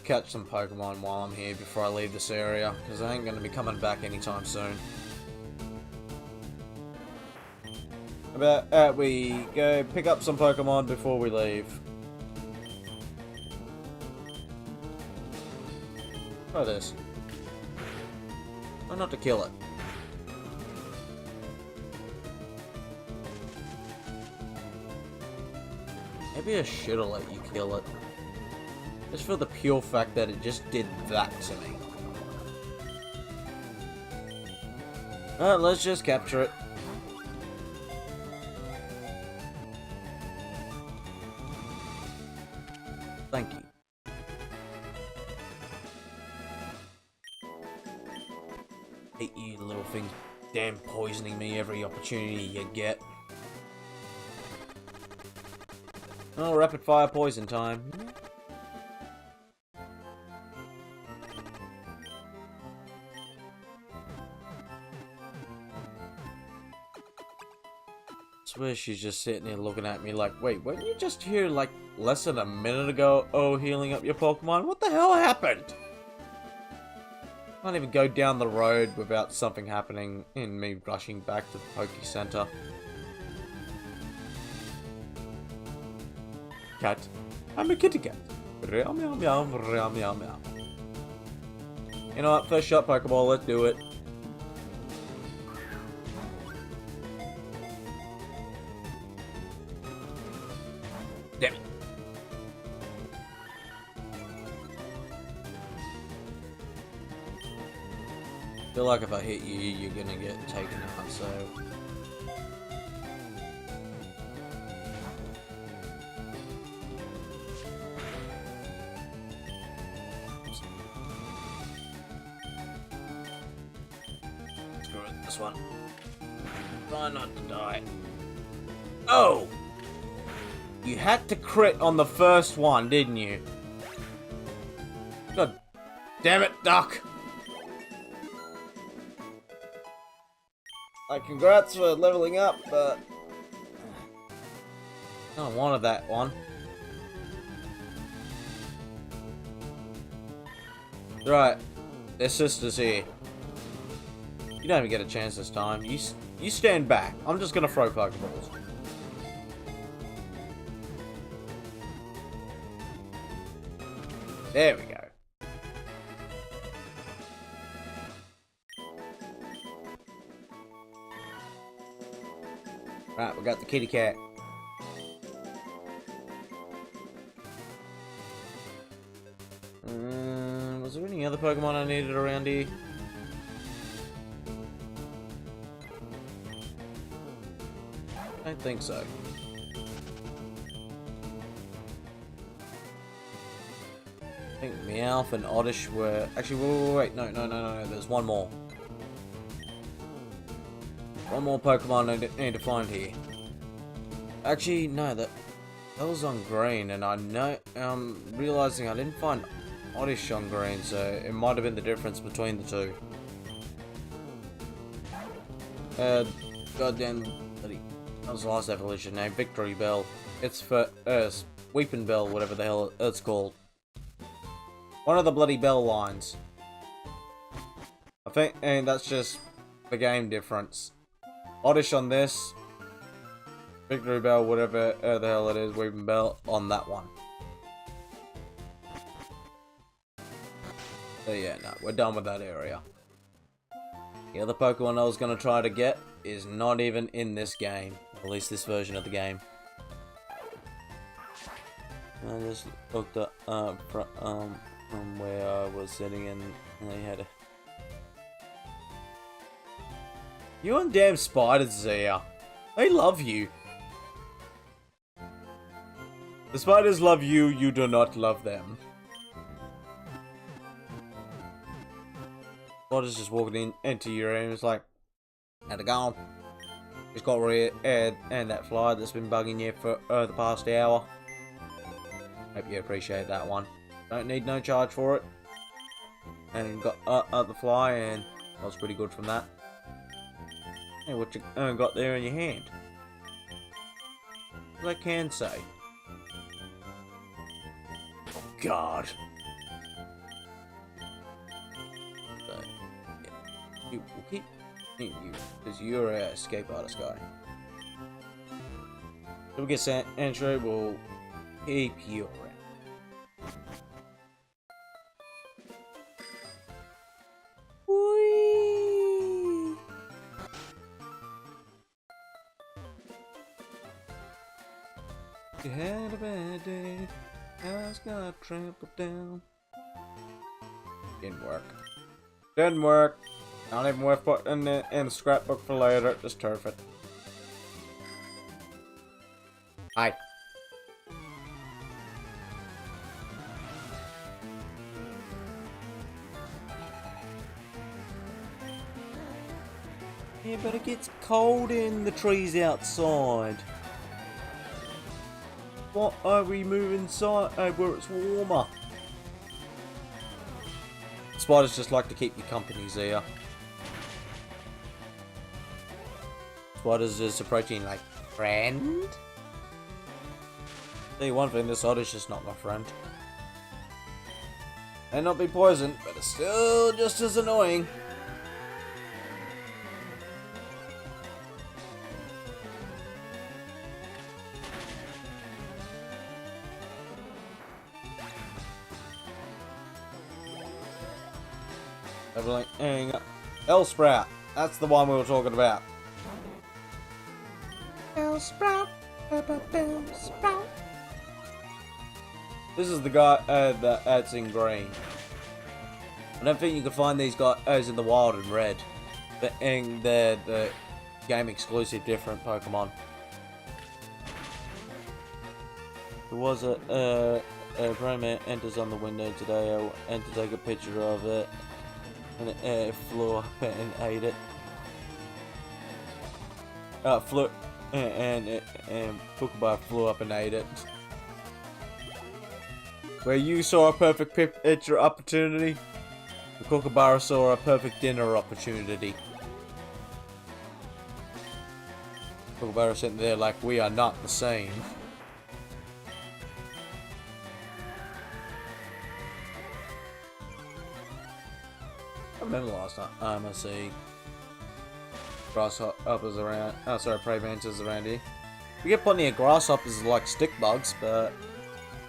Catch some Pokemon while I'm here before I leave this area, because I ain't going to be coming back anytime soon. How about we go pick up some Pokemon before we leave. Try this. Try not to kill it. Maybe I should have let you kill it. Just for the pure fact that it just did that to me. Alright, let's just capture it. Thank you. Hate you little things, damn poisoning me every opportunity you get. Oh, rapid fire poison time. I swear she's just sitting there looking at me like, wait, weren't you just here like less than a minute ago? Oh, healing up your Pokemon? What the hell happened? Can't even go down the road without something happening and me rushing back to the Poke Center. Cat. I'm a kitty cat. Meow meow meow meow meow meow. You know what? First shot Pokeball, let's do it. Damn it. I feel like if I hit you, you're gonna get taken out, so... Screw it, this one. Try not to die. Oh! You had to crit on the first one, didn't you? God damn it, Duck! Like, congrats for leveling up, but... I don't wanted that one. Right. Their sister's here. You don't even get a chance this time. You stand back. I'm just gonna throw Pokeballs. There we go. Right, we got the kitty cat. Was there any other Pokemon I needed around here? I don't think so. I think Meowth and Oddish were... Actually, wait, no, there's one more. One more Pokemon I need to find here. Actually, no, that was on green, and I know, realizing I didn't find Oddish on green, so it might have been the difference between the two. Goddamn, that was the last evolution name, Victory Bell. It's for, Weeping Bell, whatever the hell it's called. One of the bloody bell lines. I think, and that's just the game difference. Oddish on this, Victory Bell, whatever the hell it is, Weeping Bell on that one. So yeah, no, we're done with that area. The other Pokemon I was going to try to get is not even in this game. At least this version of the game. I just looked up from where I was sitting and they had a... You and damn spiders, Zia. They love you. The spiders love you, you do not love them. Spider's just walking into your room, it's like, how's it going? Just got rid of that fly that's been bugging you for the past hour. Hope you appreciate that one. Don't need no charge for it. And got the fly, and that was pretty good from that. Hey, what you got there in your hand? What I can say. Oh, God. So, yeah. You will keep you, because you're a escape artist guy. So we get sent entry, we'll keep you around. You had a bad day, house got trampled down. Didn't work. Didn't work. Not even worth putting it in the scrapbook for later, just turf it. Hi. Yeah, but it gets cold in the trees outside. What are we moving inside where it's warmer? Spiders just like to keep you company, Zia. Spiders just approaching like, friend? Tell you one thing, this Oddish is not my friend. May not be poisoned, but it's still just as annoying. L-Sprout, that's the one we were talking about. L-Sprout, Sprout. This is the guy that's in green. I don't think you can find these guys in the wild in red. But in the game exclusive different Pokemon. There was a Bromance enters on the window today. I went to take a picture of it. And it flew up and ate it. Flew and PokeBaa flew up and ate it. Where you saw a perfect picture opportunity, the PokeBaa saw a perfect dinner opportunity. PokeBaa sitting there like, we are not the same. I remember last time I see grasshoppers around. Oh, sorry, prey mantis around here. We get plenty of grasshoppers like stick bugs, but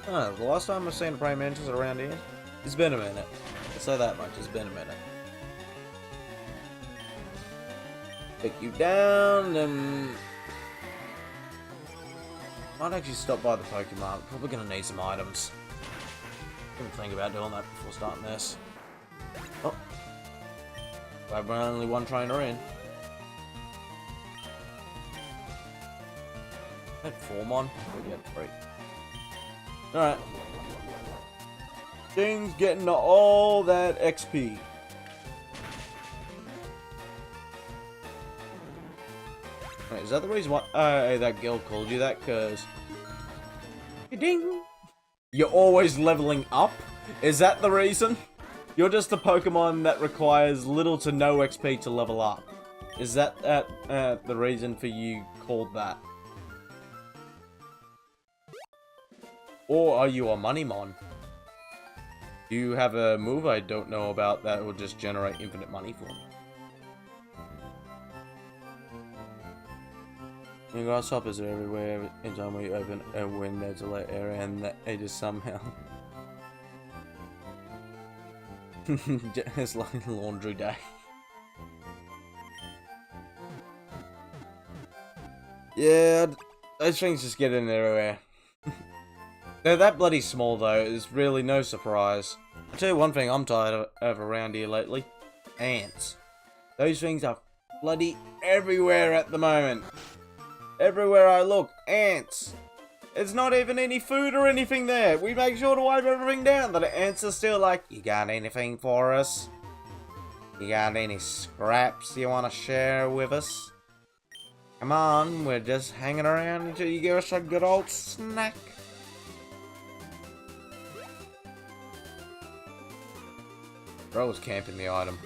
the last time I've seen a prey mantis around here, it's been a minute. I'll say that much. It's been a minute. Pick you down and might actually stop by the Pokemon. Probably gonna need some items. Didn't think about doing that before starting this. Oh. Glad we're only one trainer in. I had 4 mon. We get 3. Alright. Things getting all that XP. Wait, is that the reason why that girl called you that? Because Ding! you're always leveling up? Is that the reason? You're just a Pokemon that requires little to no XP to level up. Is that the reason for you called that? Or are you a Moneymon? Do you have a move I don't know about that will just generate infinite money for me? The grasshoppers are everywhere anytime we open a window to let air in, that they just somehow... It's like laundry day. Yeah, those things just get in everywhere. They're that bloody small though, it's really no surprise. I'll tell you one thing I'm tired of around here lately. Ants. Those things are bloody everywhere at the moment. Everywhere I look, ants. There's not even any food or anything there. We make sure to wipe everything down, but the ants are still like, you got anything for us? You got any scraps you want to share with us? Come on, we're just hanging around until you give us a good old snack. Bro was camping the item,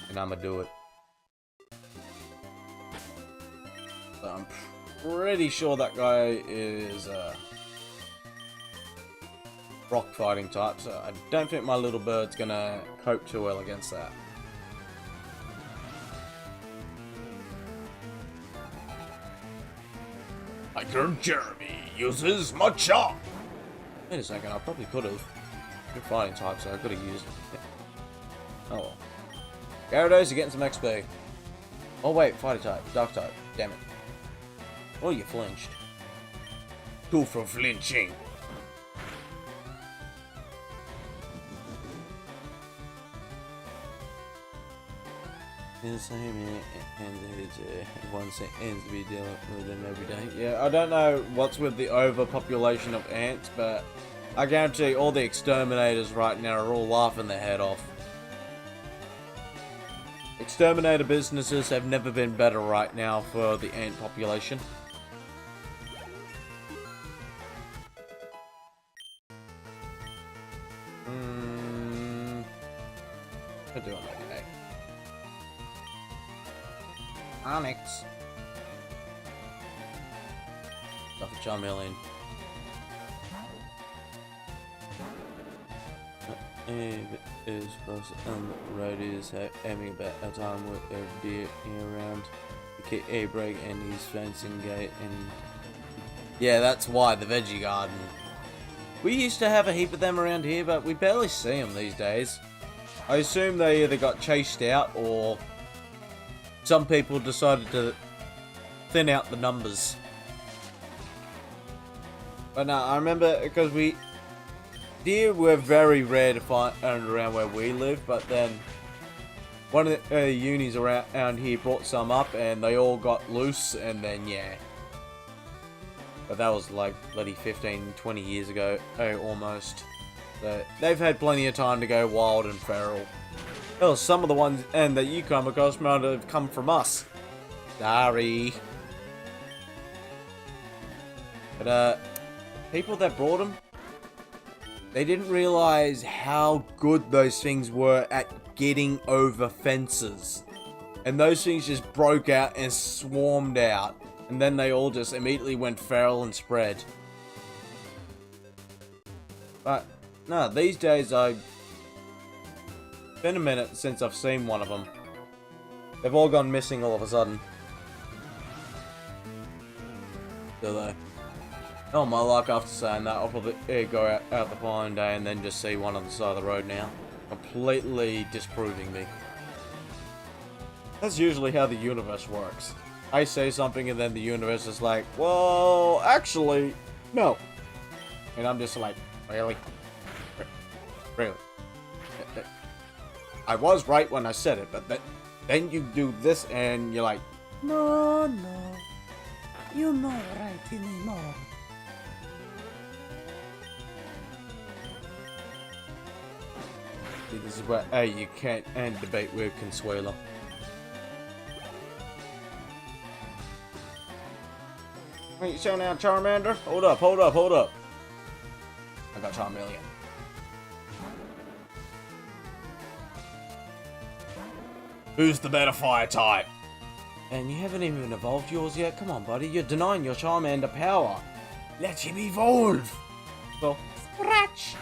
and I'ma do it. So I'm pretty sure that guy is rock fighting type, so I don't think my little bird's gonna cope too well against that. Hiker Jeremy uses Machop! Wait a second, I probably could have. You're fighting type, so I could have used it. Oh well. Gyarados, you're getting some XP. Oh wait, fighting type, dark type, damn it. Oh, you flinched. Two for flinching. In the same one ends to be dealing with them every day. Yeah, I don't know what's with the overpopulation of ants, but I guarantee all the exterminators right now are all laughing their head off. Exterminator businesses have never been better right now for the ant population. We're doing okay. Onyx. Stuff a Charmeleon. Is close and the road is having about a time with a deer around the a break and his fencing gate and yeah, that's why the veggie garden. We used to have a heap of them around here, but we barely see them these days. I assume they either got chased out or some people decided to thin out the numbers. But no, I remember because deer were very rare to find around where we live, but then one of the unis around here brought some up and they all got loose and then yeah. But that was like bloody 15, 20 years ago, almost. So they've had plenty of time to go wild and feral. Hell, some of the ones and that you come across might have come from us. Sorry. But people that brought them, they didn't realize how good those things were at getting over fences. And those things just broke out and swarmed out. And then they all just immediately went feral and spread. But, no, these days it's been a minute since I've seen one of them. They've all gone missing all of a sudden. Do they? Oh my luck, after saying that, I'll probably go out the following day and then just see one on the side of the road now. Completely disproving me. That's usually how the universe works. I say something and then the universe is like, well, actually, no. And I'm just like, really? Really? I was right when I said it, but then you do this and you're like, No, you're not right anymore. see, this is where you can't end debate with Consuelo. Wait, you showing out Charmander? Hold up. I got Charmeleon. Who's the better fire type? And you haven't even evolved yours yet? Come on, buddy. You're denying your Charmander power. Let him evolve. Well, Scratch.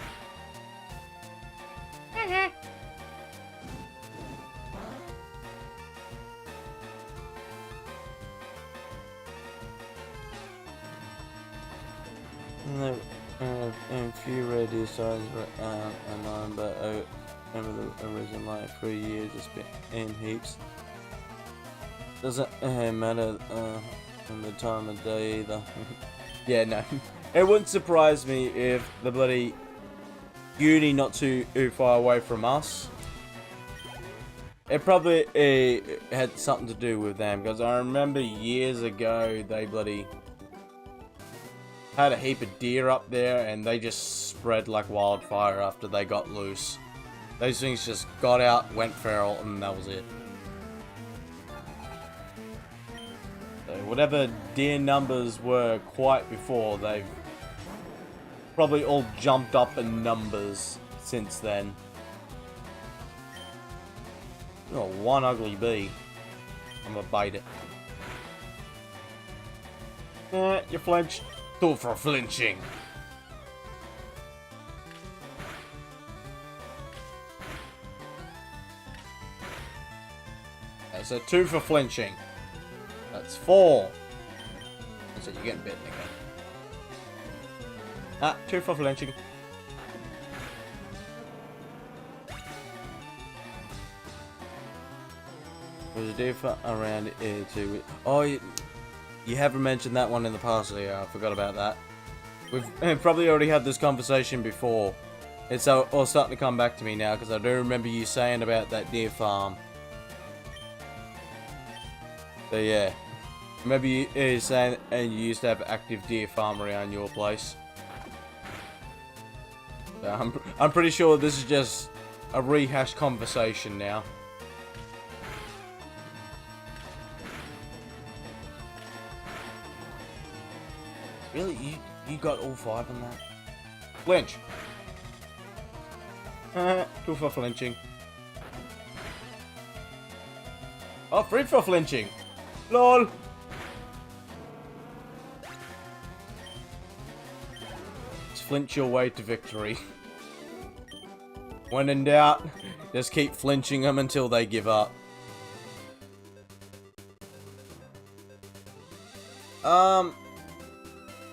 no, and few radio signs and on, but over the original like 3 years, it's been in heaps. Doesn't matter the time of day either. Yeah, no. It wouldn't surprise me if the bloody uni not too far away from us. It probably had something to do with them, because I remember years ago they bloody had a heap of deer up there and they just spread like wildfire after they got loose. Those things just got out, went feral, and that was it. So whatever deer numbers were quite before, they've probably all jumped up in numbers since then. Oh, one ugly bee. I'm gonna bite it. You flinched. Two for flinching. Okay, so 2 for flinching. That's 4. So you're getting bitten again. 2 for flinching. There's a deer around here too. Oh, you haven't mentioned that one in the past, yeah, I forgot about that. We've probably already had this conversation before. It's all starting to come back to me now, because I do remember you saying about that deer farm. So yeah. Remember you saying and you used to have an active deer farm around your place. So I'm pretty sure this is just a rehashed conversation now. Really? You got all 5 on that? Flinch! 2 for flinching. Oh, 3 for flinching! LOL! Just flinch your way to victory. When in doubt, just keep flinching them until they give up.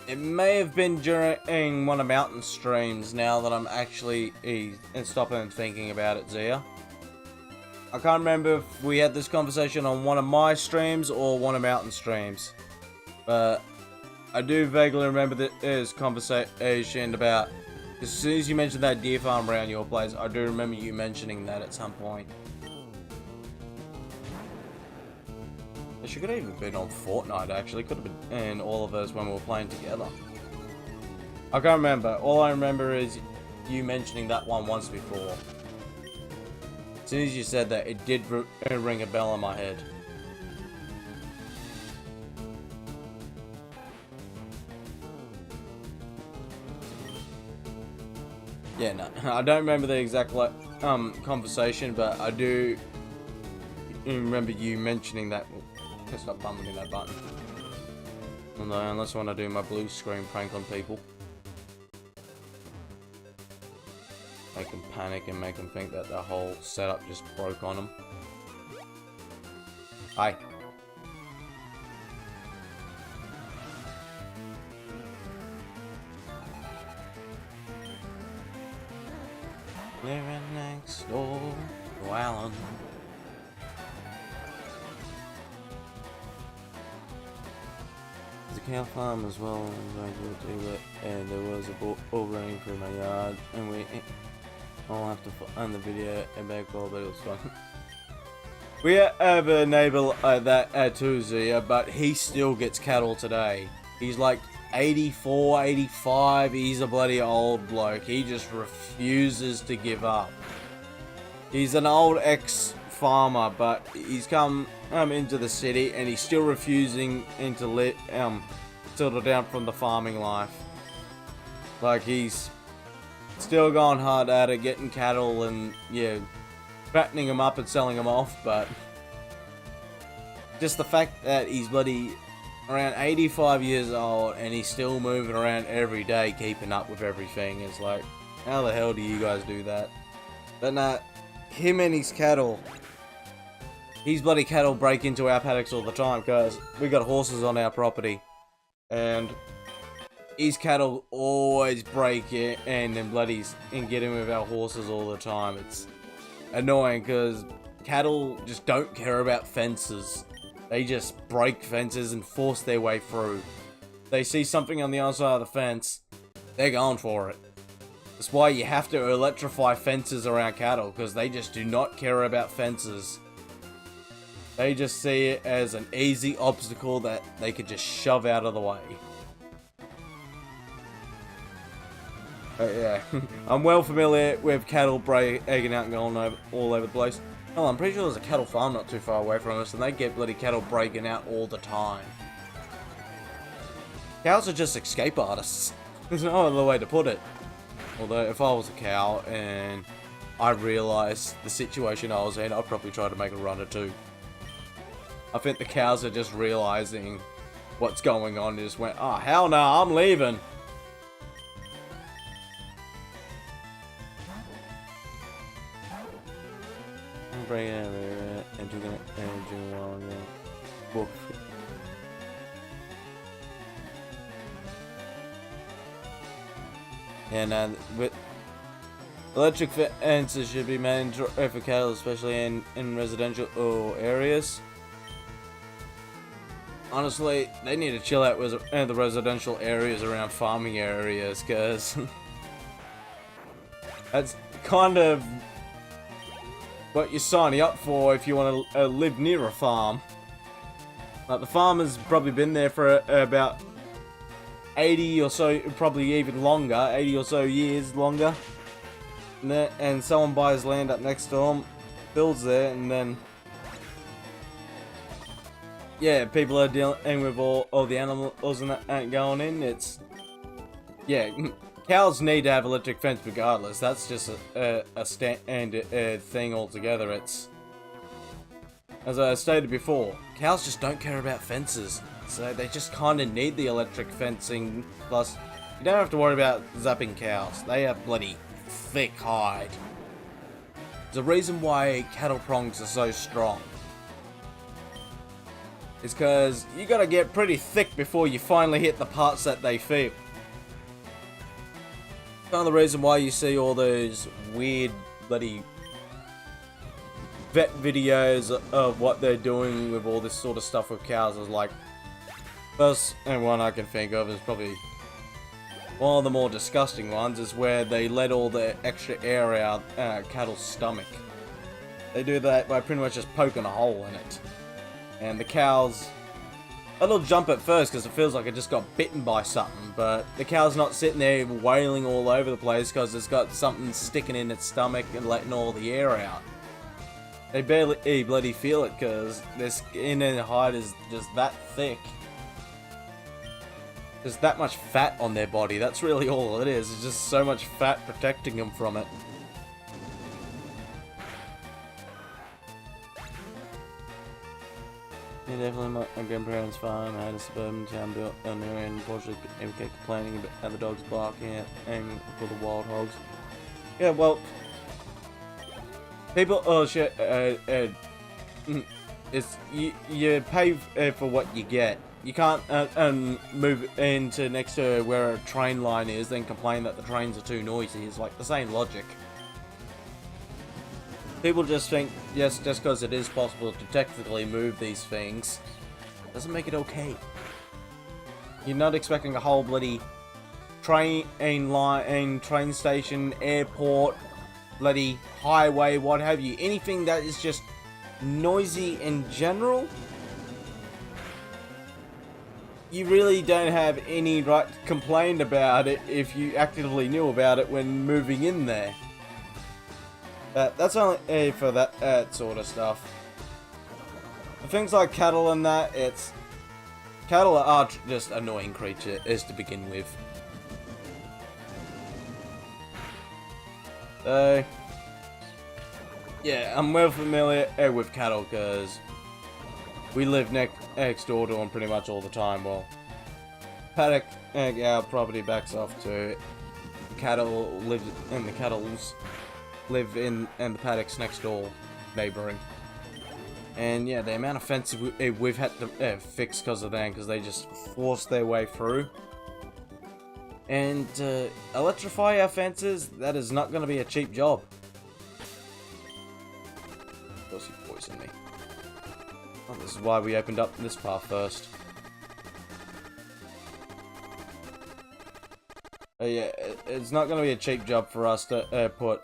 It may have been during one of Mountain streams, now that I'm actually stopping and thinking about it, Zia. I can't remember if we had this conversation on one of my streams or one of Mountain streams. But I do vaguely remember this conversation about, as soon as you mentioned that deer farm around your place, I do remember you mentioning that at some point. She could have even been on Fortnite, actually. Could have been in all of us when we were playing together. I can't remember. All I remember is you mentioning that one once before. As soon as you said that, it did ring a bell in my head. Yeah, no. I don't remember the exact conversation, but I do remember you mentioning that. Let's stop bumping that button. Unless I want to do my blue screen prank on people. Make them panic and make them think that the whole setup just broke on them. Hi. Living next door to Alan. The cow farm as well, and there was a bull running through my yard, and I'll have to find the video about goal, but it was fun. We have a neighbor that too, Zia, but he still gets cattle today. He's like 84, 85. He's a bloody old bloke. He just refuses to give up. He's an old ex-farmer, but he's come into the city and he's still refusing to settle down from the farming life. Like, he's still going hard at it, getting cattle and, yeah, fattening them up and selling them off, but just the fact that he's bloody around 85 years old and he's still moving around every day keeping up with everything is like, how the hell do you guys do that? But nah, him and his cattle, his bloody cattle break into our paddocks all the time because we got horses on our property and his cattle always break in and get in with our horses all the time. It's annoying because cattle just don't care about fences. They just break fences and force their way through. They see something on the other side of the fence, they're going for it. That's why you have to electrify fences around cattle, because they just do not care about fences. They just see it as an easy obstacle that they could just shove out of the way. But yeah, I'm well familiar with cattle breaking out and going all over the place. Oh, I'm pretty sure there's a cattle farm not too far away from us, and they get bloody cattle breaking out all the time. Cows are just escape artists. There's no other way to put it. Although, if I was a cow and I realised the situation I was in, I'd probably try to make a run or two. I think the cows are just realising what's going on and just went, oh, hell no, I'm leaving. Bring it over and doing it and doing well on the book. And with electric fences should be mandatory for cattle, especially in residential areas. Honestly, they need to chill out with the residential areas around farming areas, because that's kind of what you're signing up for if you want to live near a farm. Like, the farmer's probably been there for about 80 or so, probably even longer, 80 or so years longer. And someone buys land up next to them, builds there, and then, yeah, people are dealing with all the animals and that going in. It's, yeah, cows need to have electric fence regardless. That's just a standard thing altogether. It's, as I stated before, cows just don't care about fences. So they just kind of need the electric fencing. Plus, you don't have to worry about zapping cows. They have bloody thick hide. There's a reason why cattle prongs are so strong. It's because you gotta get pretty thick before you finally hit the parts that they feel. Kind of the reason why you see all those weird bloody vet videos of what they're doing with all this sort of stuff with cows is like, first and one I can think of is probably one of the more disgusting ones, is where they let all the extra air out cattle's stomach. They do that by pretty much just poking a hole in it. And the cows, it'll jump at first because it feels like it just got bitten by something, but the cow's not sitting there wailing all over the place because it's got something sticking in its stomach and letting all the air out. They barely bloody feel it because their skin and hide is just that thick. There's that much fat on their body, that's really all it is. It's just so much fat protecting them from it. Yeah, definitely my grandparents' farm. I had a suburban town built on there, and unfortunately they kept complaining about the dogs barking and for the wild hogs. Yeah, well, people, oh shit, it's, you pay for what you get. You can't move into next to where a train line is, then complain that the trains are too noisy. It's like the same logic. People just think, yes, just because it is possible to technically move these things, doesn't make it okay. You're not expecting a whole bloody train line, train station, airport, bloody highway, what have you. Anything that is just noisy in general, you really don't have any right to complain about it if you actively knew about it when moving in there. That's only for that sort of stuff. For things like cattle and that, cattle are just annoying creatures to begin with. So, yeah, I'm well familiar with cattle because we live next door to them pretty much all the time. Well, paddock, our property backs off to cattle live, and the cattles live in the paddocks next door, neighboring. And yeah, the amount of fences we've had to fix because of them, because they just force their way through. And electrify our fences, that is not going to be a cheap job. Of course, you poisoned me. Oh, this is why we opened up this path first. Yeah, it's not going to be a cheap job for us to put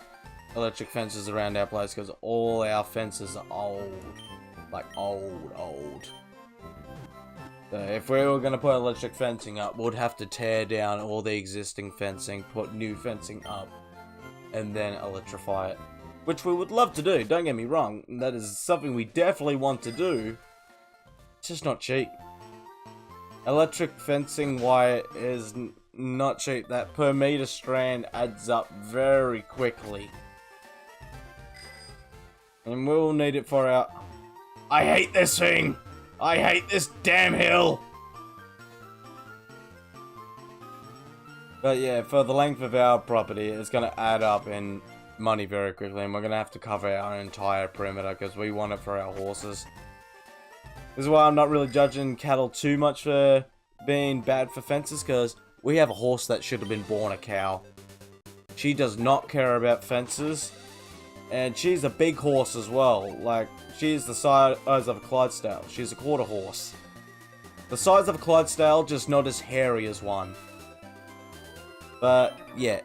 electric fences around our place, because all our fences are old. Like, old. So if we were going to put electric fencing up, we'd have to tear down all the existing fencing, put new fencing up, and then electrify it. Which we would love to do, don't get me wrong. That is something we definitely want to do. It's just not cheap. Electric fencing wire is not cheap. That per meter strand adds up very quickly. And we'll need it for our... I hate this thing! I hate this damn hill! But yeah, for the length of our property, it's going to add up in money very quickly, and we're going to have to cover our entire perimeter because we want it for our horses. This is why I'm not really judging cattle too much for being bad for fences, because we have a horse that should have been born a cow. She does not care about fences, and she's a big horse as well. Like, she's the size of a Clydesdale. She's a quarter horse. The size of a Clydesdale, just not as hairy as one. But, yeah.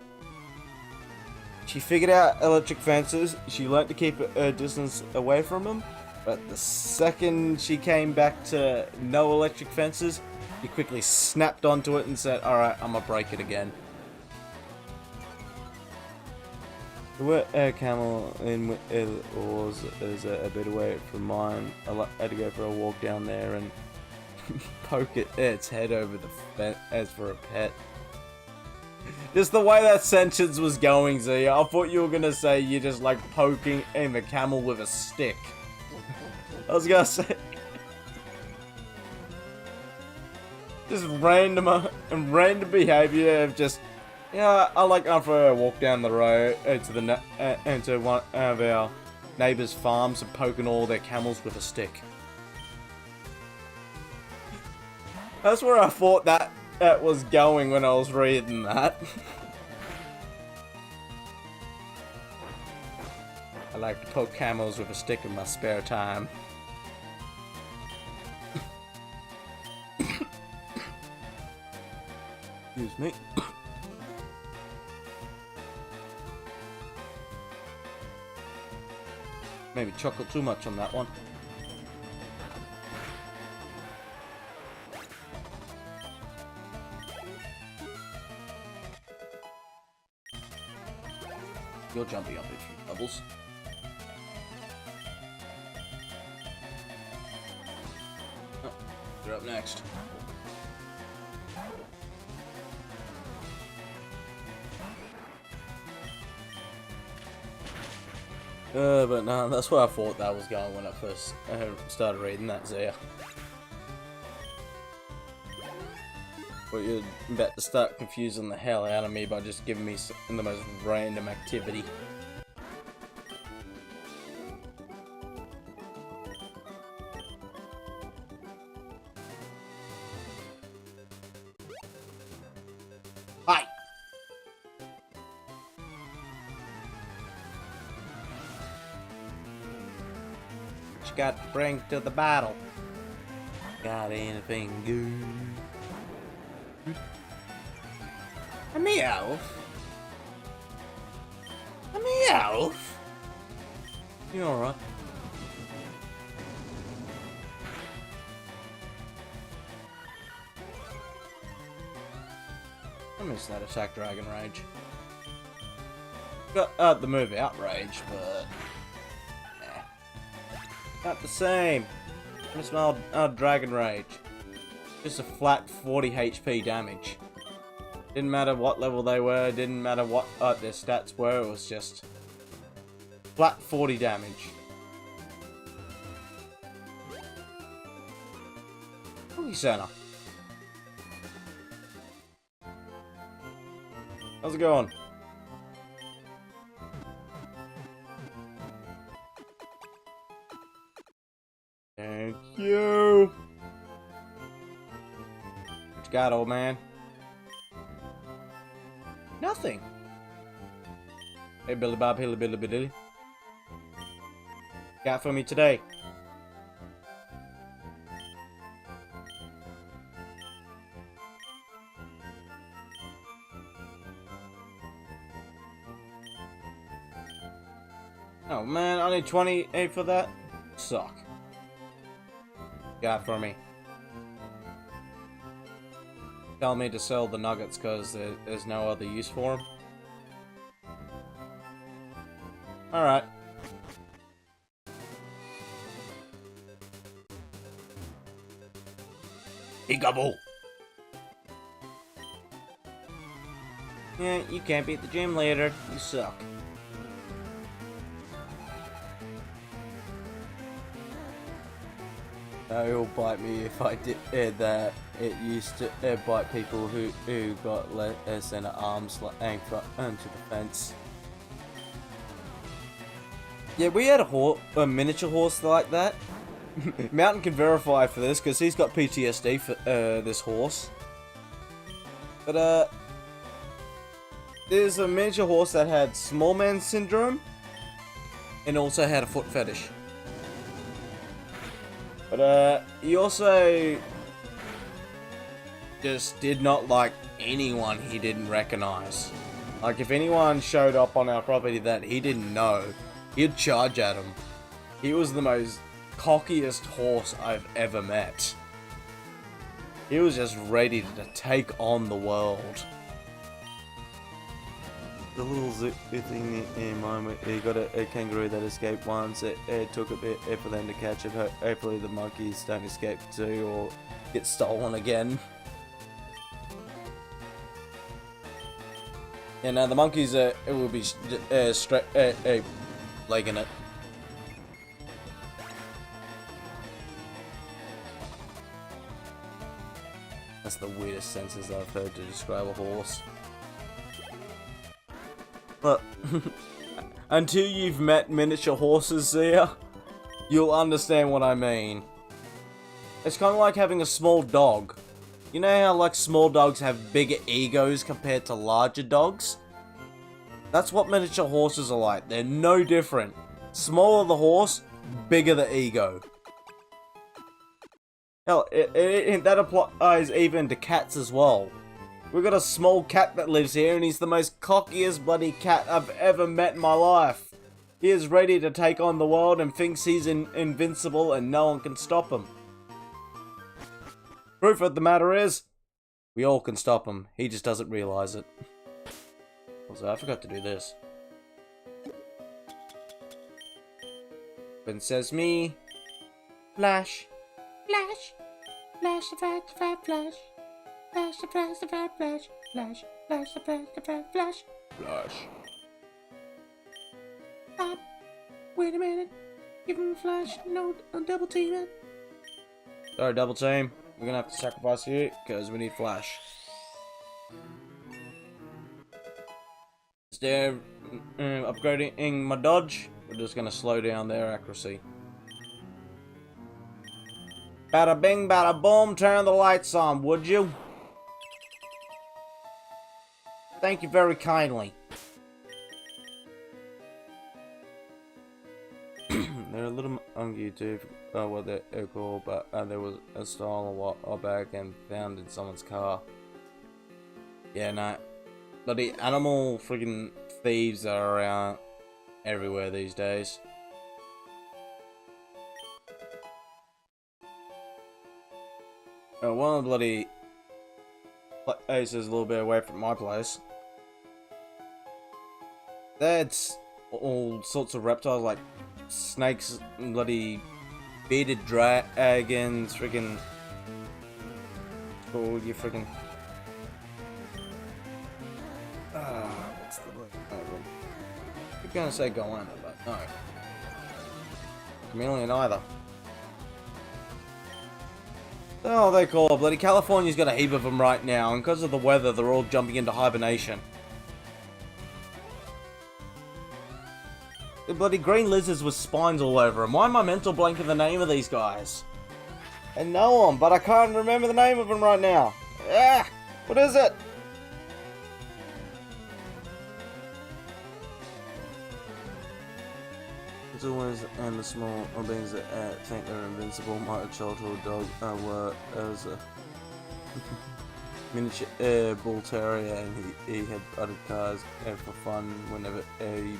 She figured out electric fences. She learnt to keep her distance away from them. But the second she came back to no electric fences, she quickly snapped onto it and said, alright, I'm gonna break it again. The wet camel in Oars is a bit away from mine. I had to go for a walk down there and poke its head over the fence as for a pet. Just the way that sentence was going, Zia, I thought you were gonna say you're just like poking the camel with a stick. I was gonna say... just random behavior of just... Yeah, I like going for a walk down the road into one of our neighbours' farms and poking all their camels with a stick. That's where I thought that was going when I was reading that. I like to poke camels with a stick in my spare time. Excuse me. Maybe chocolate too much on that one. You're jumping up in bubbles. Oh, you're up next. But no, that's where I thought that was going when I first started reading that, Zia. But you're about to start confusing the hell out of me by just giving me the most random activity. Hi! What you got to bring to the battle? Got anything good? A meow. A yourself? You alright? I miss that attack Dragon Rage. Got the move Outrage, but not the same. I miss my Dragon Rage. Just a flat 40 HP damage. Didn't matter what level they were, didn't matter what their stats were, it was just flat 40 damage. Cookie Center. How's it going? Thank you. What you got, old man? Nothing. Hey, Billy Bob, Hilly Billy Billy. Got for me today? Oh man, I need 28 for that? Suck. Got for me. Tell me to sell the nuggets because there's no other use for them. Alright. Peekaboo! Yeah, you can't beat the gym leader. You suck. It'll bite me if I did that. It used to bite people who got less than an arm's length onto the fence. Yeah, we had a miniature horse like that. Mountain can verify for this because he's got PTSD for this horse. But there's a miniature horse that had small man syndrome and also had a foot fetish. But he also just did not like anyone he didn't recognize. Like if anyone showed up on our property that he didn't know, he'd charge at him. He was the most cockiest horse I've ever met. He was just ready to take on the world. The little thing in mine, he got a kangaroo that escaped once. It took a bit for them to catch it. Hopefully the monkeys don't escape too or get stolen again. Yeah, now the monkeys it will be legging it. That's the weirdest sentences I've heard to describe a horse. Look, until you've met miniature horses, Zia, you'll understand what I mean. It's kind of like having a small dog. You know how like small dogs have bigger egos compared to larger dogs? That's what miniature horses are like. They're no different. Smaller the horse, bigger the ego. Hell, that applies even to cats as well. We've got a small cat that lives here, and he's the most cockiest bloody cat I've ever met in my life. He is ready to take on the world and thinks he's invincible and no one can stop him. Proof of the matter is, we all can stop him. He just doesn't realize it. Also, I forgot to do this. Then says me. Flash. Flash. Flash the flash, the flash, flash. Flash the flash, the flash, flash. Flash. Flash the flash, the flash, flash. Flash. Stop. Wait a minute. Give him a flash. No, double team it. Sorry, double team. We're gonna have to sacrifice you because we need flash. Instead of upgrading my dodge, we're just gonna slow down their accuracy. Bada bing, bada boom, turn the lights on, would you? Thank you very kindly. They're a little on YouTube, what they're called, but there was a stolen a bag and found in someone's car. Yeah, no. Bloody animal freaking thieves are around. everywhere these days. One of the bloody places a little bit away from my place. That's all sorts of reptiles like snakes, bloody bearded dragons, friggin'. Oh, you friggin'. What's the word? You're gonna say goanna, but no. Chameleon either. Oh, they call it. Bloody California's got a heap of them right now, and because of the weather, they're all jumping into hibernation. The bloody green lizards with spines all over them. Why am I mental blanking the name of these guys? I know them, but I can't remember the name of them right now. Ah, what is it? It's always and the small beings that think they're invincible. My childhood dog were as a miniature bull terrier, and he had butted cars for fun whenever he...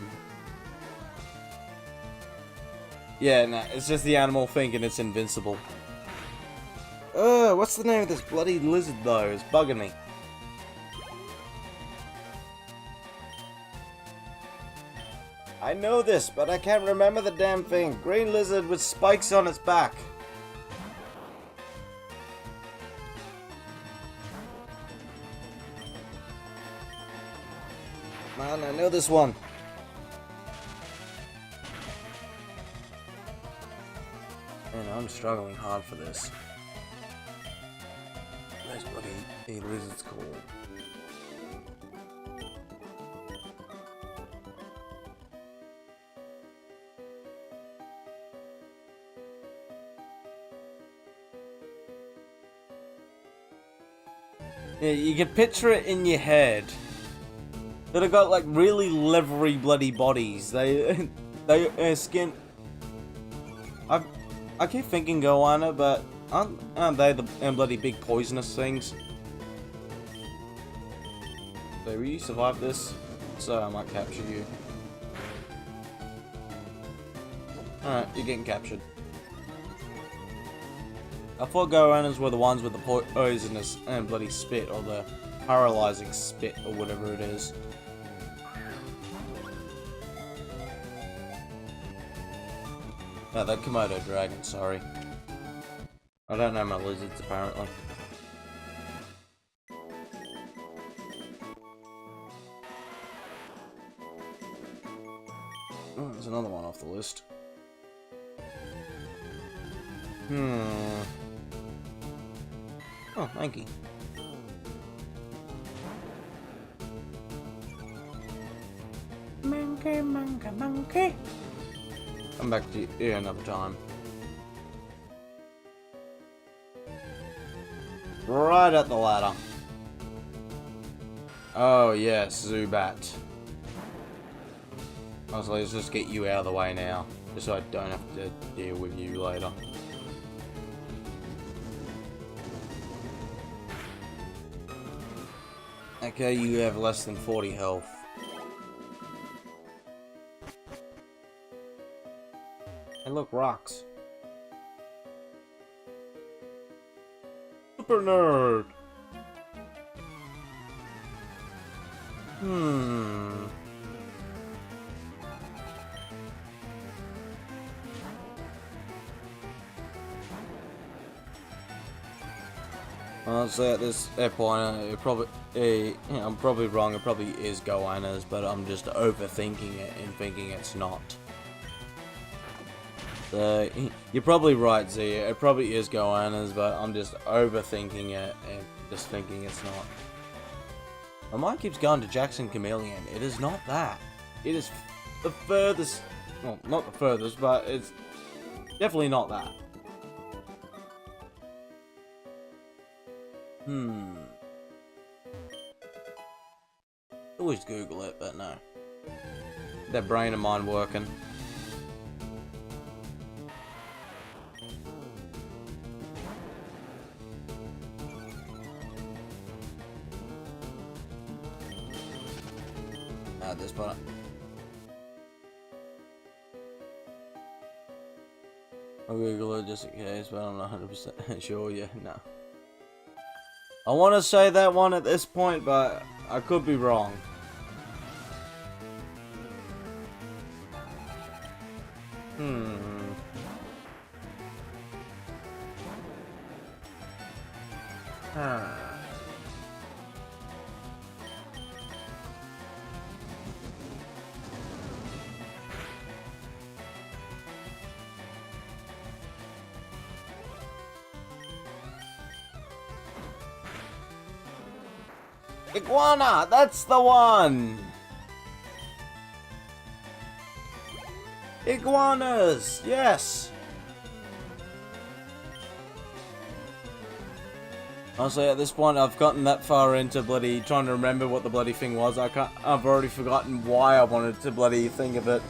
Yeah, nah, it's just the animal thinking it's invincible. What's the name of this bloody lizard though? It's bugging me. I know this, but I can't remember the damn thing. Green lizard with spikes on its back. Man, I know this one. Man, I'm struggling hard for this. Where's bloody lizard's called? Yeah, you can picture it in your head. That have got like really leathery bloody bodies. They skin. I keep thinking goanna, but aren't they the bloody big poisonous things? So will you survive this? So I might capture you. Alright, you're getting captured. I thought goannas were the ones with the poisonous and bloody spit, or the paralyzing spit, or whatever it is. No, that Komodo dragon, sorry. I don't know my lizards, apparently. Oh, there's another one off the list. Oh, thank you. Monkey, monkey, monkey. Come back to you here another time. Right at the ladder. Oh yes, Zubat. I was like, let's just get you out of the way now, just so I don't have to deal with you later. Okay, you have less than 40 health. And look, rocks. Super nerd. Honestly, at this point, I'm probably wrong. It probably is goannas, but I'm just overthinking it and thinking it's not. You're probably right, Z. It probably is goannas, but I'm just overthinking it and just thinking it's not. My mind keeps going to Jackson Chameleon. It is not that. It is the furthest. Well, not the furthest, but it's definitely not that. Always Google it, but no. That brain of mine working. At this point. I'll Google it just in case, but I'm not 100% sure. Yeah, no. I want to say that one at this point, but I could be wrong. Iguana, that's the one! Iguanas, yes! Honestly, at this point, I've gotten that far into bloody trying to remember what the bloody thing was. I've already forgotten why I wanted to bloody think of it.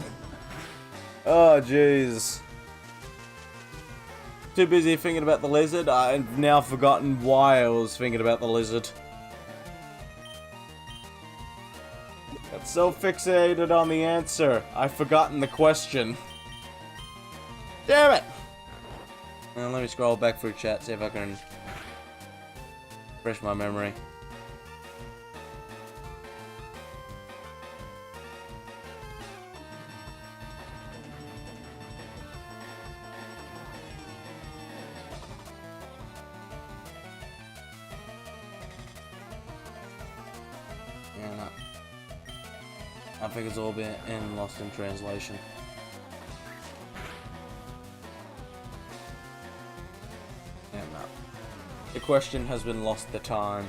Oh, jeez. Too busy thinking about the lizard, I've now forgotten why I was thinking about the lizard. Got so fixated on the answer, I've forgotten the question. Damn it! Now let me scroll back through chat, see if I can refresh my memory. Yeah, no. I think it's all been lost in translation. Yeah, no. The question has been lost to time.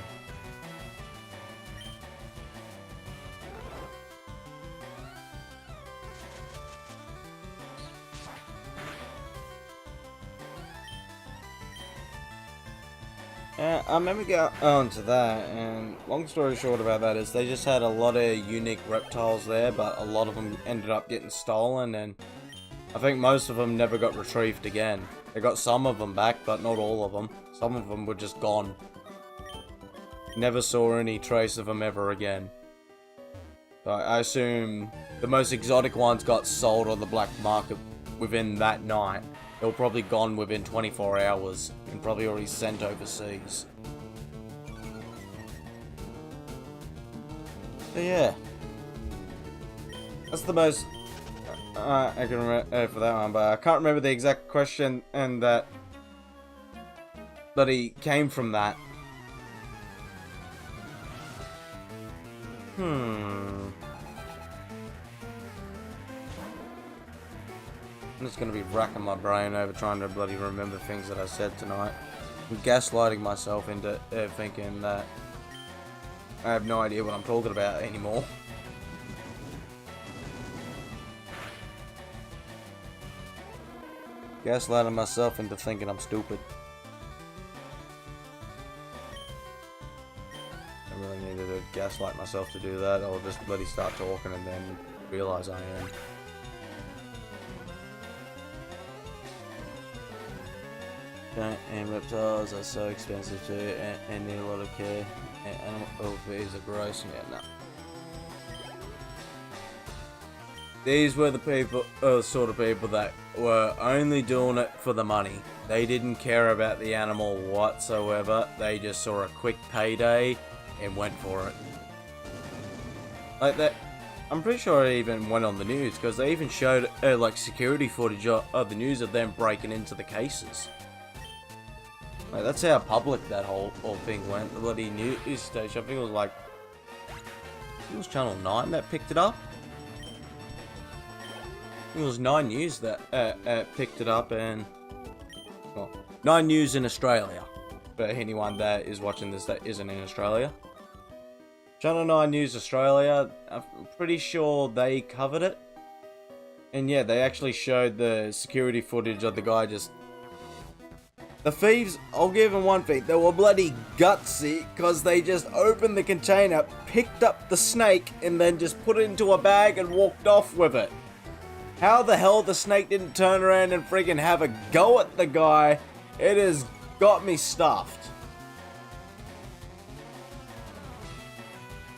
I remember going on to that, and long story short about that is they just had a lot of unique reptiles there, but a lot of them ended up getting stolen, and I think most of them never got retrieved again. They got some of them back, but not all of them. Some of them were just gone. Never saw any trace of them ever again. So I assume the most exotic ones got sold on the black market within that night. They were probably gone within 24 hours and probably already sent overseas. But yeah. That's the most I can remember for that one, but I can't remember the exact question and that he came from that. I'm just gonna be racking my brain over trying to bloody remember things that I said tonight. I'm gaslighting myself into thinking that I have no idea what I'm talking about anymore. Gaslighting myself into thinking I'm stupid. I really needed to gaslight myself to do that. I'll just bloody start talking and then realize I am. And reptiles are so expensive too, and need a lot of care. And animal fees are gross. Yeah, no. These were the people, sort of people that were only doing it for the money. They didn't care about the animal whatsoever. They just saw a quick payday and went for it. Like that. I'm pretty sure it even went on the news because they even showed like security footage of the news of them breaking into the cases. Like, that's how public that whole thing went. The bloody news station, I think it was like, it was Channel 9 that picked it up. It was 9 News that picked it up, and well, 9 News in Australia. For anyone that is watching this that isn't in Australia. Channel 9 News Australia, I'm pretty sure they covered it. And yeah, they actually showed the security footage of the guy just... The thieves, I'll give them one thing, they were bloody gutsy because they just opened the container, picked up the snake, and then just put it into a bag and walked off with it. How the hell the snake didn't turn around and freaking have a go at the guy, it has got me stuffed.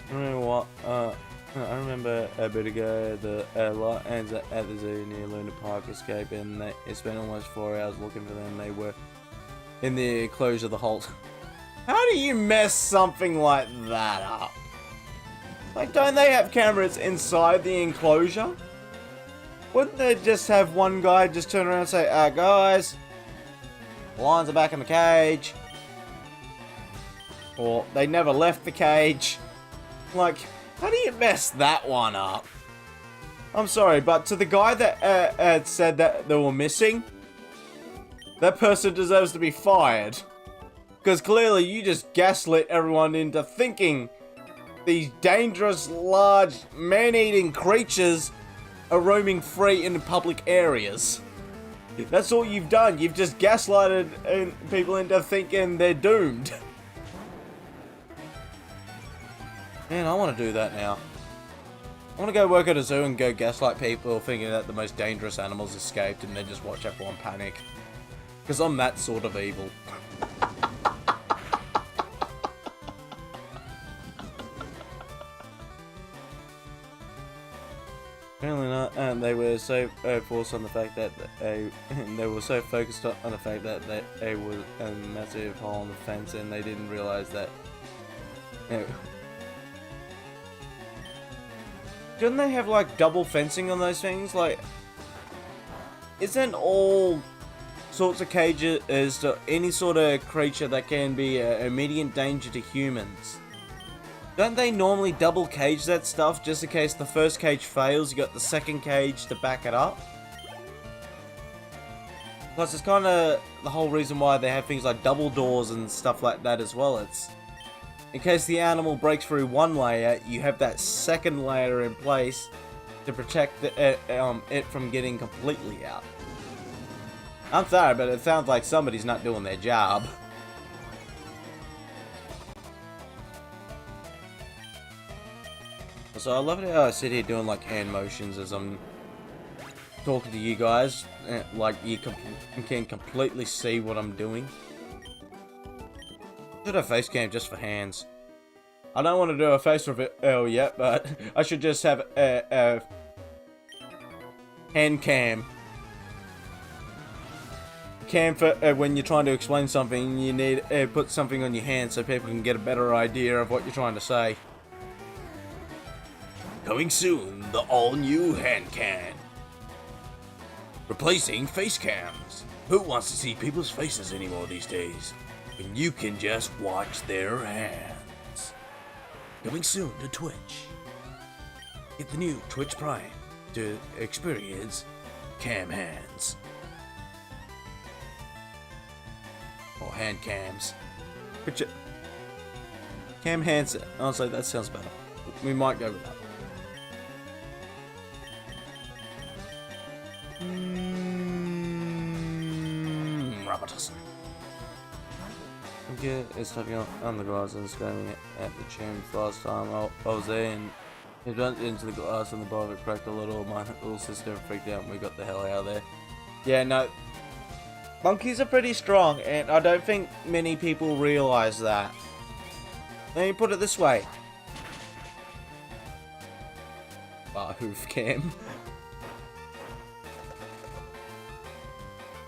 I don't know what, I remember a bit ago the lions at the zoo near Luna Park escaped, and they spent almost 4 hours looking for them. They were in the enclosure the whole time. How do you mess something like that up? Like, don't they have cameras inside the enclosure? Wouldn't they just have one guy just turn around and say, guys, lions are back in the cage. Or they never left the cage. Like, how do you mess that one up? I'm sorry, but to the guy that had said that they were missing, that person deserves to be fired. Because clearly you just gaslit everyone into thinking these dangerous, large, man-eating creatures are roaming free in public areas. That's all you've done. You've just gaslighted people into thinking they're doomed. Man, I want to do that now. I want to go work at a zoo and go gaslight people thinking that the most dangerous animals escaped and then just watch everyone panic. Because I'm that sort of evil. Apparently not, and they were so forced on the fact that they were so focused on the fact that they were a massive hole in the fence, and they didn't realize that. Shouldn't they have like double fencing on those things? Like, isn't all sorts of cages to any sort of creature that can be an immediate danger to humans? Don't they normally double cage that stuff just in case the first cage fails, you got the second cage to back it up? Plus, it's kind of the whole reason why they have things like double doors and stuff like that as well. It's in case the animal breaks through one layer, you have that second layer in place to protect it from getting completely out. I'm sorry, but it sounds like somebody's not doing their job. So I love how I sit here doing like hand motions as I'm talking to you guys. Like you can completely see what I'm doing. Should have face cam just for hands. I don't want to do a face reveal yet, but I should just have a hand cam. Cam for when you're trying to explain something, you need to put something on your hand so people can get a better idea of what you're trying to say. Coming soon, the all-new hand cam. Replacing face cams. Who wants to see people's faces anymore these days? When you can just watch their hands. Coming soon to Twitch. Get the new Twitch Prime to experience cam hands. Or hand cams. Cam hands, honestly, that sounds better. We might go with that. Robertson. Yeah, it's tapping on the glass and screaming at the chimp. Last time I was there, and it went into the glass and the bottom of it cracked a little. My little sister freaked out and we got the hell out of there. Yeah, no. Monkeys are pretty strong, and I don't think many people realize that. Let me put it this way. Hoof cam.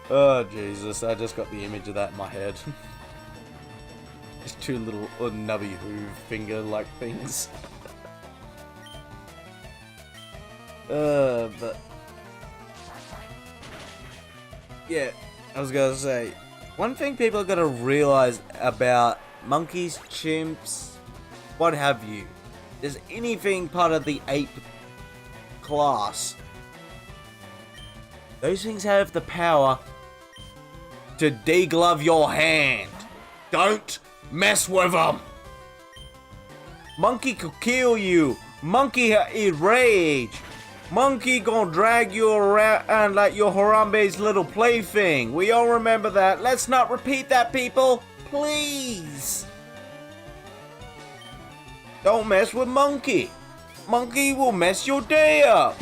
Oh Jesus, I just got the image of that in my head. Just two little nubby hoof finger like things. But yeah, I was gonna say, one thing people are gonna realize about monkeys, chimps, what have you, is anything part of the ape class, those things have the power to deglove your hand. Don't mess with them. Monkey could kill you. Monkey is rage. Monkey gonna drag you around like your Harambe's little plaything. We all remember that. Let's not repeat that, people. Please. Don't mess with Monkey. Monkey will mess your day up.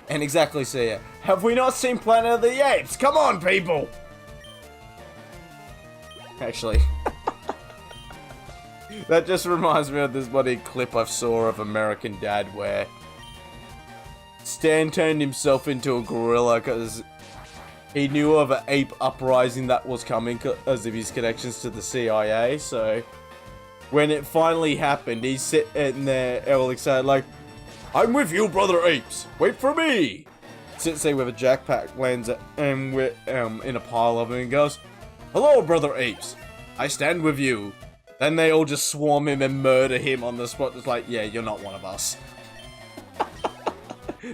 And exactly, see ya. Have we not seen Planet of the Apes? Come on, people. Actually. That just reminds me of this bloody clip I saw of American Dad where Stan turned himself into a gorilla because he knew of an ape uprising that was coming because of his connections to the CIA. So when it finally happened, he's sitting there all excited like, I'm with you, brother apes. Wait for me. Sits there with a jackpack, lands in a pile of them and goes, hello, brother apes. I stand with you. Then they all just swarm him and murder him on the spot. It's like, yeah, you're not one of us.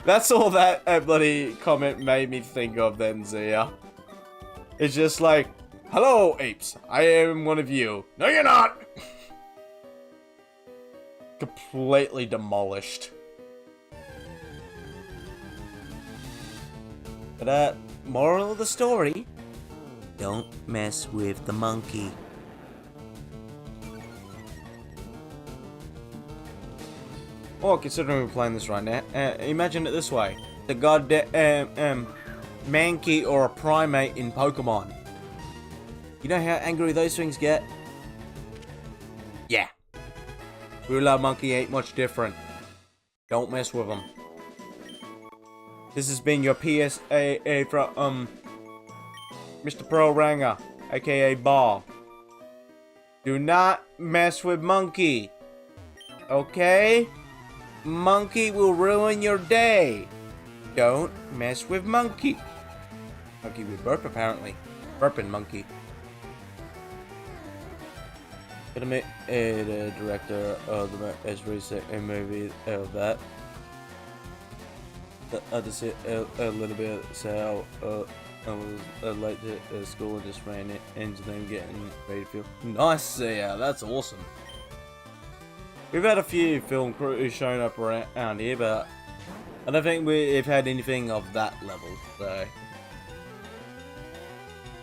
That's all that bloody comment made me think of then, Zia. It's just like, hello, apes. I am one of you. No, you're not. Completely demolished. But, moral of the story, don't mess with the monkey. Well, considering we're playing this right now, imagine it this way. The goddamn, monkey or a primate in Pokemon. You know how angry those things get? Yeah. Real monkey ain't much different. Don't mess with them. This has been your PSA from, Mr. Pro Ranger, aka Baa. Do not mess with monkey. Okay? Monkey will ruin your day. Don't mess with monkey. Monkey will burp, apparently. Burping monkey. The director of the most recent movie of that. I just hit a little bit, so I was late to school and just ran it into them getting ready to film. Nice, yeah, that's awesome. We've had a few film crews showing up around here, but I don't think we've had anything of that level, so.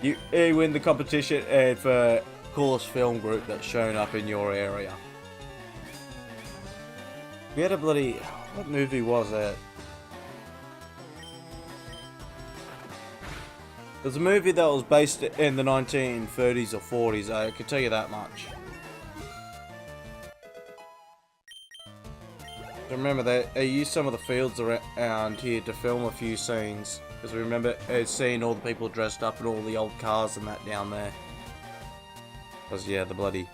You win the competition for coolest film group that's shown up in your area. We had a bloody... what movie was it? It was a movie that was based in the 1930s or 40s, I can tell you that much. Remember, they used some of the fields around here to film a few scenes. Because remember seeing all the people dressed up and all the old cars and that down there. Because, yeah, the bloody...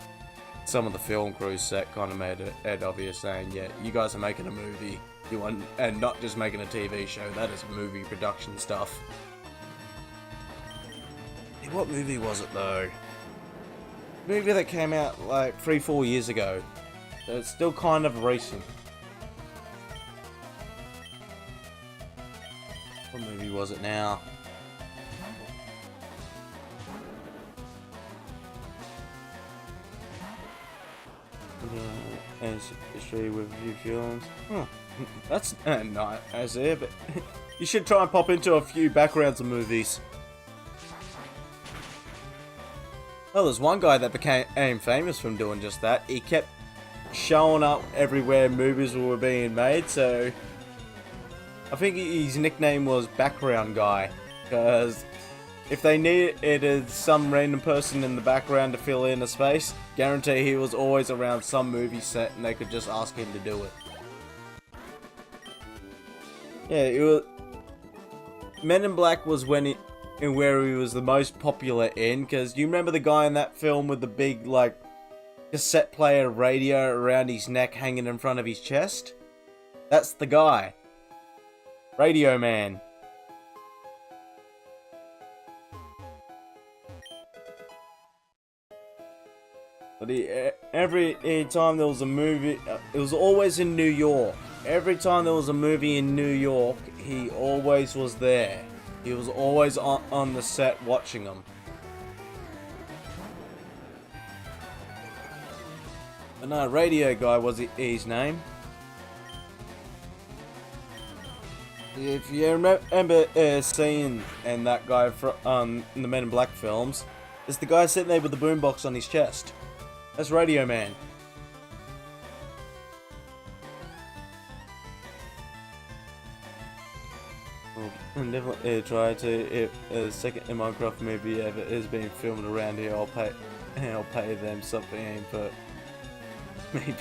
some of the film crew set kind of made it obvious saying, yeah, you guys are making a movie. And not just making a TV show, that is movie production stuff. Hey, what movie was it, though? Movie that came out, like, 3-4 years ago. So it's still kind of recent. What movie was it now? And history with a few films. Huh. That's not as if but you should try and pop into a few backgrounds of movies. Well, there's one guy that became famous from doing just that. He kept showing up everywhere movies were being made, so I think his nickname was Background Guy, because if they needed some random person in the background to fill in a space, guarantee he was always around some movie set and they could just ask him to do it. Yeah, it was... Men in Black was where he was the most popular in, because you remember the guy in that film with the big, like, cassette player radio around his neck hanging in front of his chest? That's the guy. Radio Man. But every time there was a movie, it was always in New York. Every time there was a movie in New York, he always was there. He was always on the set watching them. But no, Radio Guy was his name. If you remember seeing and that guy from in the Men in Black films, it's the guy sitting there with the boombox on his chest. That's Radio Man. I'm definitely try to if second Minecraft movie ever is being filmed around here, I'll pay them something for Maybe.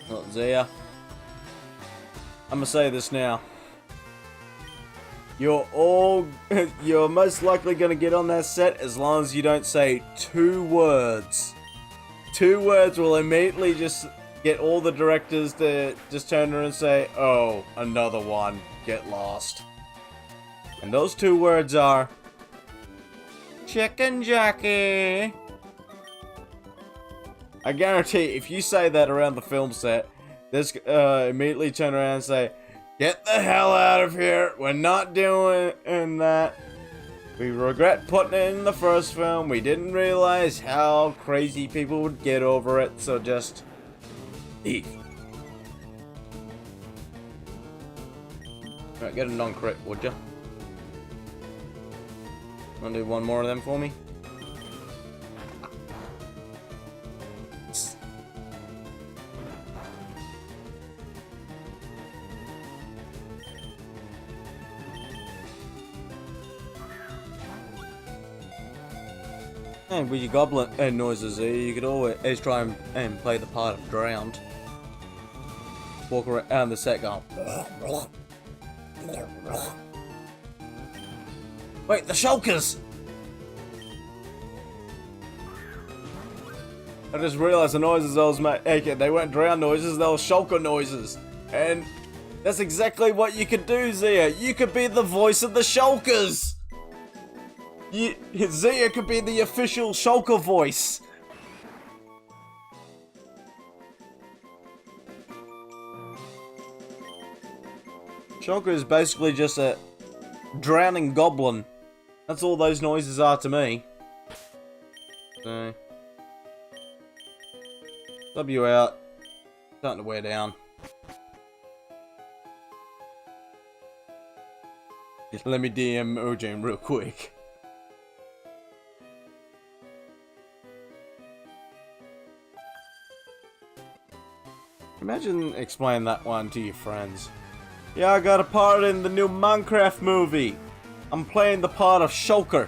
Well, Zia. I'm gonna say this now. You're most likely gonna get on that set as long as you don't say 2 words. 2 words will immediately just get all the directors to just turn around and say, oh, another one, get lost. And those 2 words are Chicken Jockey. I guarantee if you say that around the film set, this immediately turn around and say, get the hell out of here, we're not doing that. We regret putting it in the first film, we didn't realize how crazy people would get over it, so just leave. Alright, get a non-crit, would ya? Wanna do one more of them for me? And with your goblin noises there, you could always try and play the part of drowned. Walk around the set going. Wait, the shulkers! I just realized the noises I was making, they weren't drown noises, they were shulker noises. And that's exactly what you could do, Zia. You could be the voice of the shulkers! Zia could be the official shulker voice. Shulker is basically just a drowning goblin. That's all those noises are to me. So, sub you out. Starting to wear down. Just let me DM Ojam real quick. Imagine explaining that one to your friends. Yeah, I got a part in the new Minecraft movie. I'm playing the part of Shulker.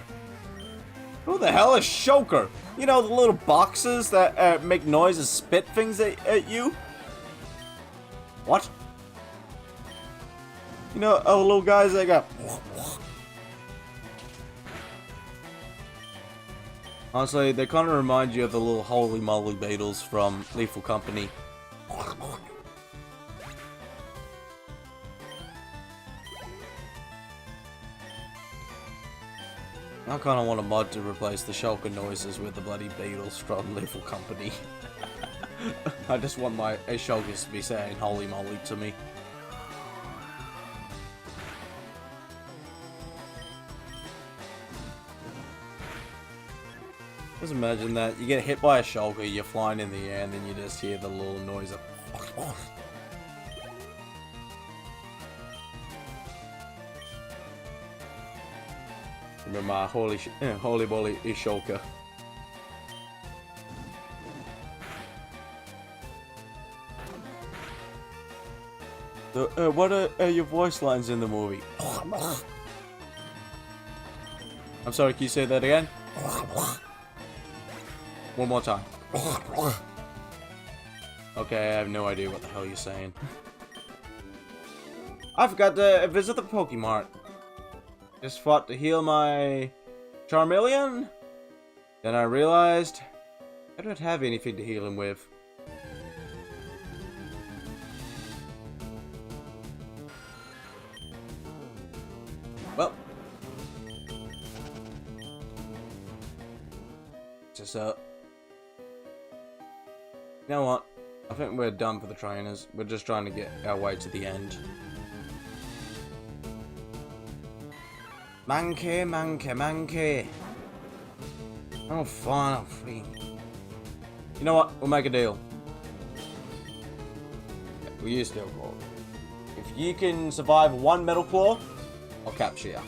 Who the hell is Shulker? You know, the little boxes that make noises, spit things at you? What? You know, all the little guys that go... Honestly, they kind of remind you of the little holy moly beetles from Lethal Company. I kind of want a mod to replace the shulker noises with the bloody beetles from Lethal Company. I just want my shulkers to be saying holy moly to me. Just imagine that. You get hit by a shulker, you're flying in the air, and then you just hear the little noise of... Remember my holy moly shulker. So, what are your voice lines in the movie? I'm sorry, can you say that again? One more time. Okay, I have no idea what the hell you're saying. I forgot to visit the Pokemart. Just fought to heal my Charmeleon. Then I realized I don't have anything to heal him with. Well. Just You know what? I think we're done for the trainers. We're just trying to get our way to the end. Monkey, monkey, monkey. Oh, fine, free. You know what? We'll make a deal. We'll use Steel Claw. If you can survive one Metal Claw, I'll capture you.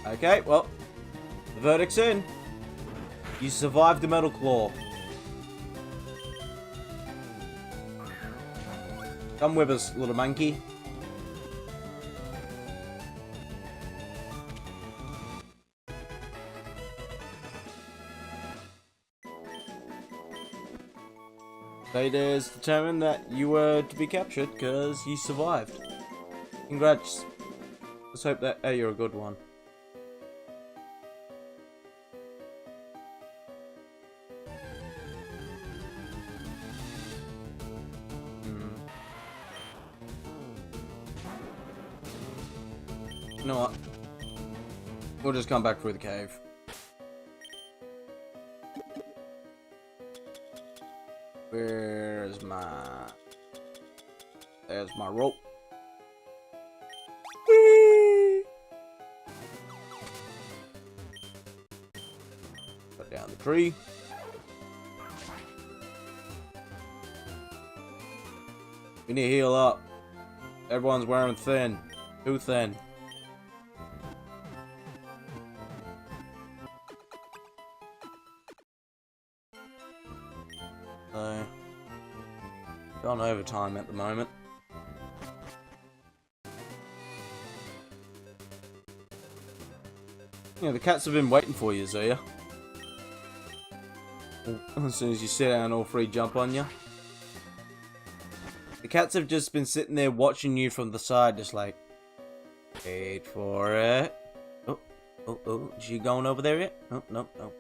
Okay, well, the verdict's in. You survived the Metal Claw. Come with us, little monkey. Fate is determined that you were to be captured because you survived. Congrats. Let's hope that you're a good one. You know what? We'll just come back through the cave. Where's my... There's my rope. Whee! Put down the tree. We need to heal up. Everyone's wearing thin. Too thin. So, going overtime at the moment. Yeah, the cats have been waiting for you, Zia. As soon as you sit down, all three jump on you. The cats have just been sitting there watching you from the side, just like, wait for it. Oh, oh, oh, is she going over there yet? Oh, no, no.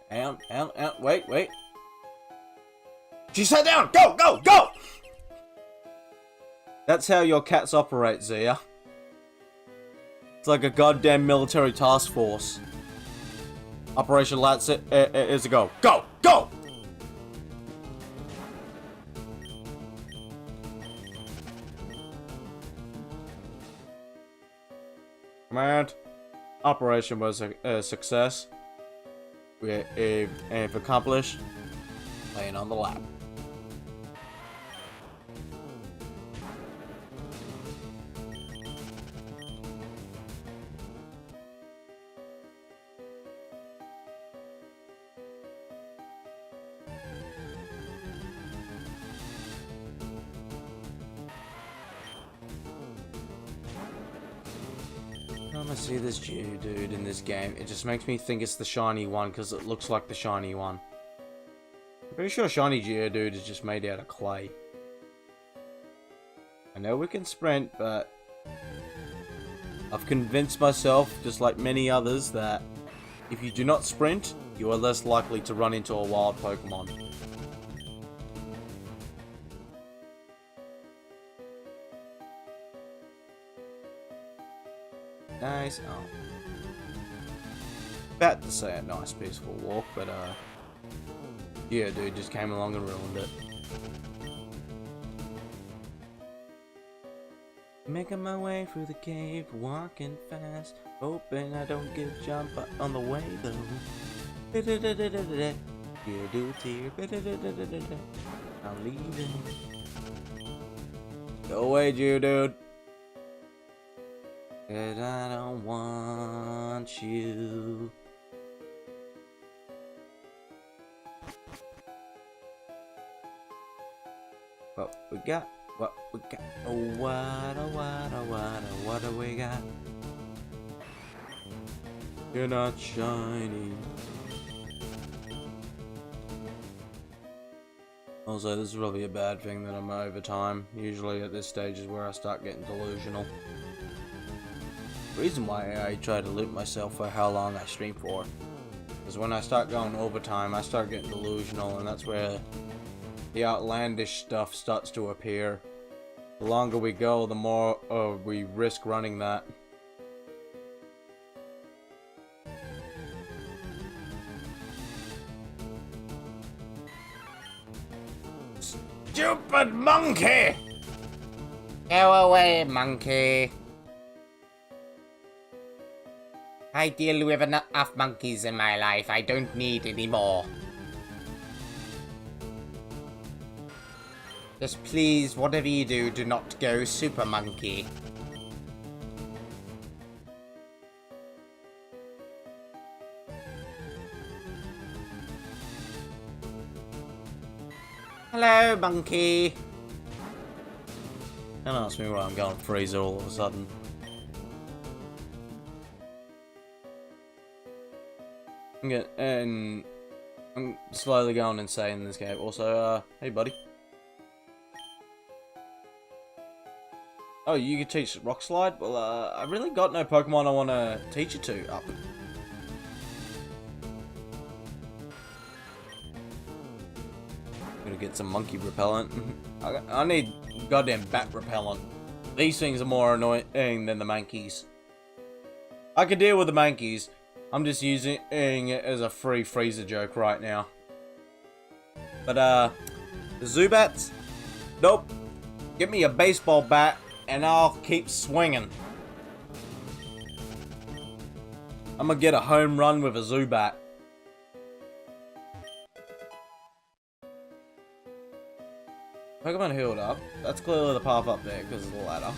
Down, wait, wait. She sat down! Go, go, go! That's how your cats operate, Zia. It's like a goddamn military task force. Operation Let's is a go. Go, go! Command. Operation was a success. If accomplished, laying on the lap. I see this Geodude in this game. It just makes me think it's the shiny one because it looks like the shiny one. I'm pretty sure shiny Geodude is just made out of clay. I know we can sprint, but I've convinced myself, just like many others, that if you do not sprint, you are less likely to run into a wild Pokemon. Nice. Oh. About to say a nice peaceful walk, but yeah, dude just came along and ruined it. Making my way through the cave, walking fast, hoping I don't get jumped on the way though. Geodude's here. I'm leaving. Go away, Geodude. Cause I don't want you. What we got? What we got? Oh, what do we got? You're not shiny. Also, this is really a bad thing that I'm over time. Usually at this stage is where I start getting delusional. The reason why I try to limit myself for how long I stream for is when I start going overtime, I start getting delusional, and that's where the outlandish stuff starts to appear. The longer we go, the more we risk running that. Stupid monkey! Go away, monkey. I deal with enough monkeys in my life. I don't need any more. Just please, whatever you do, do not go super monkey. Hello, monkey. Don't ask me why I'm going freezer all of a sudden. And I'm slowly going insane in this game. Also, hey buddy. Oh, you can teach Rock Slide? Well, I really got no Pokemon I want to teach you to up. Gonna get some monkey repellent. I need goddamn bat repellent. These things are more annoying than the monkeys. I can deal with the monkeys. I'm just using it as a free freezer joke right now. But, the Zubats? Nope. Give me a baseball bat and I'll keep swinging. I'm gonna get a home run with a Zubat. Pokemon healed up. That's clearly the path up there because of the ladder.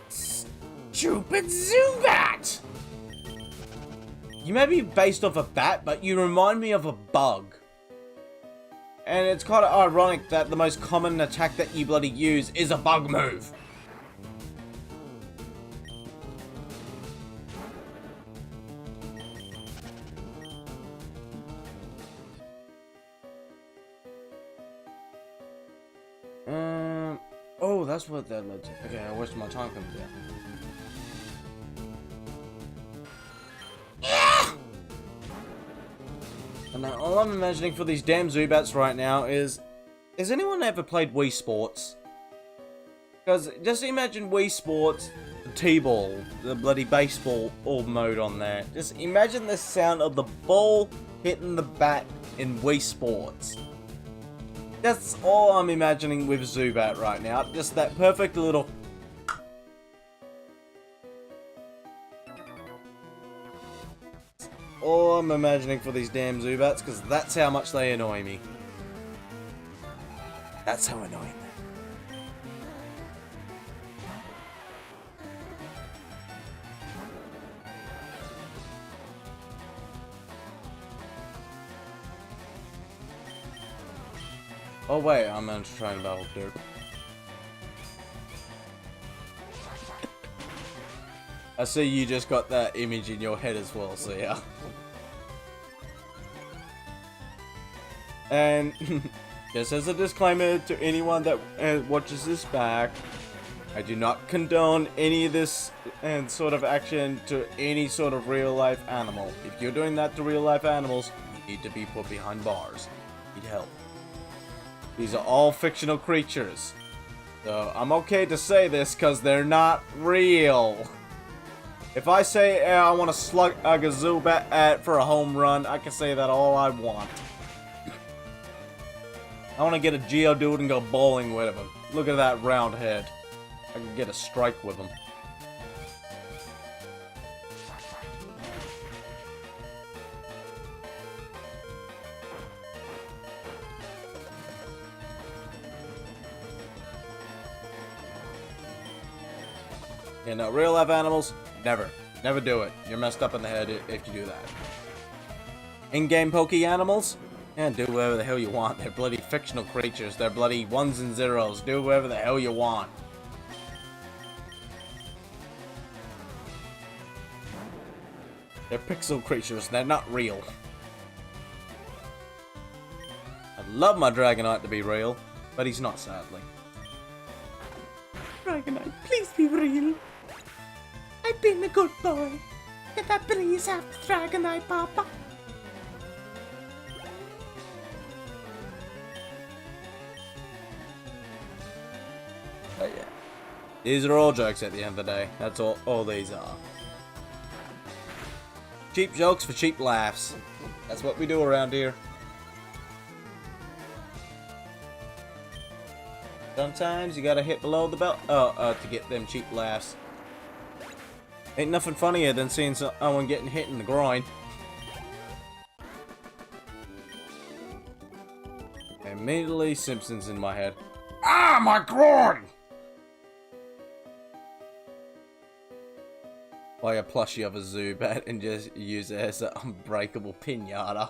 Stupid Zubat! You may be based off a bat, but you remind me of a bug. And it's kind of ironic that the most common attack that you bloody use is a bug move. Oh, that's what that led to. Okay, I wasted my time coming down. And now all I'm imagining for these damn Zubats right now is anyone ever played Wii Sports? Because just imagine Wii Sports, the T-ball, the bloody baseball mode on there. Just imagine the sound of the ball hitting the bat in Wii Sports. That's all I'm imagining with Zubat right now. Just that perfect little... all I'm imagining for these damn Zubats, because that's how much they annoy me. That's how annoying they are. Oh wait, I'm going to try and battle Dirt. I see you just got that image in your head as well, so yeah. And just as a disclaimer to anyone that watches this back, I do not condone any of this sort of action to any sort of real life animal. If you're doing that to real life animals, you need to be put behind bars. You need help. These are all fictional creatures. So I'm okay to say this because they're not real. If I say I want to slug a Zubat for a home run, I can say that all I want. I want to get a Geodude and go bowling with him. Look at that round head. I can get a strike with him. Yeah, no, real life animals, never. Never do it. You're messed up in the head if you do that. In-game Poke animals? Yeah, do whatever the hell you want. They're bloody fictional creatures. They're bloody ones and zeros. Do whatever the hell you want. They're pixel creatures. They're not real. I'd love my Dragonite to be real, but he's not, sadly. Dragonite, please be real. I've been a good boy. Can I please have the Dragonite, Papa? But yeah. These are all jokes at the end of the day. That's all these are. Cheap jokes for cheap laughs. That's what we do around here. Sometimes you gotta hit below the belt to get them cheap laughs. Ain't nothing funnier than seeing someone getting hit in the groin. Immediately Simpsons in my head. Ah, my groin! Buy a plushie of a Zubat and just use it as an unbreakable pinata.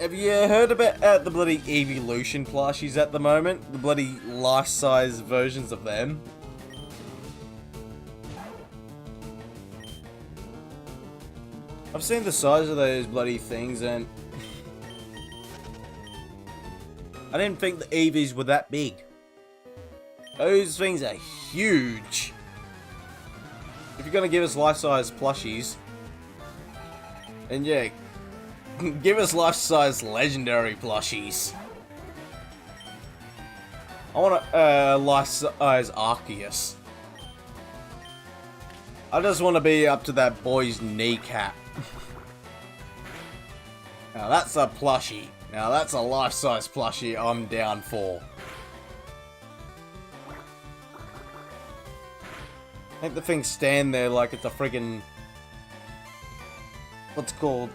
Have you heard about the bloody evolution plushies at the moment? The bloody life-size versions of them? I've seen the size of those bloody things and I didn't think the Eevees were that big. Those things are huge. If you're gonna give us life-size plushies, then yeah, give us life-size legendary plushies. I want a life-size Arceus. I just want to be up to that boy's kneecap. Now that's a plushie. Now that's a life-size plushie I'm down for. Make the thing stand there like it's a friggin'... what's it called?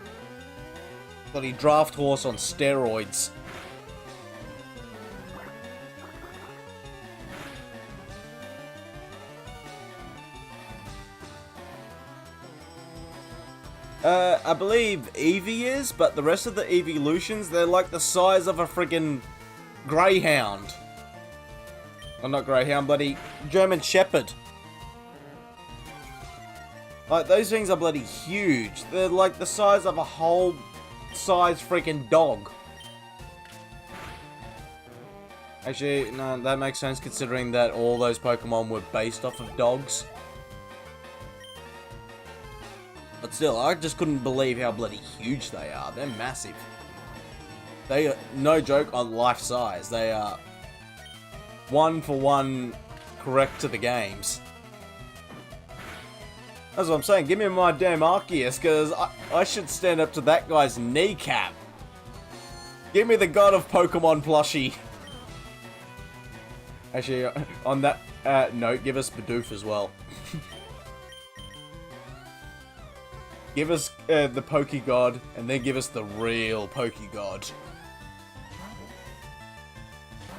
Bloody draft horse on steroids. I believe Eevee is, but the rest of the evolutions, they're like the size of a friggin' greyhound. Well, not greyhound, bloody German Shepherd. Like, those things are bloody huge. They're like the size of a whole size freaking dog. Actually, no, that makes sense considering that all those Pokemon were based off of dogs. But still, I just couldn't believe how bloody huge they are. They're massive. They are, no joke, on life size. They are 1-for-1 correct to the games. That's what I'm saying. Give me my damn Arceus, because I should stand up to that guy's kneecap. Give me the God of Pokemon plushie. Actually, on that note, give us Bidoof as well. Give us the Pokegod, and then give us the real Pokegod.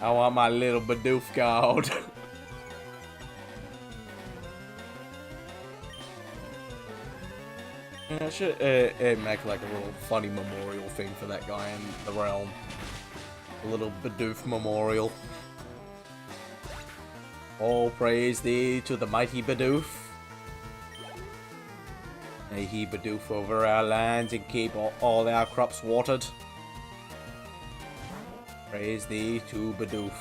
I want my little Bidoof God. I should make like a little funny memorial thing for that guy in the realm. A little Bidoof memorial. All praise thee to the mighty Bidoof. May he Bidoof over our lands and keep all our crops watered. Praise thee to Bidoof.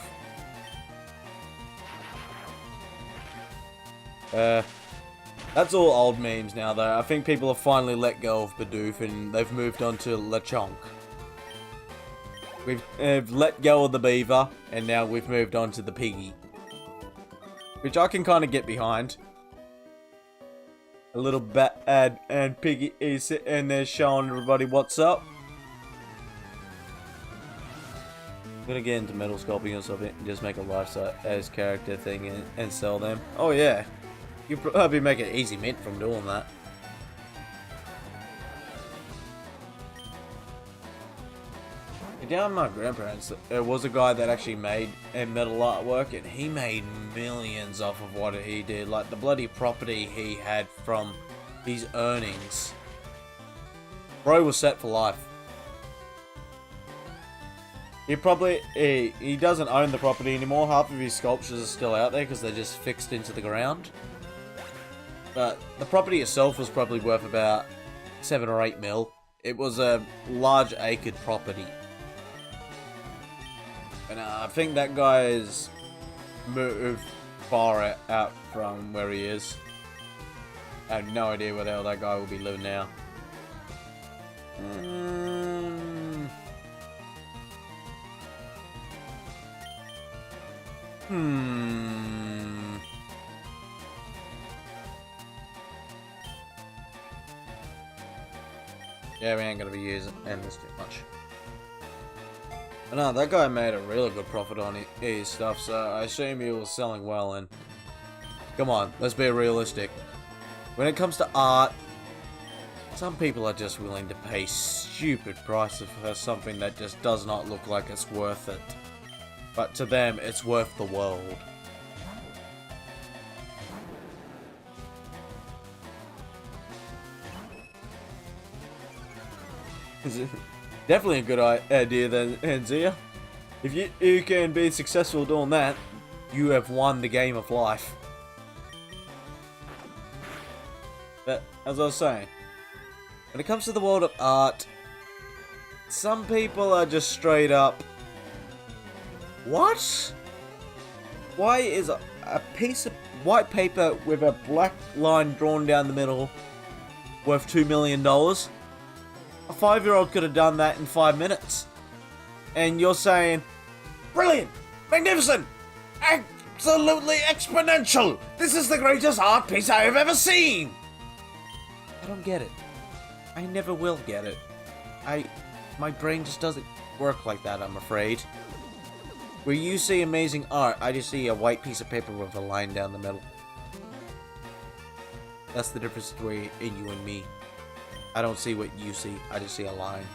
That's all old memes now though. I think people have finally let go of Bidoof and they've moved on to Lechonk. We've let go of the beaver and now we've moved on to the piggy. Which I can kind of get behind. A little bat and piggy is sitting there showing everybody what's up. I'm gonna get into metal sculpting or something and just make a life-size character thing and sell them. Oh yeah. You probably make an easy mint from doing that. Down my grandparents, there was a guy that actually made metal artwork, and he made millions off of what he did. Like the bloody property he had from his earnings. Bro was set for life. He doesn't own the property anymore. Half of his sculptures are still out there because they're just fixed into the ground. But the property itself was probably worth about 7 or 8 mil. It was a large acred property. And I think that guy is moved far out from where he is. I have no idea where the hell that guy will be living now. Yeah, we ain't gonna be using this too much. But no, that guy made a really good profit on his stuff, so I assume he was selling well. And come on, let's be realistic. When it comes to art, some people are just willing to pay stupid prices for something that just does not look like it's worth it. But to them, it's worth the world. Definitely a good idea then, Zia. If you can be successful doing that, you have won the game of life. But, as I was saying, When it comes to the world of art, some people are just straight up... What? Why is a piece of white paper with a black line drawn down the middle worth $2 million? A 5-year-old could have done that in 5 minutes. And you're saying, brilliant, magnificent, absolutely exponential. This is the greatest art piece I have ever seen. I don't get it. I never will get it. My brain just doesn't work like that, I'm afraid. Where you see amazing art, I just see a white piece of paper with a line down the middle. That's the difference between you and me. I don't see what you see, I just see a line.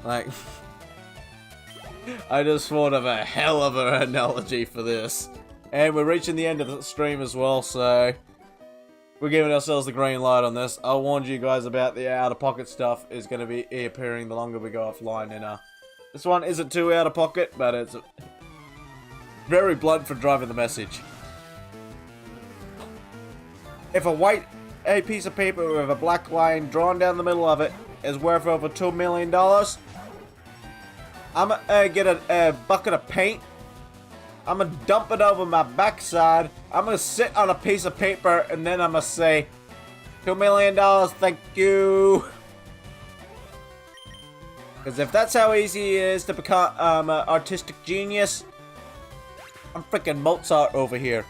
Like, I just thought of a hell of an analogy for this. And we're reaching the end of the stream as well, so we're giving ourselves the green light on this. I warned you guys about the out-of-pocket stuff is going to be appearing the longer we go offline. And this one isn't too out-of-pocket, but it's very blunt for driving the message. If a piece of paper with a black line drawn down the middle of it is worth over $2 million, I'm gonna get a bucket of paint. I'm gonna dump it over my backside. I'm gonna sit on a piece of paper and then I'm gonna say, $2 million, thank you. Because if that's how easy it is to become an artistic genius, I'm freaking Mozart over here.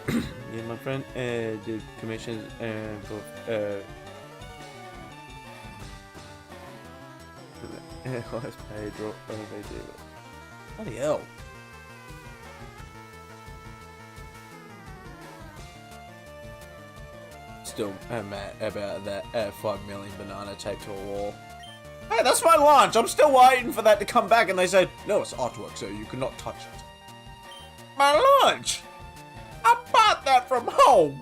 Yeah, my friend did commissions for highest paid drop over. Bloody hell. Still mad about that 5 million banana taped to a wall. Hey, that's my lunch! I'm still waiting for that to come back, and they said, no, it's artwork, so you cannot touch it. My lunch! I bought that from home!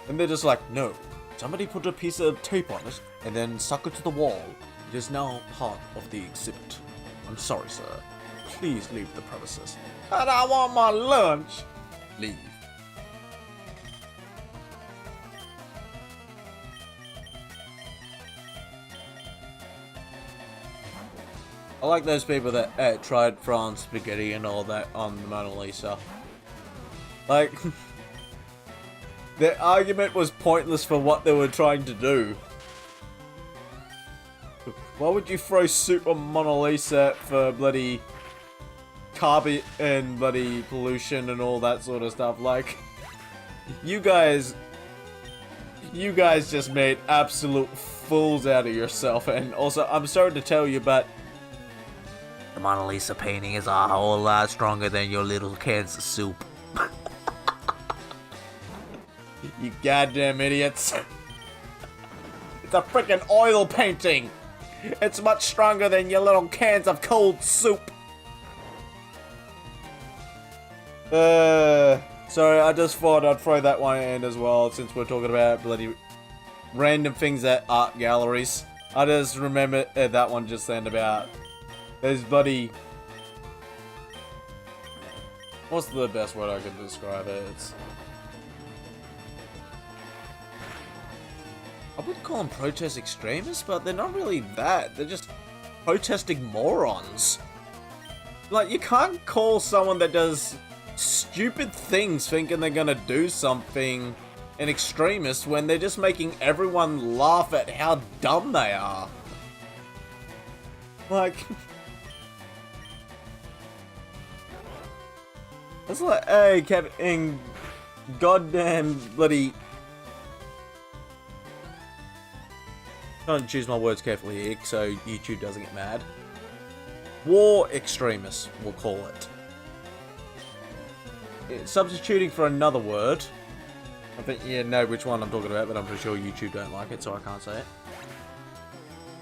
And they're just like, no. Somebody put a piece of tape on it, and then stuck it to the wall. It is now part of the exhibit. I'm sorry, sir. Please leave the premises. But I want my lunch! Leave. I like those people that tried frying spaghetti and all that on the Mona Lisa. Like, their argument was pointless for what they were trying to do. Why would you throw soup on Mona Lisa for bloody carbon and bloody pollution and all that sort of stuff? Like, you guys just made absolute fools out of yourself. And also, I'm sorry to tell you, but the Mona Lisa painting is a whole lot stronger than your little cans of soup. You goddamn idiots. It's a freaking oil painting. It's much stronger than your little cans of cold soup. Sorry, I just thought I'd throw that one in as well, since we're talking about bloody random things at art galleries. I just remember that one just then about those bloody... What's the best word I can describe it? It's... I wouldn't call them protest extremists, but they're not really that. They're just protesting morons. Like, you can't call someone that does stupid things thinking they're gonna do something an extremist when they're just making everyone laugh at how dumb they are. Like... It's like, hey, Kevin, goddamn bloody... Trying to choose my words carefully here so YouTube doesn't get mad. War extremists, we'll call it. It's substituting for another word. I think you know which one I'm talking about, but I'm pretty sure YouTube don't like it, so I can't say it.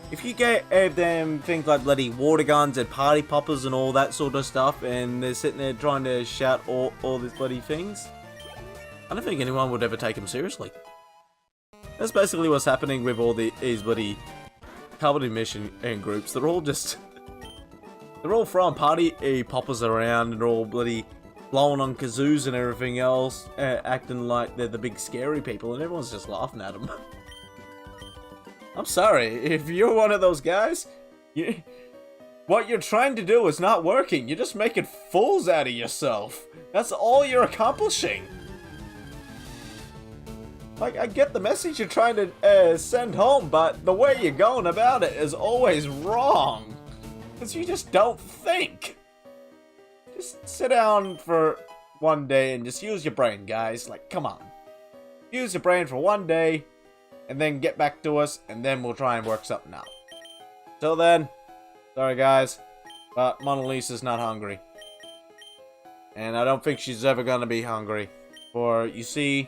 If you get them things like bloody water guns and party poppers and all that sort of stuff, and they're sitting there trying to shout all these bloody things, I don't think anyone would ever take them seriously. That's basically what's happening with all these bloody company mission in groups. They're all just... They're all throwing party poppers around and they're all bloody blowing on kazoos and everything else, acting like they're the big scary people, and everyone's just laughing at them. I'm sorry, if you're one of those guys, what you're trying to do is not working. You're just making fools out of yourself. That's all you're accomplishing. Like, I get the message you're trying to send home, but the way you're going about it is always wrong. Because you just don't think. Just sit down for one day and just use your brain, guys. Like, come on. Use your brain for one day, and then get back to us, and then we'll try and work something out. Till then, sorry guys, but Mona Lisa's not hungry. And I don't think she's ever gonna be hungry. For, you see,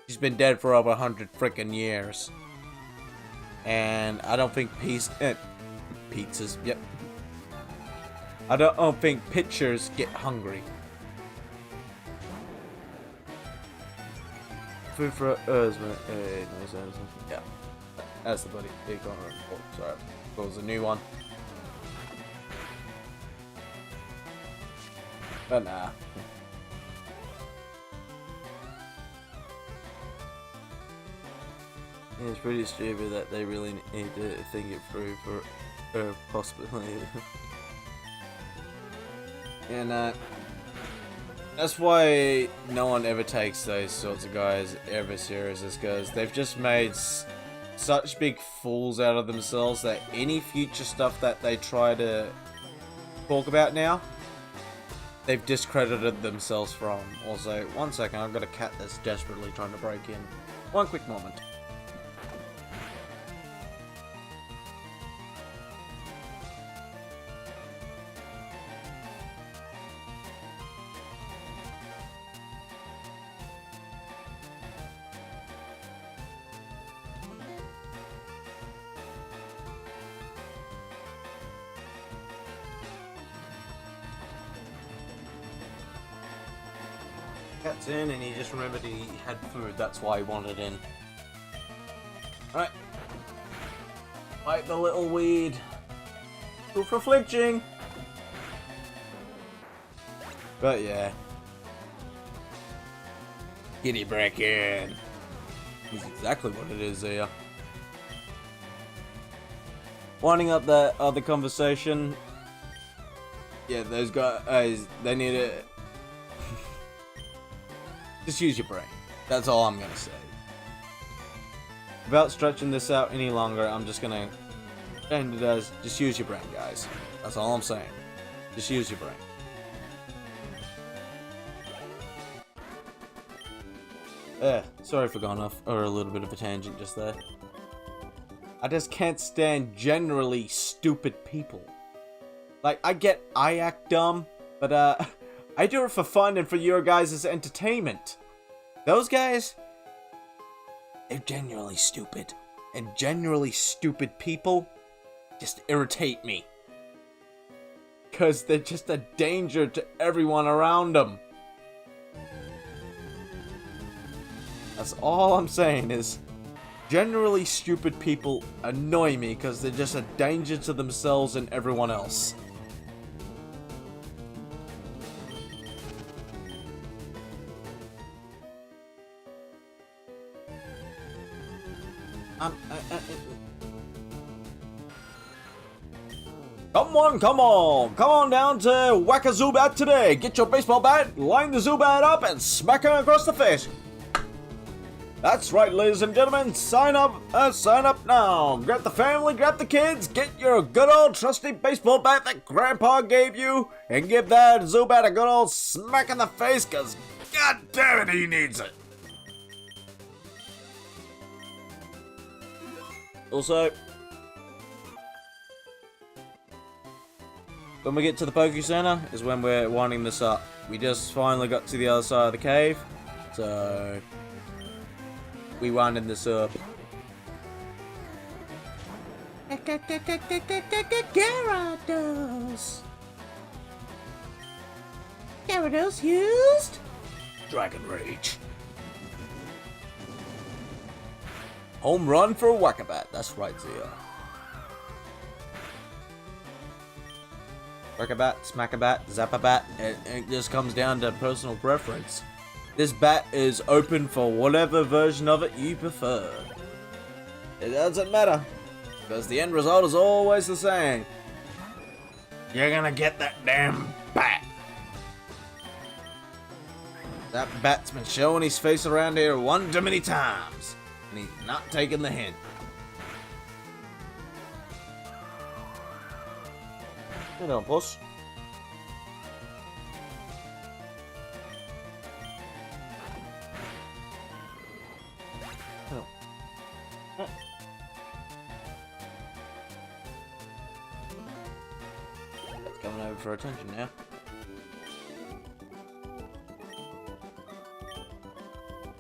she's been dead for over 100 frickin' years. And I don't think pizzas, yep. I don't think pitchers get hungry. Food for us, yeah. That's the buddy. Oh, sorry. That was a new one. But nah. Yeah, it's pretty stupid that they really need to think it through for possibility. And that's why no one ever takes those sorts of guys ever serious, is because they've just made such big fools out of themselves that any future stuff that they try to talk about now, they've discredited themselves from. Also, one second, I've got a cat that's desperately trying to break in. One quick moment. Cat's in and he just remembered he had food, that's why he wanted in. Right. Fight the little weed. Go for flinching. But yeah. Kitty break in. That's exactly what it is there. Winding up that other conversation. Yeah, those guys, they need to just use your brain. That's all I'm gonna say. Without stretching this out any longer, I'm just gonna end it as just use your brain, guys. That's all I'm saying. Just use your brain. Sorry for going off or a little bit of a tangent just there. I just can't stand generally stupid people. Like, I get I act dumb, but I do it for fun and for your guys' entertainment. Those guys, they're genuinely stupid. And genuinely stupid people just irritate me. Because they're just a danger to everyone around them. That's all I'm saying is, generally stupid people annoy me because they're just a danger to themselves and everyone else. Come on down to Whack a Zubat today. Get your baseball bat, line the Zubat up, and smack him across the face. That's right, ladies and gentlemen, sign up now. Grab the family, grab the kids, get your good old trusty baseball bat that Grandpa gave you, and give that Zubat a good old smack in the face, cause god damn it, he needs it. Also, when we get to the Poke Center is when we're winding this up. We just finally got to the other side of the cave, so we winding this up. Gyarados. Gyarados used? Dragon Rage. Home run for Wackabat. That's right, Zia. Whack-a-bat, smack-a-bat, zap-a-bat. It just comes down to personal preference. This bat is open for whatever version of it you prefer. It doesn't matter, because the end result is always the same. You're gonna get that damn bat. That bat's been showing his face around here one too many times, and he's not taking the hint. You know, puss. That's coming over for attention now.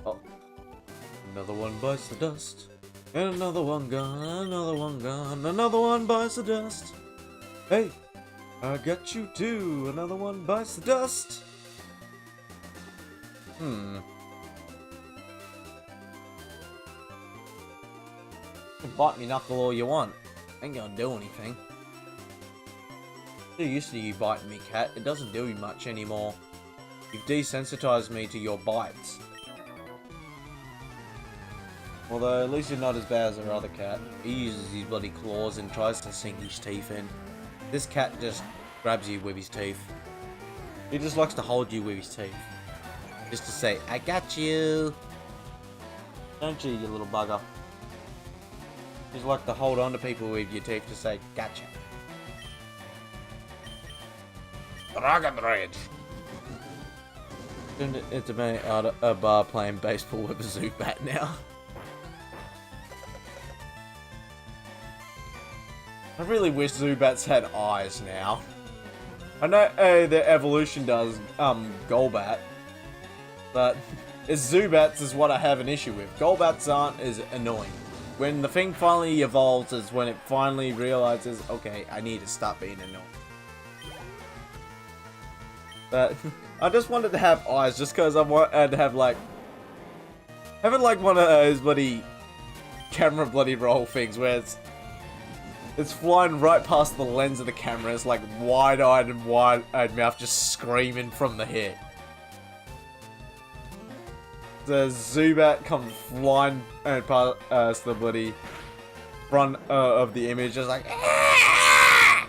Oh. Another one bites the dust. And another one gone, another one gone, another one bites the dust. Hey, I got you too. Another one bites the dust. You can bite me knuckle all you want. Ain't gonna do anything. Too used to you biting me, cat. It doesn't do you much anymore. You've desensitized me to your bites. Although, at least you're not as bad as our other cat. He uses his bloody claws and tries to sink his teeth in. This cat just grabs you with his teeth. He just likes to hold you with his teeth. Just to say, I got you. Don't you, you little bugger. Just like to hold on to people with your teeth to say, gotcha. Rocket Bridge. Turned into me at a bar playing baseball with a Zubat now. I really wish Zubats had eyes now. I know their evolution does Golbat, but Zubats is what I have an issue with. Golbats aren't as annoying. When the thing finally evolves is when it finally realizes, okay, I need to stop being annoying. But I just wanted to have eyes just because I wanted to have like... having like one of those bloody camera bloody roll things where it's flying right past the lens of the camera. It's like wide-eyed and wide-eyed mouth just screaming from the hit. The Zubat comes flying past the bloody front of the image, just like. Aah!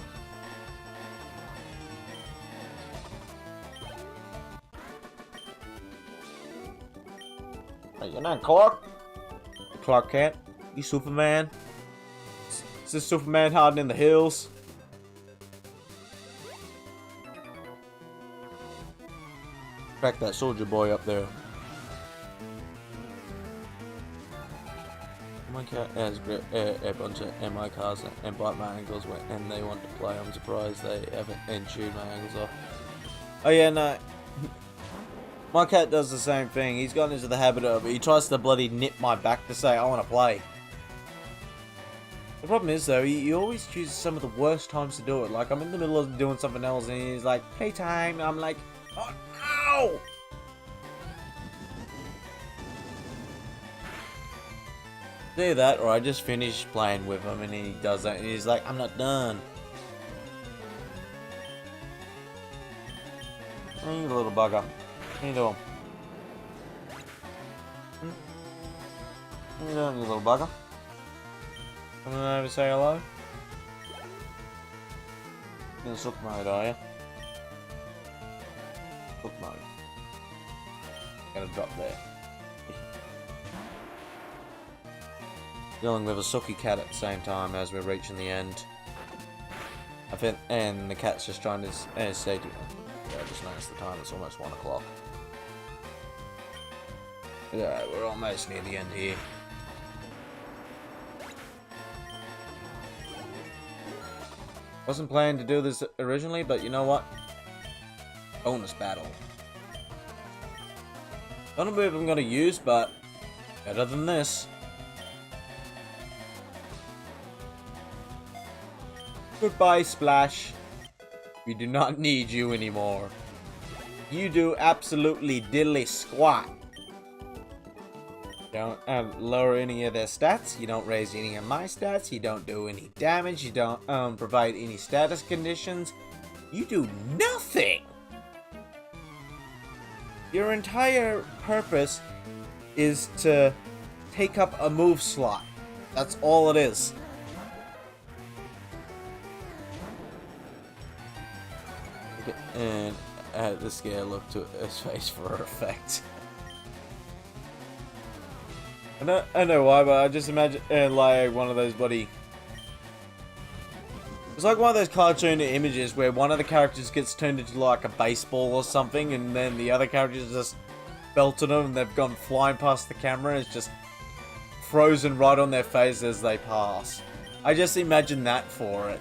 Hey, you're not Clark? Clark Kent? You Superman? Is this Superman hiding in the hills? Track that soldier boy up there. My cat has a bunch of MI cars and bite my ankles and they want to play. I'm surprised they haven't and chewed my ankles off. Oh yeah, no. My cat does the same thing. He's gotten into the habit of he tries to bloody nip my back to say I want to play. The problem is though, he always chooses some of the worst times to do it. Like I'm in the middle of doing something else and he's like, playtime. I'm like, oh no! Do that, or I just finish playing with him and he does that and he's like, I'm not done. Hey, you little bugger. What are you doing? What are you doing, you little bugger? Coming over to say hello? You're in sook mode, are you? Sook mode. Gonna drop there. Dealing with a sooky cat at the same time as we're reaching the end. I think, and the cat's just trying to say to me. Yeah, I just noticed the time, it's almost 1 o'clock. Yeah, we're almost near the end here. Wasn't planning to do this originally, but you know what? Bonus battle. Don't know if I'm gonna use, but better than this. Goodbye, Splash. We do not need you anymore. You do absolutely diddly squat. Don't lower any of their stats. You don't raise any of my stats. You don't do any damage. You don't provide any status conditions. You do nothing! Your entire purpose is to take up a move slot. That's all it is. Okay, and add the scare look to his face for effect. I know why, but I just imagine like one of those bloody... It's like one of those cartoon images where one of the characters gets turned into like a baseball or something, and then the other characters just belted them and they've gone flying past the camera and it's just frozen right on their face as they pass. I just imagine that for it.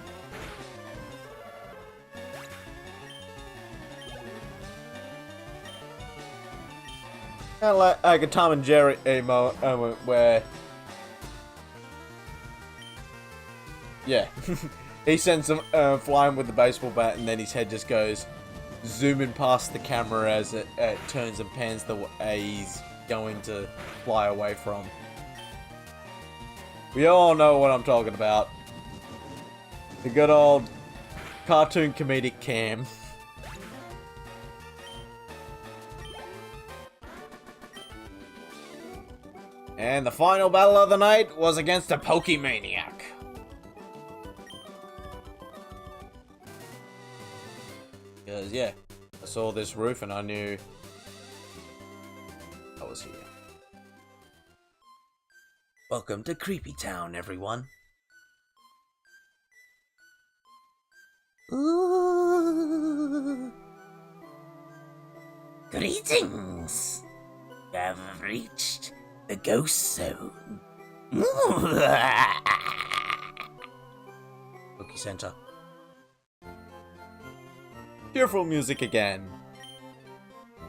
Kind of like a Tom and Jerry moment where... Yeah. He sends him flying with the baseball bat, and then his head just goes zooming past the camera as it turns and pans the way he's going to fly away from. We all know what I'm talking about. The good old cartoon comedic cam. And the final battle of the night was against a Pokemaniac. Because, yeah, I saw this roof and I knew I was here. Welcome to Creepy Town, everyone. Ooh. Greetings. You have reached the ghost zone. Cookie Center. Cheerful music again.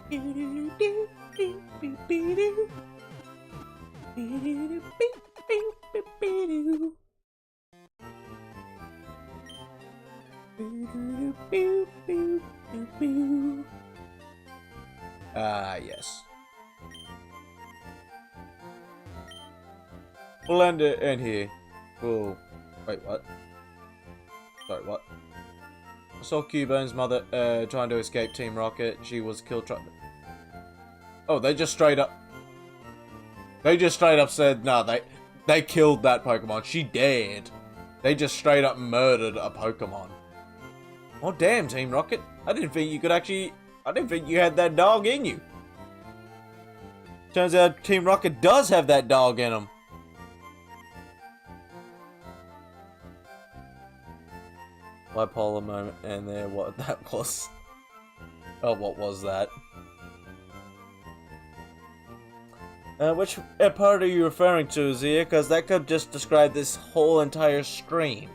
Yes. We'll end here. We'll... Wait, what? Sorry, what? I saw Cubone's mother trying to escape Team Rocket. She was killed trying... Oh, they just straight up... They just straight up said, no, they killed that Pokemon. She dared. They just straight up murdered a Pokemon. Oh, damn, Team Rocket. I didn't think you could actually... I didn't think you had that dog in you. Turns out Team Rocket does have that dog in him. Bipolar moment and there, what that was. Oh, what was that? Which part are you referring to, Zia? Because that could just describe this whole entire stream.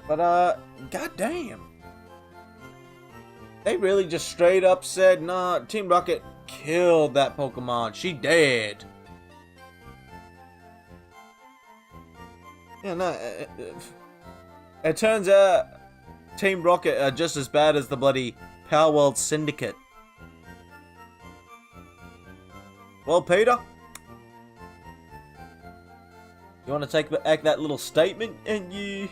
But, goddamn. They really just straight up said, nah, Team Rocket killed that Pokemon. She dead. Yeah, no, it turns out Team Rocket are just as bad as the bloody Power World Syndicate. Well, Peter, you want to take back that little statement and you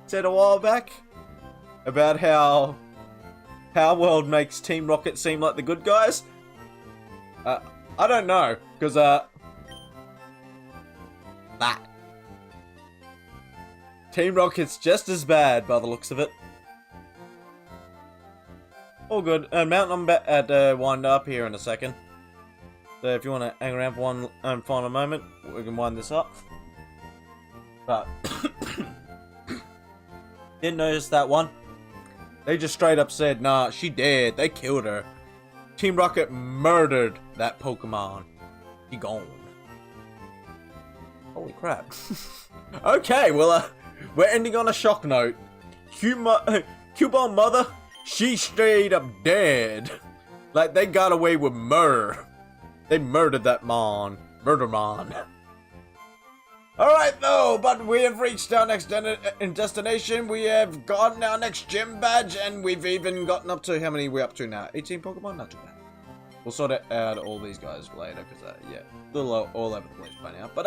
said a while back about how Power World makes Team Rocket seem like the good guys? I don't know, because Team Rocket's just as bad by the looks of it. All good. Mount, I'm at wind up here in a second. So if you want to hang around for one final moment, we can wind this up. But didn't notice that one. They just straight up said, nah, she dead. They killed her. Team Rocket murdered that Pokemon. She gone. Holy crap. Okay, well, we're ending on a shock note. Cubone mother, she straight up dead. Like, they got away with murder. They murdered that mon. Murder-mon. Alright, though, but we have reached our next destination. We have gotten our next gym badge, and we've even gotten up to, how many are we up to now? 18 Pokemon? Not too bad. We'll sort out all these guys later, because, yeah, a little all over the place by now. But,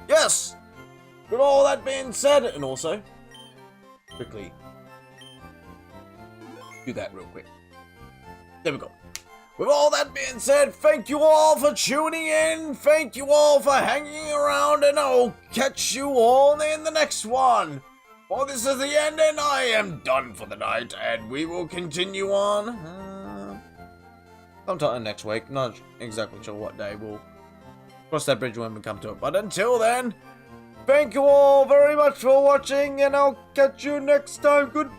yes! With all that being said, and also, quickly do that real quick. There we go. With all that being said, thank you all for tuning in. Thank you all for hanging around, and I'll catch you all in the next one. For this is the end, and I am done for the night, and we will continue on sometime next week. Not exactly sure what day. We'll cross that bridge when we come to it. But until then, thank you all very much for watching, and I'll catch you next time. Goodbye!